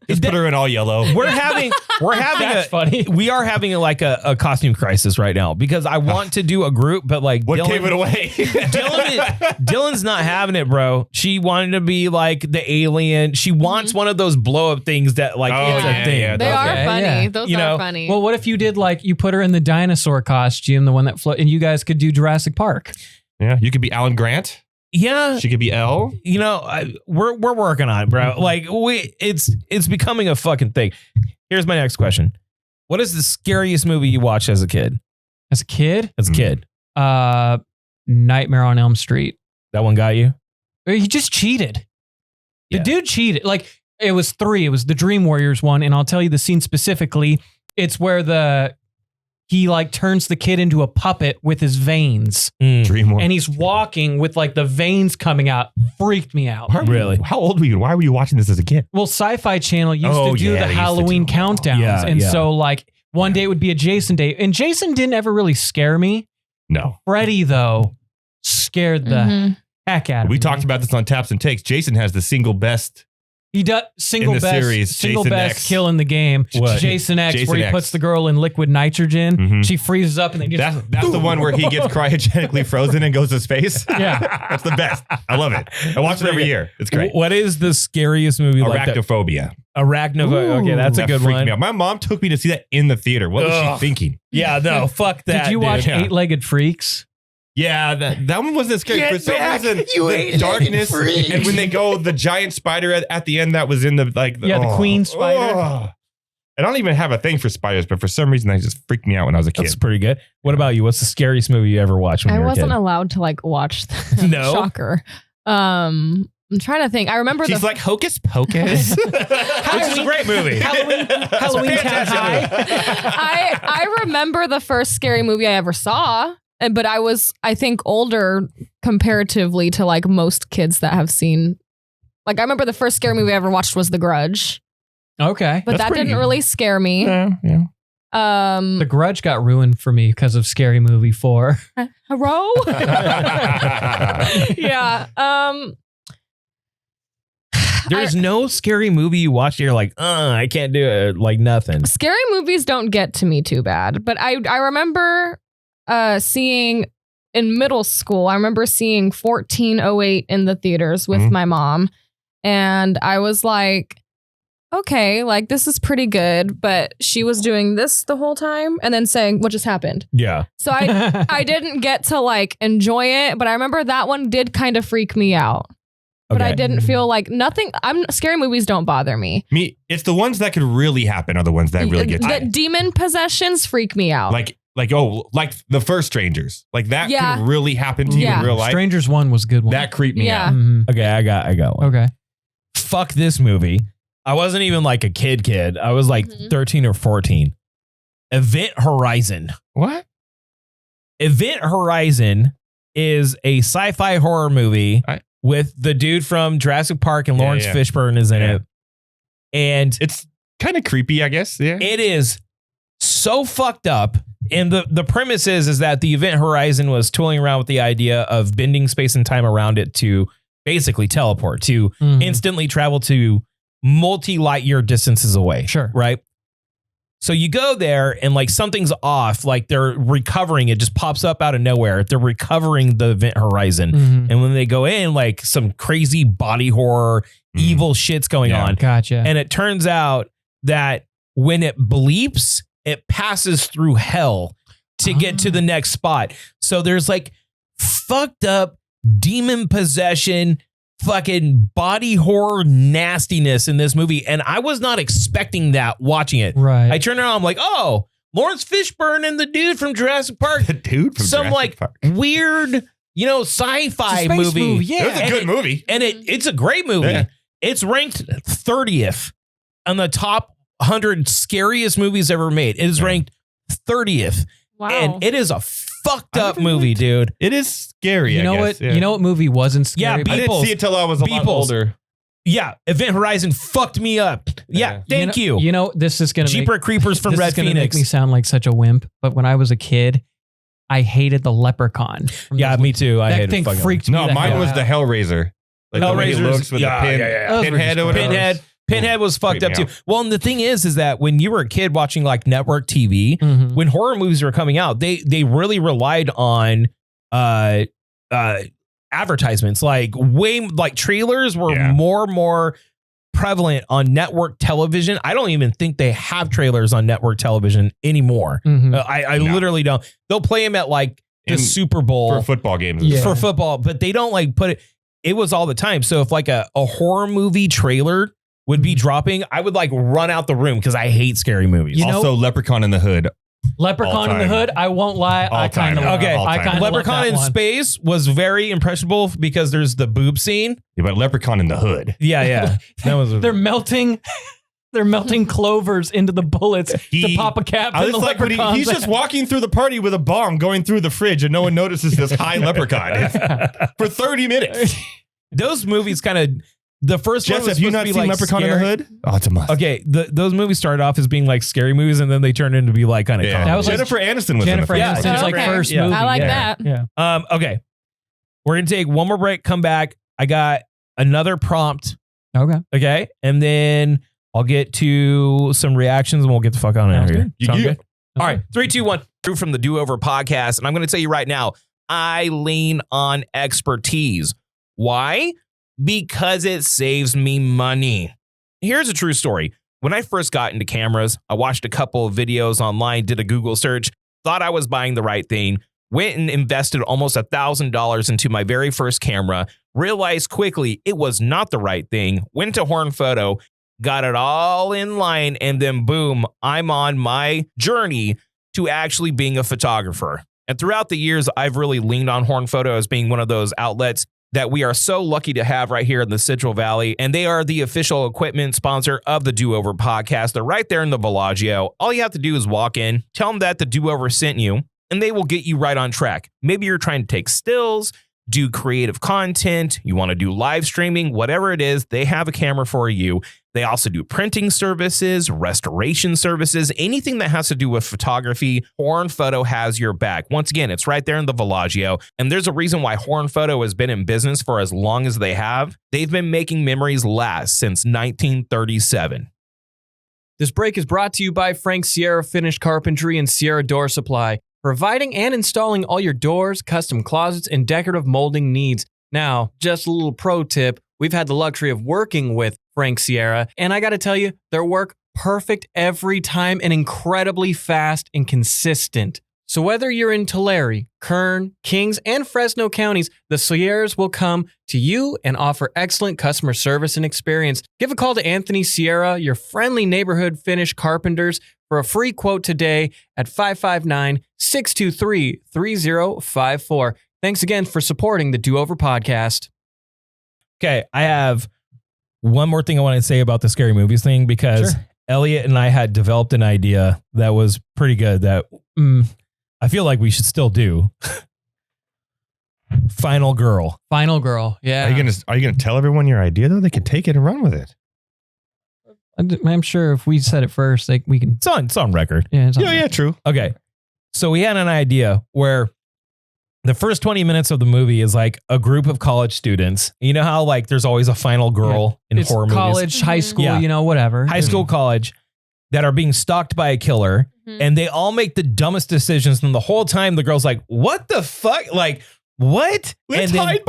Just put her in all yellow. we're having That's funny. we are having like a costume crisis right now because I want to do a group, but like What Dylan, gave it away? Dylan's not having it, bro. She wanted to be like the alien. She wants one of those blow up things that like Oh, is a yeah, thing. yeah, They Okay, are funny. yeah. Those You know, are funny. Well, what if you did like you put her in the dinosaur costume, the one that float, and you guys could do Jurassic Park? Yeah, you could be Alan Grant. Yeah. She could be Elle. You know, we're working on it, bro. Like it's becoming a fucking thing. Here's my next question. What is the scariest movie you watched as a kid? As a kid, Nightmare on Elm Street. That one got you? He just cheated. The Yeah. dude cheated. Like it was 3. It was the Dream Warriors one, and I'll tell you the scene specifically. It's where he like turns the kid into a puppet with his veins, Dream and he's walking with like the veins coming out. Freaked me out. Really? How old were you? Why were you watching this as a kid? Well, Sci-Fi Channel used Oh, to do yeah, the they used to Halloween do- countdowns, Yeah, and yeah. so like one day it would be a Jason day, and Jason didn't ever really scare me. No. Freddy though scared the Mhm. heck out of me. We talked about this on Taps and Takes. Jason has the single best. He does single in the best, series, single Jason best X. kill in the game. What? Jason X, Jason where he X. puts the girl in liquid nitrogen. Mhm. She freezes up and then gets That's the one where he gets cryogenically frozen and goes to space. Yeah. That's the best. I love it. I watch it every year. It's great. What is the scariest movie like that? Arachnophobia. Arachnophobia. Okay, that's a That good freaked one. me out. My mom took me to see that in the theater. What was Ugh. she thinking? Yeah, no, fuck that. Did you dude. watch Yeah. Eight-Legged Freaks? Yeah, that one wasn't scary. Get For some back, reason, you the ain't darkness, freak. and when they go, the giant spider at the end that was in the like. The queen spider. And I don't even have a thing for spiders, but for some reason, they just freaked me out when I was a kid. That's pretty good. What about you? What's the scariest movie you ever watched when I you were a wasn't kid? allowed to like watch. The No? Shocker. I'm trying to think. I remember She's like Hocus Pocus. Which is a great movie. Halloween Town High. I remember the first scary movie I ever saw, but I was, I think, older comparatively to like most kids that have seen. Like, I remember the first scary movie I ever watched was The Grudge, Okay. but that didn't really scare me. Yeah. The Grudge got ruined for me because of Scary Movie 4. Hello? Yeah. There's no scary movie you watch. You're like, I can't do it. Like nothing. Scary movies don't get to me too bad, but I remember seeing in middle school, I remember seeing 1408 in the theaters with my mom, and I was like, okay, like this is pretty good, but she was doing this the whole time and then saying, what just happened? Yeah. So I didn't get to like enjoy it, but I remember that one did kind of freak me out. But I didn't feel like scary movies don't bother me. It's the ones that could really happen are the ones that really get The you. demon possessions freak me out. Like the first Strangers. Like that could really happen to you in real life. Strangers 1 was a good one. That creeped me out. Mhm. Okay, I got one. Okay. Fuck this movie. I wasn't even like a kid. I was like 13 or 14. Event Horizon. What? Event Horizon is a sci-fi horror movie with the dude from Jurassic Park and Lawrence Fishburne is in it. And it's kind of creepy, I guess. Yeah. It is so fucked up. And the premise is that the Event Horizon was tooling around with the idea of bending space and time around it to basically teleport, to instantly travel to multi-light year distances away. Sure. Right? So you go there and like something's off, like they're recovering. It just pops up out of nowhere. They're recovering the Event Horizon. And when they go in, like some crazy body horror, evil shit's going on. Gotcha. And it turns out that when it bleeps, it passes through hell to get to the next spot. So there's like fucked up demon possession, fucking body horror nastiness in this movie. And I was not expecting that watching it. Right. I turned around, I'm like, oh, Lawrence Fishburne and the dude from Jurassic Park. The dude from some Jurassic like Park. weird, sci-fi movie. Yeah. It was a good movie. And it's a great movie. Yeah. It's ranked 30th on the top 100 scariest movies ever made. It is ranked 30th. Wow. And it is a fucked up movie, dude. It is scary. You know I guess. what? You know what movie wasn't scary? Yeah, I didn't see it till I was a lot Beeples. older. Yeah, Event Horizon fucked me up. Yeah, thank you. You know, this is going to Jeeper Creepers from this Red is gonna Phoenix. make me sound like such a wimp, but when I was a kid, I hated the Leprechaun. Yeah, me too. I That hated thing fucking freaked me. No, the mine hell was out. the Hellraiser. Like the way he Hellraiser's- looks with yeah, the pin, yeah. Those were pinhead or just whatever. Pinhead was fucked up Freaked too. me Well, and the thing is that when you were a kid watching like network TV, Mhm. when horror movies were coming out, they really relied on advertisements. Like trailers were more prevalent on network television. I don't even think they have trailers on network television anymore. Mhm. I literally don't. They'll play them at like the Super Bowl for football games. Yeah. for football, but they don't like put it. It was all the time. So if like a horror movie trailer would be dropping, I would like run out the room because I hate scary movies. You know- Also, Leprechaun in the Hood. Leprechaun in the All-time. Hood. I won't lie. I All-time. kind of Okay. All-time. Leprechaun in Space was very impressionable because there's the boob scene. Yeah, but Leprechaun in the Hood. Yeah. That was They're melting. They're melting clovers into the bullets to pop a cap. I in was the like, when leprechaun's he's just ass. walking through the party with a bomb going through the fridge and no one notices this high leprechaun for 30 minutes. those movies kind of the first one Jess, was have you supposed not to be seen like Leprechaun in the scary. Hood? Oh, it's a must. Okay, those movies started off as being like scary movies, and then they turned into be like kind of Yeah. That was like Jennifer Aniston was Jennifer in the Aniston's first one. like Okay. first Yeah. movie. I like yeah. that. Yeah. Okay, we're gonna take one more break. Come back. I got another prompt. Okay. Okay, and then I'll get to some reactions, and we'll get the fuck on out of Sounds here. good. Sound You- good? All right, 3, 2, 1. Drew from the Do Over podcast, and I'm going to tell you right now, I lean on expertise. Why? Because it saves me money. Here's a true story. When I first got into cameras, I watched a couple of videos online, did a Google search, thought I was buying the right thing, went and invested almost $1,000 into my very first camera, realized quickly it was not the right thing, went to Horn Photo, got it all in line, and then boom, I'm on my journey to actually being a photographer. And throughout the years, I've really leaned on Horn Photo as being one of those outlets that we are so lucky to have right here in the Central Valley. And they are the official equipment sponsor of the Do Over podcast. They're right there in the Bellagio. All you have to do is walk in, tell them that the Do Over sent you, and they will get you right on track. Maybe you're trying to take stills, do creative content, you want to do live streaming, whatever it is, they have a camera for you. They also do printing services, restoration services, anything that has to do with photography. Horn Photo has your back. Once again, it's right there in the Bellagio. And there's a reason why Horn Photo has been in business for as long as they have. They've been making memories last since 1937. This break is brought to you by Frank Sierra Finished Carpentry and Sierra Door Supply, providing and installing all your doors, custom closets, and decorative molding needs. Now, just a little pro tip, we've had the luxury of working with Frank Sierra, and I got to tell you, their work perfect every time and incredibly fast and consistent. So whether you're in Tulare, Kern, Kings, and Fresno counties, the Sierras will come to you and offer excellent customer service and experience. Give a call to Anthony Sierra, your friendly neighborhood Finnish carpenters, for a free quote today at 559-623-3054. Thanks again for supporting the Do Over podcast. Okay, I have one more thing I want to say about the scary movies thing, because Sure. Elliot and I had developed an idea that was pretty good that I feel like we should still do. Final Girl. Final Girl. Yeah. Are you gonna tell everyone your idea though? They could take it and run with it. I'm sure if we said it first, we can. It's on record. Yeah, it's on Yeah, true. Okay. So we had an idea where the first 20 minutes of the movie is like a group of college students. You know how like there's always a final girl in It's horror movies? college, high school, Yeah. Whatever. High school, college, that are being stalked by a killer. And they all make the dumbest decisions. And the whole time the girl's like, what the fuck? Like, what? Let's And then hide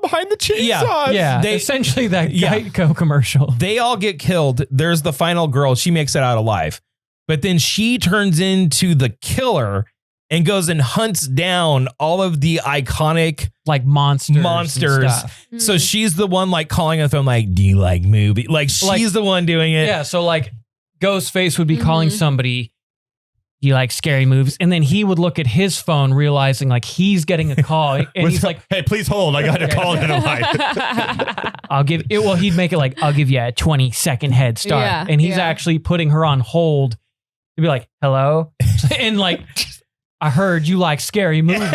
behind the chainsaws. Yeah, They- essentially that Yeah. Geico commercial. they all get killed. There's the final girl. She makes it out alive. But then she turns into the killer and goes and hunts down all of the iconic Like monsters. and stuff. So she's the one like calling on the phone, like, do you like movie? Like she's the one doing it. Yeah, so like Ghostface would be calling somebody, do you like scary movies? And then he would look at his phone, realizing like he's getting a call. And he's like, hey, please hold. I got a call in a line. I'll give it. Well, he'd make it like, I'll give you a 20-second head start. Yeah, And he's yeah. actually putting her on hold to be like, hello? And like, I heard you like scary movies.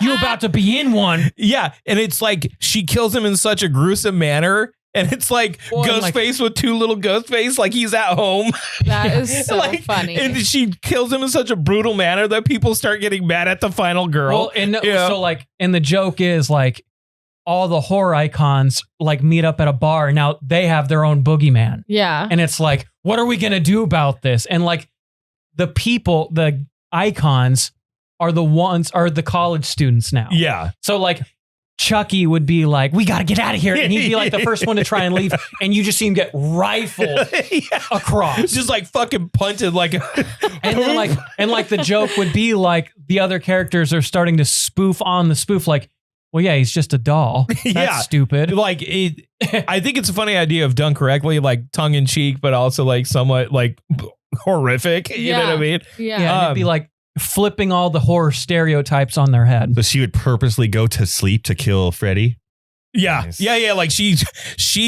You about to be in one. Yeah. And it's like she kills him in such a gruesome manner. And it's like Well, and, like- Ghostface with two little Ghostface, like he's at home. That is so Like, funny. And she kills him in such a brutal manner that people start getting mad at the final girl. Well, and Yeah. so like, and the joke is like, all the horror icons like meet up at a bar. Now they have their own boogeyman. yeah. And it's like, what are we going to do about this? And like the people, the icons are the college students now. Yeah. So like Chucky would be like, we got to get out of here. And he'd be like the first one to try and leave. And you just see him get rifled across. Just like fucking punted like And then like the joke would be like the other characters are starting to spoof on the spoof. Like, well, yeah, he's just a doll. That's Yeah. stupid. like it. I think it's a funny idea if done correctly, like tongue in cheek, but also like somewhat like horrific. You know what I mean? Yeah. Yeah, and it'd be like flipping all the horror stereotypes on their head. So she would purposely go to sleep to kill Freddy. Yeah. Nice. Yeah. Like she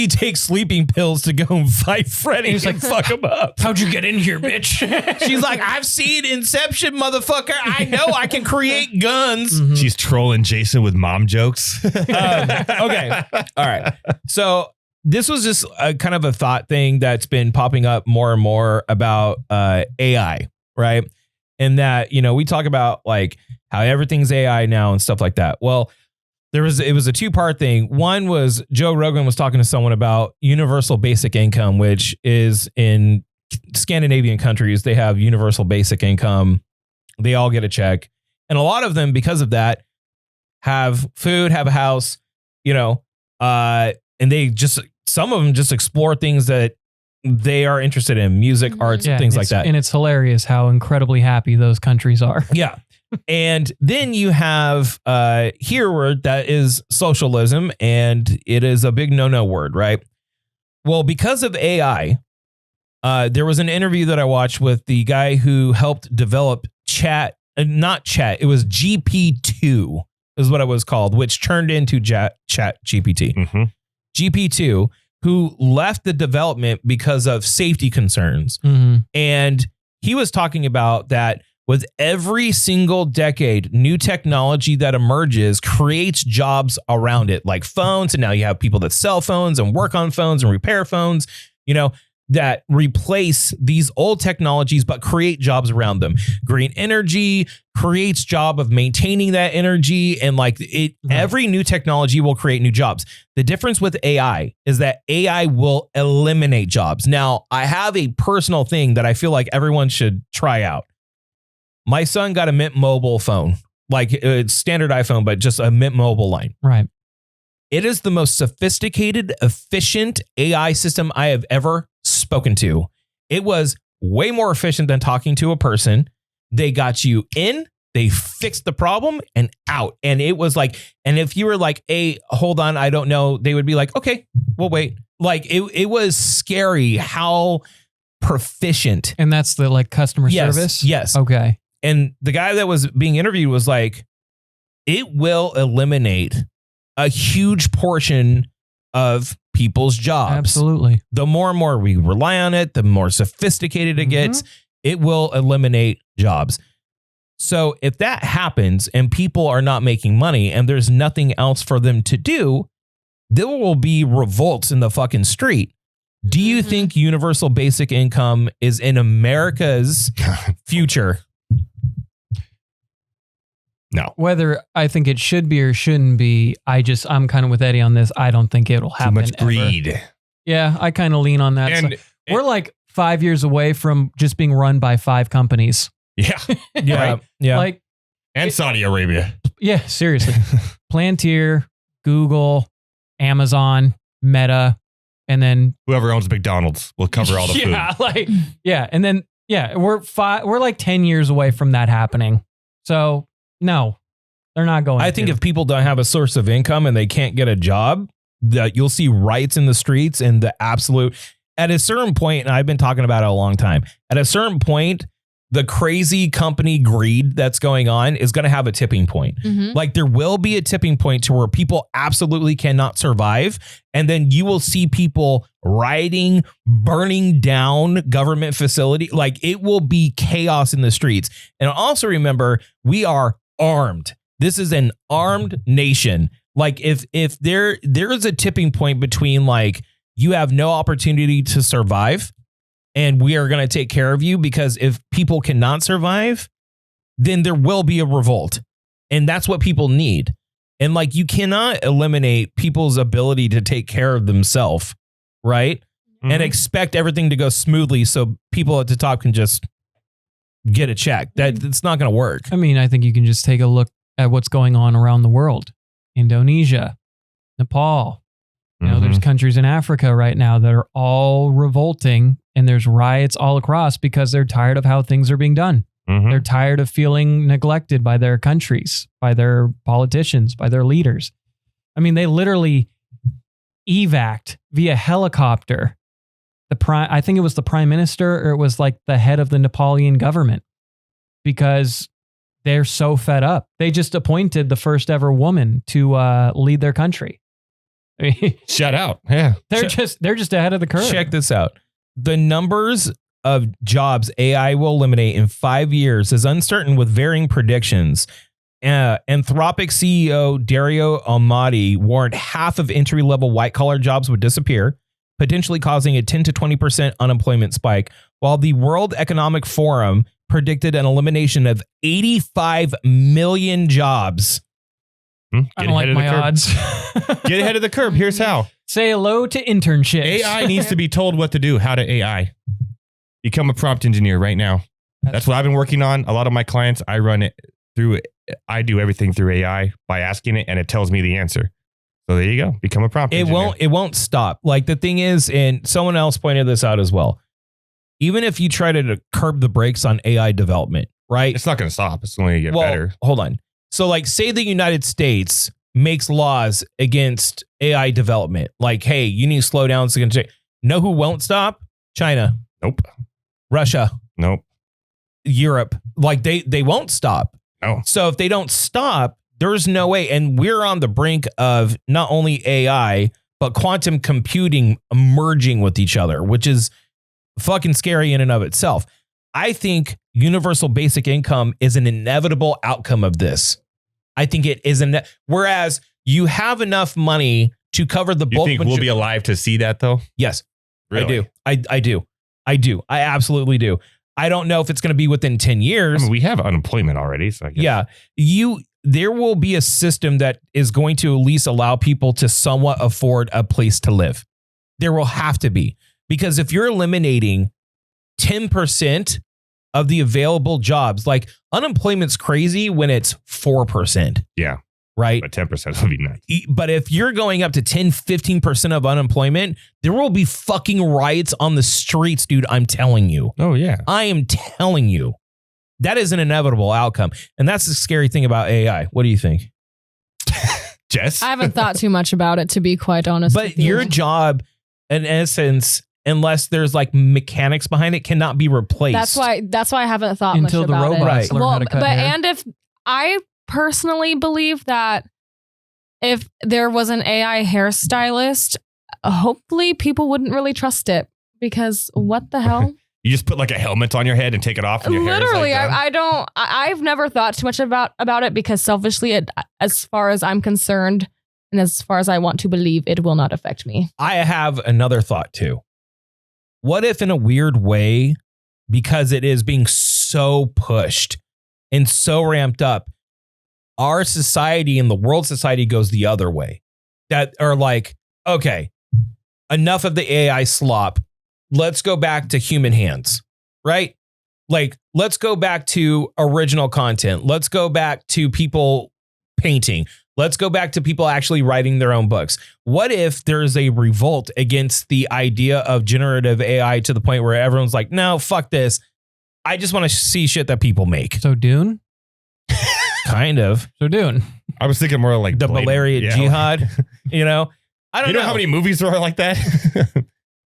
takes sleeping pills to go and fight Freddy He's and like, fuck him up. How'd you get in here, bitch? She's like, I've seen Inception, motherfucker. I know I can create guns. Mhm. She's trolling Jason with mom jokes. Okay. All right. So this was just a kind of a thought thing that's been popping up more and more about AI, right? And that, we talk about like how everything's AI now and stuff like that. Well, it was a 2-part thing. One was Joe Rogan was talking to someone about universal basic income, which is in Scandinavian countries, they have universal basic income. They all get a check. And a lot of them, because of that, have food, have a house, and they just, some of them just explore things that they are interested in, music, arts, Yeah, things like that. And it's hilarious how incredibly happy those countries are. Yeah. And then you have here word that is socialism, and it is a big no-no word, right? Well, because of AI, there was an interview that I watched with the guy who helped develop it was GP2. is what it was called, which turned into Chat GPT. Mm-hmm. GP2, who left the development because of safety concerns. Mm-hmm. And he was talking about that with every single decade, new technology that emerges creates jobs around it, like phones. And now you have people that sell phones and work on phones and repair phones, that replace these old technologies, but create jobs around them. Green energy creates job of maintaining that energy. And every new technology will create new jobs. The difference with AI is that AI will eliminate jobs. Now, I have a personal thing that I feel like everyone should try out. My son got a Mint Mobile phone, like it's standard iPhone, but just a Mint Mobile line. Right. It is the most sophisticated, efficient AI system I have ever spoken to. It was way more efficient than talking to a person. They got you in, they fixed the problem and out. And it was like, and if you were like, hey, hold on, I don't know, they would be like, okay, we'll wait. Like it was scary how proficient. And that's the customer service? Yes. Okay. And the guy that was being interviewed was like, it will eliminate a huge portion of people's jobs. Absolutely. The more and more we rely on it, the more sophisticated it gets, it will eliminate jobs. So if that happens and people are not making money and there's nothing else for them to do, there will be revolts in the fucking street. Do you think universal basic income is in America's future? No. Whether I think it should be or shouldn't be, I'm kind of with Eddie on this. I don't think it'll happen. Too much ever. greed. Yeah, I kind of lean on that. And we're like 5 years away from just being run by 5 companies. Yeah. Yeah. Right. Yeah. And Saudi Arabia. Yeah, seriously. Palantir, Google, Amazon, Meta, and then Whoever owns McDonald's will cover all the food. And then we're like 10 years away from that happening. So no, they're not going. I think if people don't have a source of income and they can't get a job, that you'll see riots in the streets and the absolute, at a certain point, and I've been talking about it a long time, at a certain point, the crazy company greed that's going on is going to have a tipping point. Like there will be a tipping point to where people absolutely cannot survive. And then you will see people rioting, burning down government facility. Like it will be chaos in the streets. And also remember, we are armed. This is an armed nation. Like if there is a tipping point between like you have no opportunity to survive and we are going to take care of you, because if people cannot survive, then there will be a revolt. And that's what people need. And like you cannot eliminate people's ability to take care of themselves, right? And expect everything to go smoothly so people at the top can just get a check. That's not going to work. I mean, I think you can just take a look at what's going on around the world. Indonesia, Nepal. There's countries in Africa right now that are all revolting, and there's riots all across because they're tired of how things are being done. They're tired of feeling neglected by their countries, by their politicians, by their leaders. I mean, they literally evac'd via helicopter. I think it was the prime minister, or it was like the head of the Nepalian government, because they're so fed up. They just appointed the first ever woman to lead their country. I mean, Shout out. Yeah. they're just ahead of the curve. Check this out. The numbers of jobs AI will eliminate in 5 years is uncertain, with varying predictions. Anthropic CEO Dario Amati warned half of entry-level white-collar jobs would disappear, potentially causing a 10 to 20% unemployment spike, while the World Economic Forum predicted an elimination of 85 million jobs. I don't like my odds. Get ahead of the curve. Here's how. Say hello to internships. AI needs to be told what to do. How to AI. Become a prompt engineer right now. That's what I've been working on. A lot of my clients, I do everything through AI by asking it, and it tells me the answer. So there you go. Become a prompt engineer. It won't stop. Like the thing is, and someone else pointed this out as well, even if you try to curb the brakes on AI development, right? It's not going to stop. It's only going to get better. Hold on. So like say the United States makes laws against AI development. Like, hey, you need to slow down. So know who won't stop? China. Nope. Russia. Nope. Europe. Like they won't stop. No. So if they don't stop, there's no way. And we're on the brink of not only AI, but quantum computing merging with each other, which is fucking scary in and of itself. I think universal basic income is an inevitable outcome of this. I think it is. Whereas you have enough money to cover the bulk. You think we'll be alive to see that though? Yes, really? I do. I absolutely do. I don't know if it's going to be within 10 years. I mean, we have unemployment already. So I guess. Yeah, there will be a system that is going to at least allow people to somewhat afford a place to live. There will have to be, because if you're eliminating 10% of the available jobs, like unemployment's crazy when it's 4%. Yeah. Right. But 10% would be nice. But if you're going up to 10, 15% of unemployment, there will be fucking riots on the streets, dude. I'm telling you. Oh, yeah. I am telling you. That is an inevitable outcome. And that's the scary thing about AI. What do you think? Jess? I haven't thought too much about it, to be quite honest. But your job, in essence, unless there's like mechanics behind it, cannot be replaced. That's why I haven't thought Until much the about robots it. learn how to cut hair. And if I personally believe that if there was an AI hairstylist, hopefully people wouldn't really trust it, because what the hell? You just put like a helmet on your head and take it off. And your Literally, hair is like done? I've never thought too much about it, because selfishly, as far as I'm concerned, and as far as I want to believe, it will not affect me. I have another thought too. What if in a weird way, because it is being so pushed and so ramped up, our society and the world society goes the other way? That are like, okay, enough of the AI slop. Let's go back to human hands, right? Like, let's go back to original content. Let's go back to people painting. Let's go back to people actually writing their own books. What if there's a revolt against the idea of generative AI to the point where everyone's like, no, fuck this. I just want to see shit that people make. So Dune? Kind of. So Dune. I was thinking more like The Balarian Jihad, you know? I don't know. You know how many movies there are like that?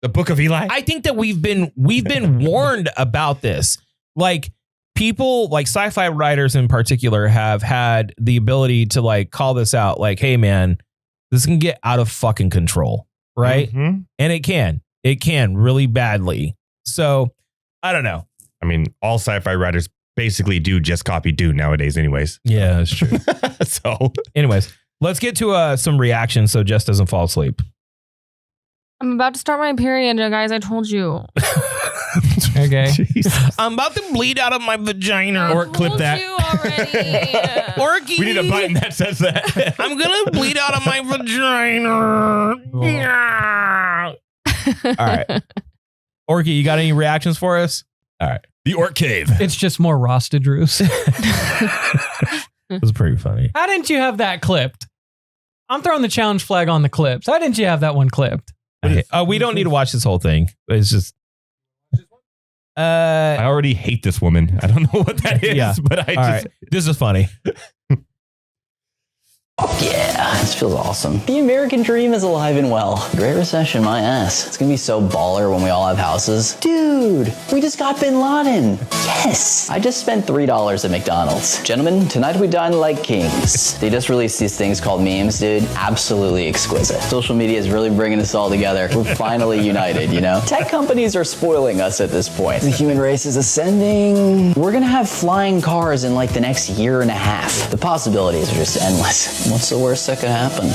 The Book of Eli? I think that we've been warned about this. Like, people, like sci-fi writers in particular, have had the ability to like call this out. Like, hey man, this can get out of fucking control, right? Mm-hmm. And it can really badly. So I don't know. I mean, all sci-fi writers basically do just copy Dune nowadays anyways. Yeah, that's true. So anyways, let's get to some reactions so Jess doesn't fall asleep. I'm about to start my period, guys. I told you. Okay. Jesus. I'm about to bleed out of my vagina. Or clip that. Orky. We need a button that says that. I'm gonna bleed out of my vagina. All right. Orky, you got any reactions for us? All right. The Orc Cave. It's just more Rasta Drews. It was pretty funny. How didn't you have that clipped? I'm throwing the challenge flag on the clips. How didn't you have that one clipped? We don't need to watch this whole thing. It's just. I already hate this woman. I don't know what that is, Yeah. but I All just. right. This is funny. Yeah, this feels awesome. The American dream is alive and well. Great recession, my ass. It's gonna be so baller when we all have houses. Dude, we just got Bin Laden. Yes. I just spent $3 at McDonald's. Gentlemen, tonight we dine like kings. They just released these things called memes, dude. Absolutely exquisite. Social media is really bringing us all together. We're finally united, you know? Tech companies are spoiling us at this point. The human race is ascending. We're gonna have flying cars in like the next year and a half. The possibilities are just endless. What's the worst that could happen?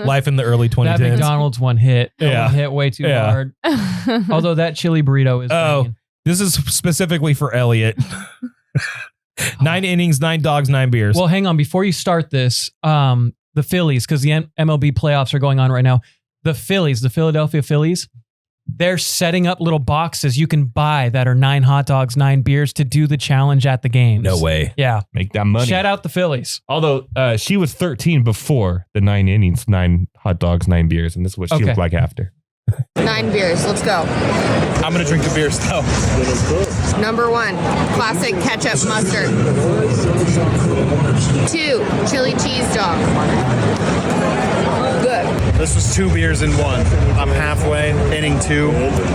Life in the early 2010s. That McDonald's one hit. That Yeah. one hit way too Yeah. hard. Although that chili burrito is banging. This is specifically for Elliot. 9 innings, 9 dogs, 9 beers. Well, hang on. Before you start this, the Phillies, because the MLB playoffs are going on right now. The Phillies, the Philadelphia Phillies, they're setting up little boxes you can buy that are 9 hot dogs, 9 beers to do the challenge at the games. No way. Yeah. Make that money. Shout out the Phillies. Although she was 13 before the 9 innings, 9 hot dogs, 9 beers, and this is what she Okay. looked like after. 9 beers. Let's go. I'm gonna drink the beer still. Number 1, classic ketchup mustard. 2, chili cheese dog. Good. This was 2 beers in 1. I'm halfway, inning 2.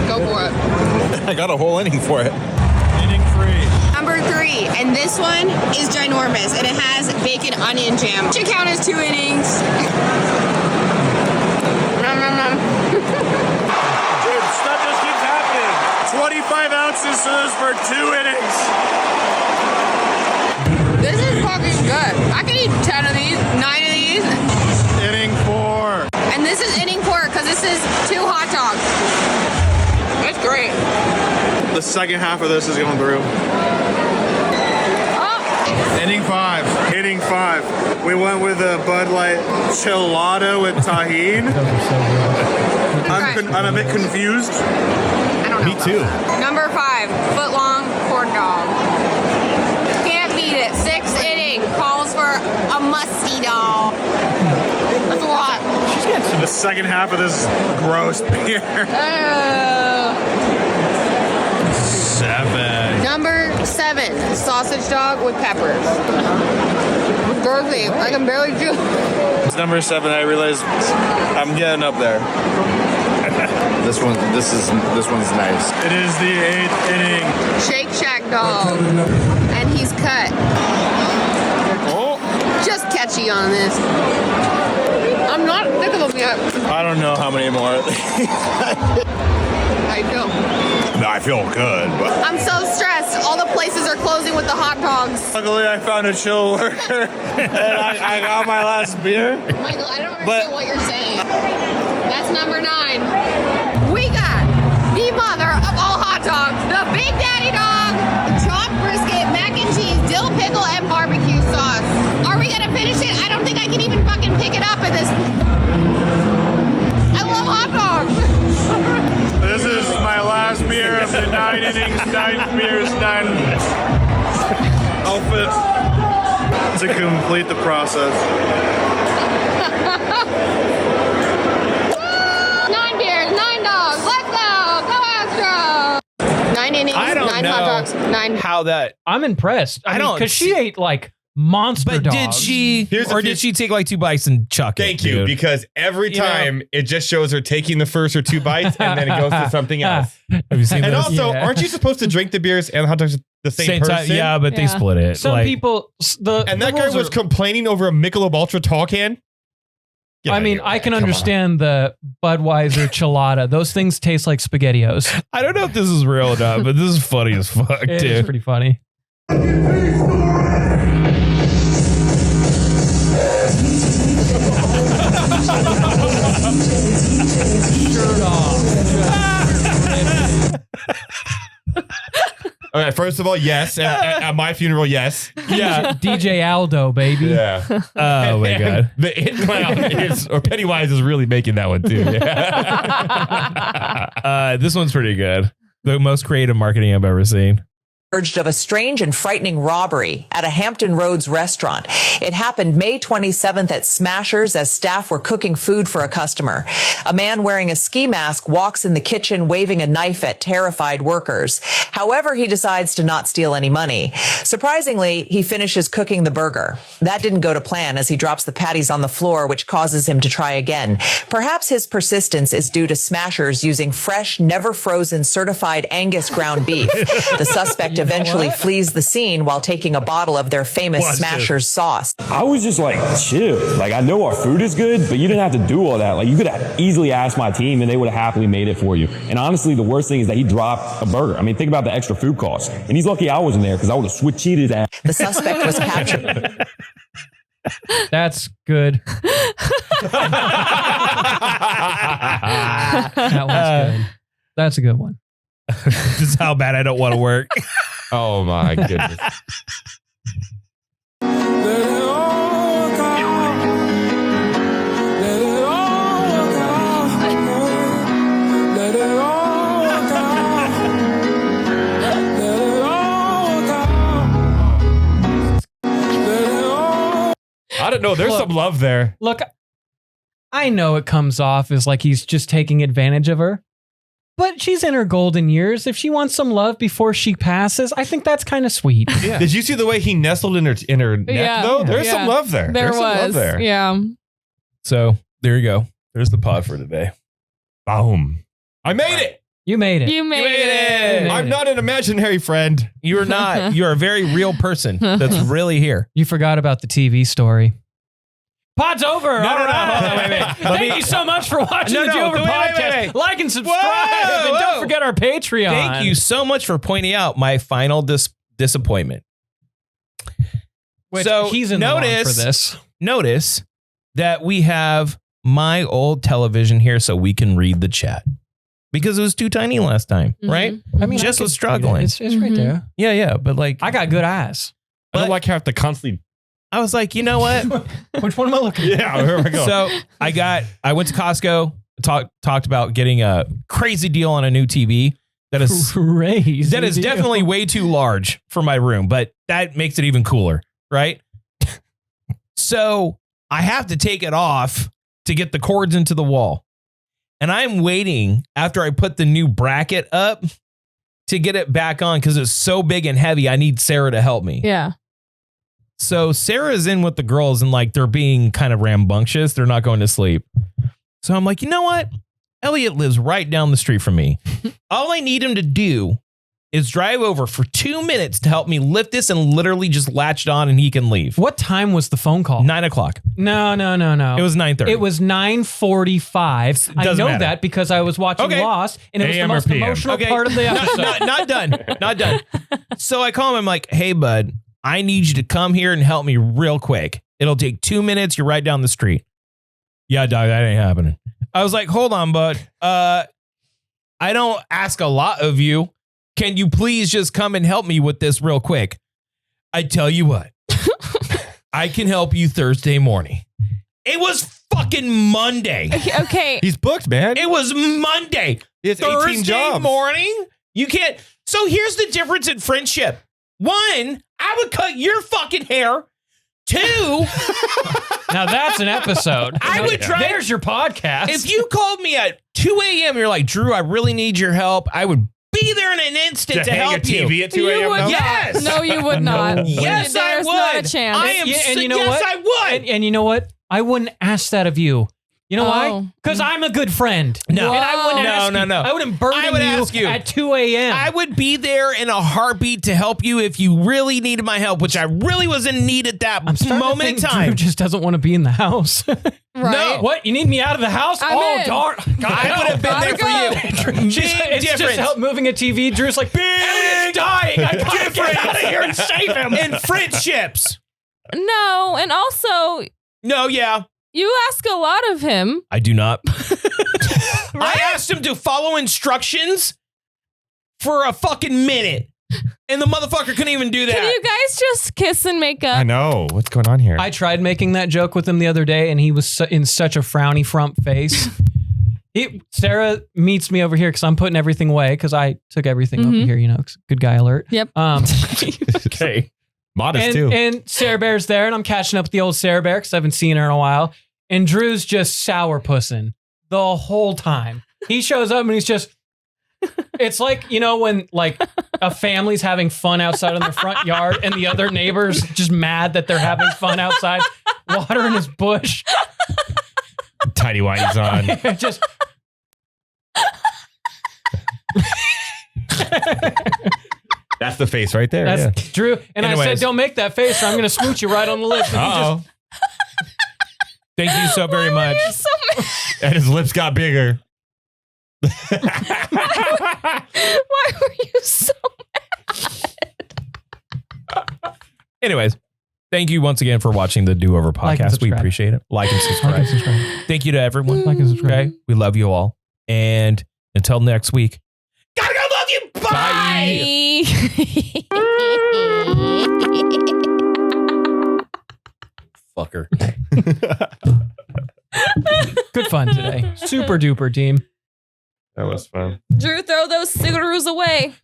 Go for it. I got a whole inning for it. Inning 3. Number 3, 3. And this one is ginormous. And it has bacon onion jam. Should count as 2 innings. Nom, nom, nom. Dude, stuff just keeps happening. 25 ounces for 2 innings. This is fucking good. I could eat 10 of these, 9 of these. Inning 4. And this is inning 4 because this is 2 hot dogs. That's great. The second half of this is going through. Oh, Inning 5. Inning 5. We went with a Bud Light Chilada with tahine. I'm a bit confused. I don't know. Me too. Number 5, foot-long corn dog. Can't beat it. 6th inning calls for a musty dog. That's a lot. The second half of this gross beer. 7. Number 7, sausage dog with peppers. Girthy. I can barely chew. It's number 7. I realize I'm getting up there. This one's nice. It is the 8th inning. Shake Shack dog. And he's cut. Oh, Just catchy on this. I'm not sick of them yet. I don't know how many more. I feel. No, I feel good, but I'm so stressed. All the places are closing with the hot dogs. luckily I found a chill worker and I got my last beer. Michael, I don't understand But- what you're saying. That's number 9. We got the mother of all hot dogs, the Big Daddy dog, chopped brisket, mac and cheese, dill pickle, and barbecue sauce. Are we gonna finish it? I don't think I can even fucking pick it up at this. I love hot dogs. This is my last beer of the 9 innings, 9 beers, 9 outfits to complete the process. 9 beers, 9 dogs. Let's go. Go Astros. 9 innings, I don't 9 know hot dogs, 9. how that. I'm impressed. I don't because she ate like monster But dogs. did she, Here's the or thing. did she take like 2 bites and chuck it? Thank you, dude? because every You know- time it just shows her taking the first or 2 bites and then it goes to something else. Have you seen And this? also, Yeah. aren't you supposed to drink the beers and hot dogs at the same person? time? Yeah, but they Yeah. split it. Some Like, people, And that guy was complaining over a Michelob Ultra tall can. Get I out of mean, here, I can man. Come on. understand the Budweiser Chilada. Those things taste like SpaghettiOs. I don't know if this is real or not, but this is funny as fuck, It is dude. pretty funny. Shirt off. Okay, first of all, yes. At my funeral, yes. Yeah. DJ Aldo, baby. Yeah. Oh my god. The It Clown is, or Pennywise is really making that one too. This one's pretty good. The most creative marketing I've ever seen. Of a strange and frightening robbery at a Hampton Roads restaurant. It happened May 27th at Smashers as staff were cooking food for a customer. A man wearing a ski mask walks in the kitchen waving a knife at terrified workers. However, he decides to not steal any money. Surprisingly, he finishes cooking the burger. That didn't go to plan as he drops the patties on the floor, which causes him to try again. Perhaps his persistence is due to Smashers using fresh, never frozen certified Angus ground beef. The suspect eventually flees the scene while taking a bottle of their famous Smashers sauce. I was just like, chill. Like, I know our food is good, but you didn't have to do all that. Like, you could have easily asked my team and they would have happily made it for you. And honestly, the worst thing is that he dropped a burger. I mean, think about the extra food costs. And he's lucky I wasn't there because I would have switched his ass. The suspect was captured. That's good. That one's good. That's a good one. This is how bad I don't want to work. Oh my goodness. I don't know. There's Look. some love there. Look, I know it comes off as like he's just taking advantage of her, but she's in her golden years. If she wants some love before she passes, I think that's kind of sweet. Yeah. Did you see the way he nestled in her neck Yeah. though? There's Yeah. some love there. There There's some love was. there. Yeah. So there you go. There's the pod for today. Boom. I made it. You made it. You made it. I'm not an imaginary friend. You are not. You are a very real person that's really here. You forgot about the TV story. Pod's over. No, All no, right. hold on, wait. Thank you so much for watching the Do Over podcast. Wait. Like and subscribe. Whoa, And don't whoa. forget our Patreon. Thank you so much for pointing out my final disappointment. Which So he's in the wrong for this. Notice that we have my old television here so we can read the chat. Because it was too tiny last time, right? I mean, Jess I was could- struggling. It's right there. Yeah, but like I got good eyes. I don't like have to constantly. I was like, you know what? Which one am I looking at? Yeah, here we go. So I went to Costco, talked about getting a crazy deal on a new TV that is crazy. That is definitely way too large for my room, but that makes it even cooler, right? So I have to take it off to get the cords into the wall. And I'm waiting after I put the new bracket up to get it back on because it's so big and heavy. I need Sarah to help me. Yeah. So Sarah's in with the girls and like they're being kind of rambunctious. They're not going to sleep. So I'm like, you know what? Elliot lives right down the street from me. All I need him to do is drive over for 2 minutes to help me lift this and literally just latch it on and he can leave. What time was the phone call? 9 o'clock. No. It was 9:30. It was 9:45. I know matter. that because I was watching Okay. Lost, and it was the AM or most PM? emotional Okay. part of the episode. Not done. So I call him. I'm like, hey, bud, I need you to come here and help me real quick. It'll take 2 minutes. You're right down the street. Yeah, dog, that ain't happening. I was like, hold on, bud. I don't ask a lot of you. Can you please just come and help me with this real quick? I tell you what, I can help you Thursday morning. It was fucking Monday. Okay. He's booked, man. It was Monday. He has 18 Thursday jobs. morning. You can't. So here's the difference in friendship. One, I would cut your fucking hair. Two, Now that's an episode. I would try. There's your podcast. If you called me at 2 a.m., you're like, Drew, I really need your help. I would be there in an instant to hang a help TV you. at 2 You a.m. would now? not. Yes. No, you would not. Yes, I There's would. not a chance. I am. and you know yes, what? I would. And you know what? I wouldn't ask that of you. You know why? Oh. Because I'm a good friend. No. And I wouldn't No, ask no, you. no. I wouldn't burden I would ask you. at 2 a.m. I would be there in a heartbeat to help you if you really needed my help, which I really was in need at that I'm starting moment to in think time. Drew just doesn't want to be in the house. Right? No. What? You need me out of the house? I'm in. darn. God, I would have been Gotta there for go. you. It's just help moving a TV. Drew's like, Elliot's dying. I gotta get out of here and save him. And friendships. No, and also No, yeah. you ask a lot of him. I do not. I asked him to follow instructions for a fucking minute. And the motherfucker couldn't even do that. Can you guys just kiss and make up? I know. What's going on here? I tried making that joke with him the other day, and he was in such a frowny front face. Sarah meets me over here because I'm putting everything away because I took everything over here. You know, good guy alert. Yep. Okay. Modest too. And Sarah Bear's there, and I'm catching up with the old Sarah Bear because I haven't seen her in a while. And Drew's just sourpussing the whole time. He shows up and he's just. It's like, you know, when like a family's having fun outside on their front yard and the other neighbor's just mad that they're having fun outside, watering his bush. Tidy whities on. Just That's the face right there. that's Drew. And I Anyways. said, don't make that face or I'm going to smooch you right on the lips. And he just- Thank you so very much. You're so mad. And his lips got bigger. Why were you so Anyways, thank you once again for watching the Do Over Like and podcast. We subscribe. appreciate it. Like and subscribe. Thank you to everyone. Like and subscribe. Okay. We love you all. And until next week. Gotta go, love you. Bye. Fucker. Good fun today. Super duper team. That was fun. Drew, throw those cigarettes away.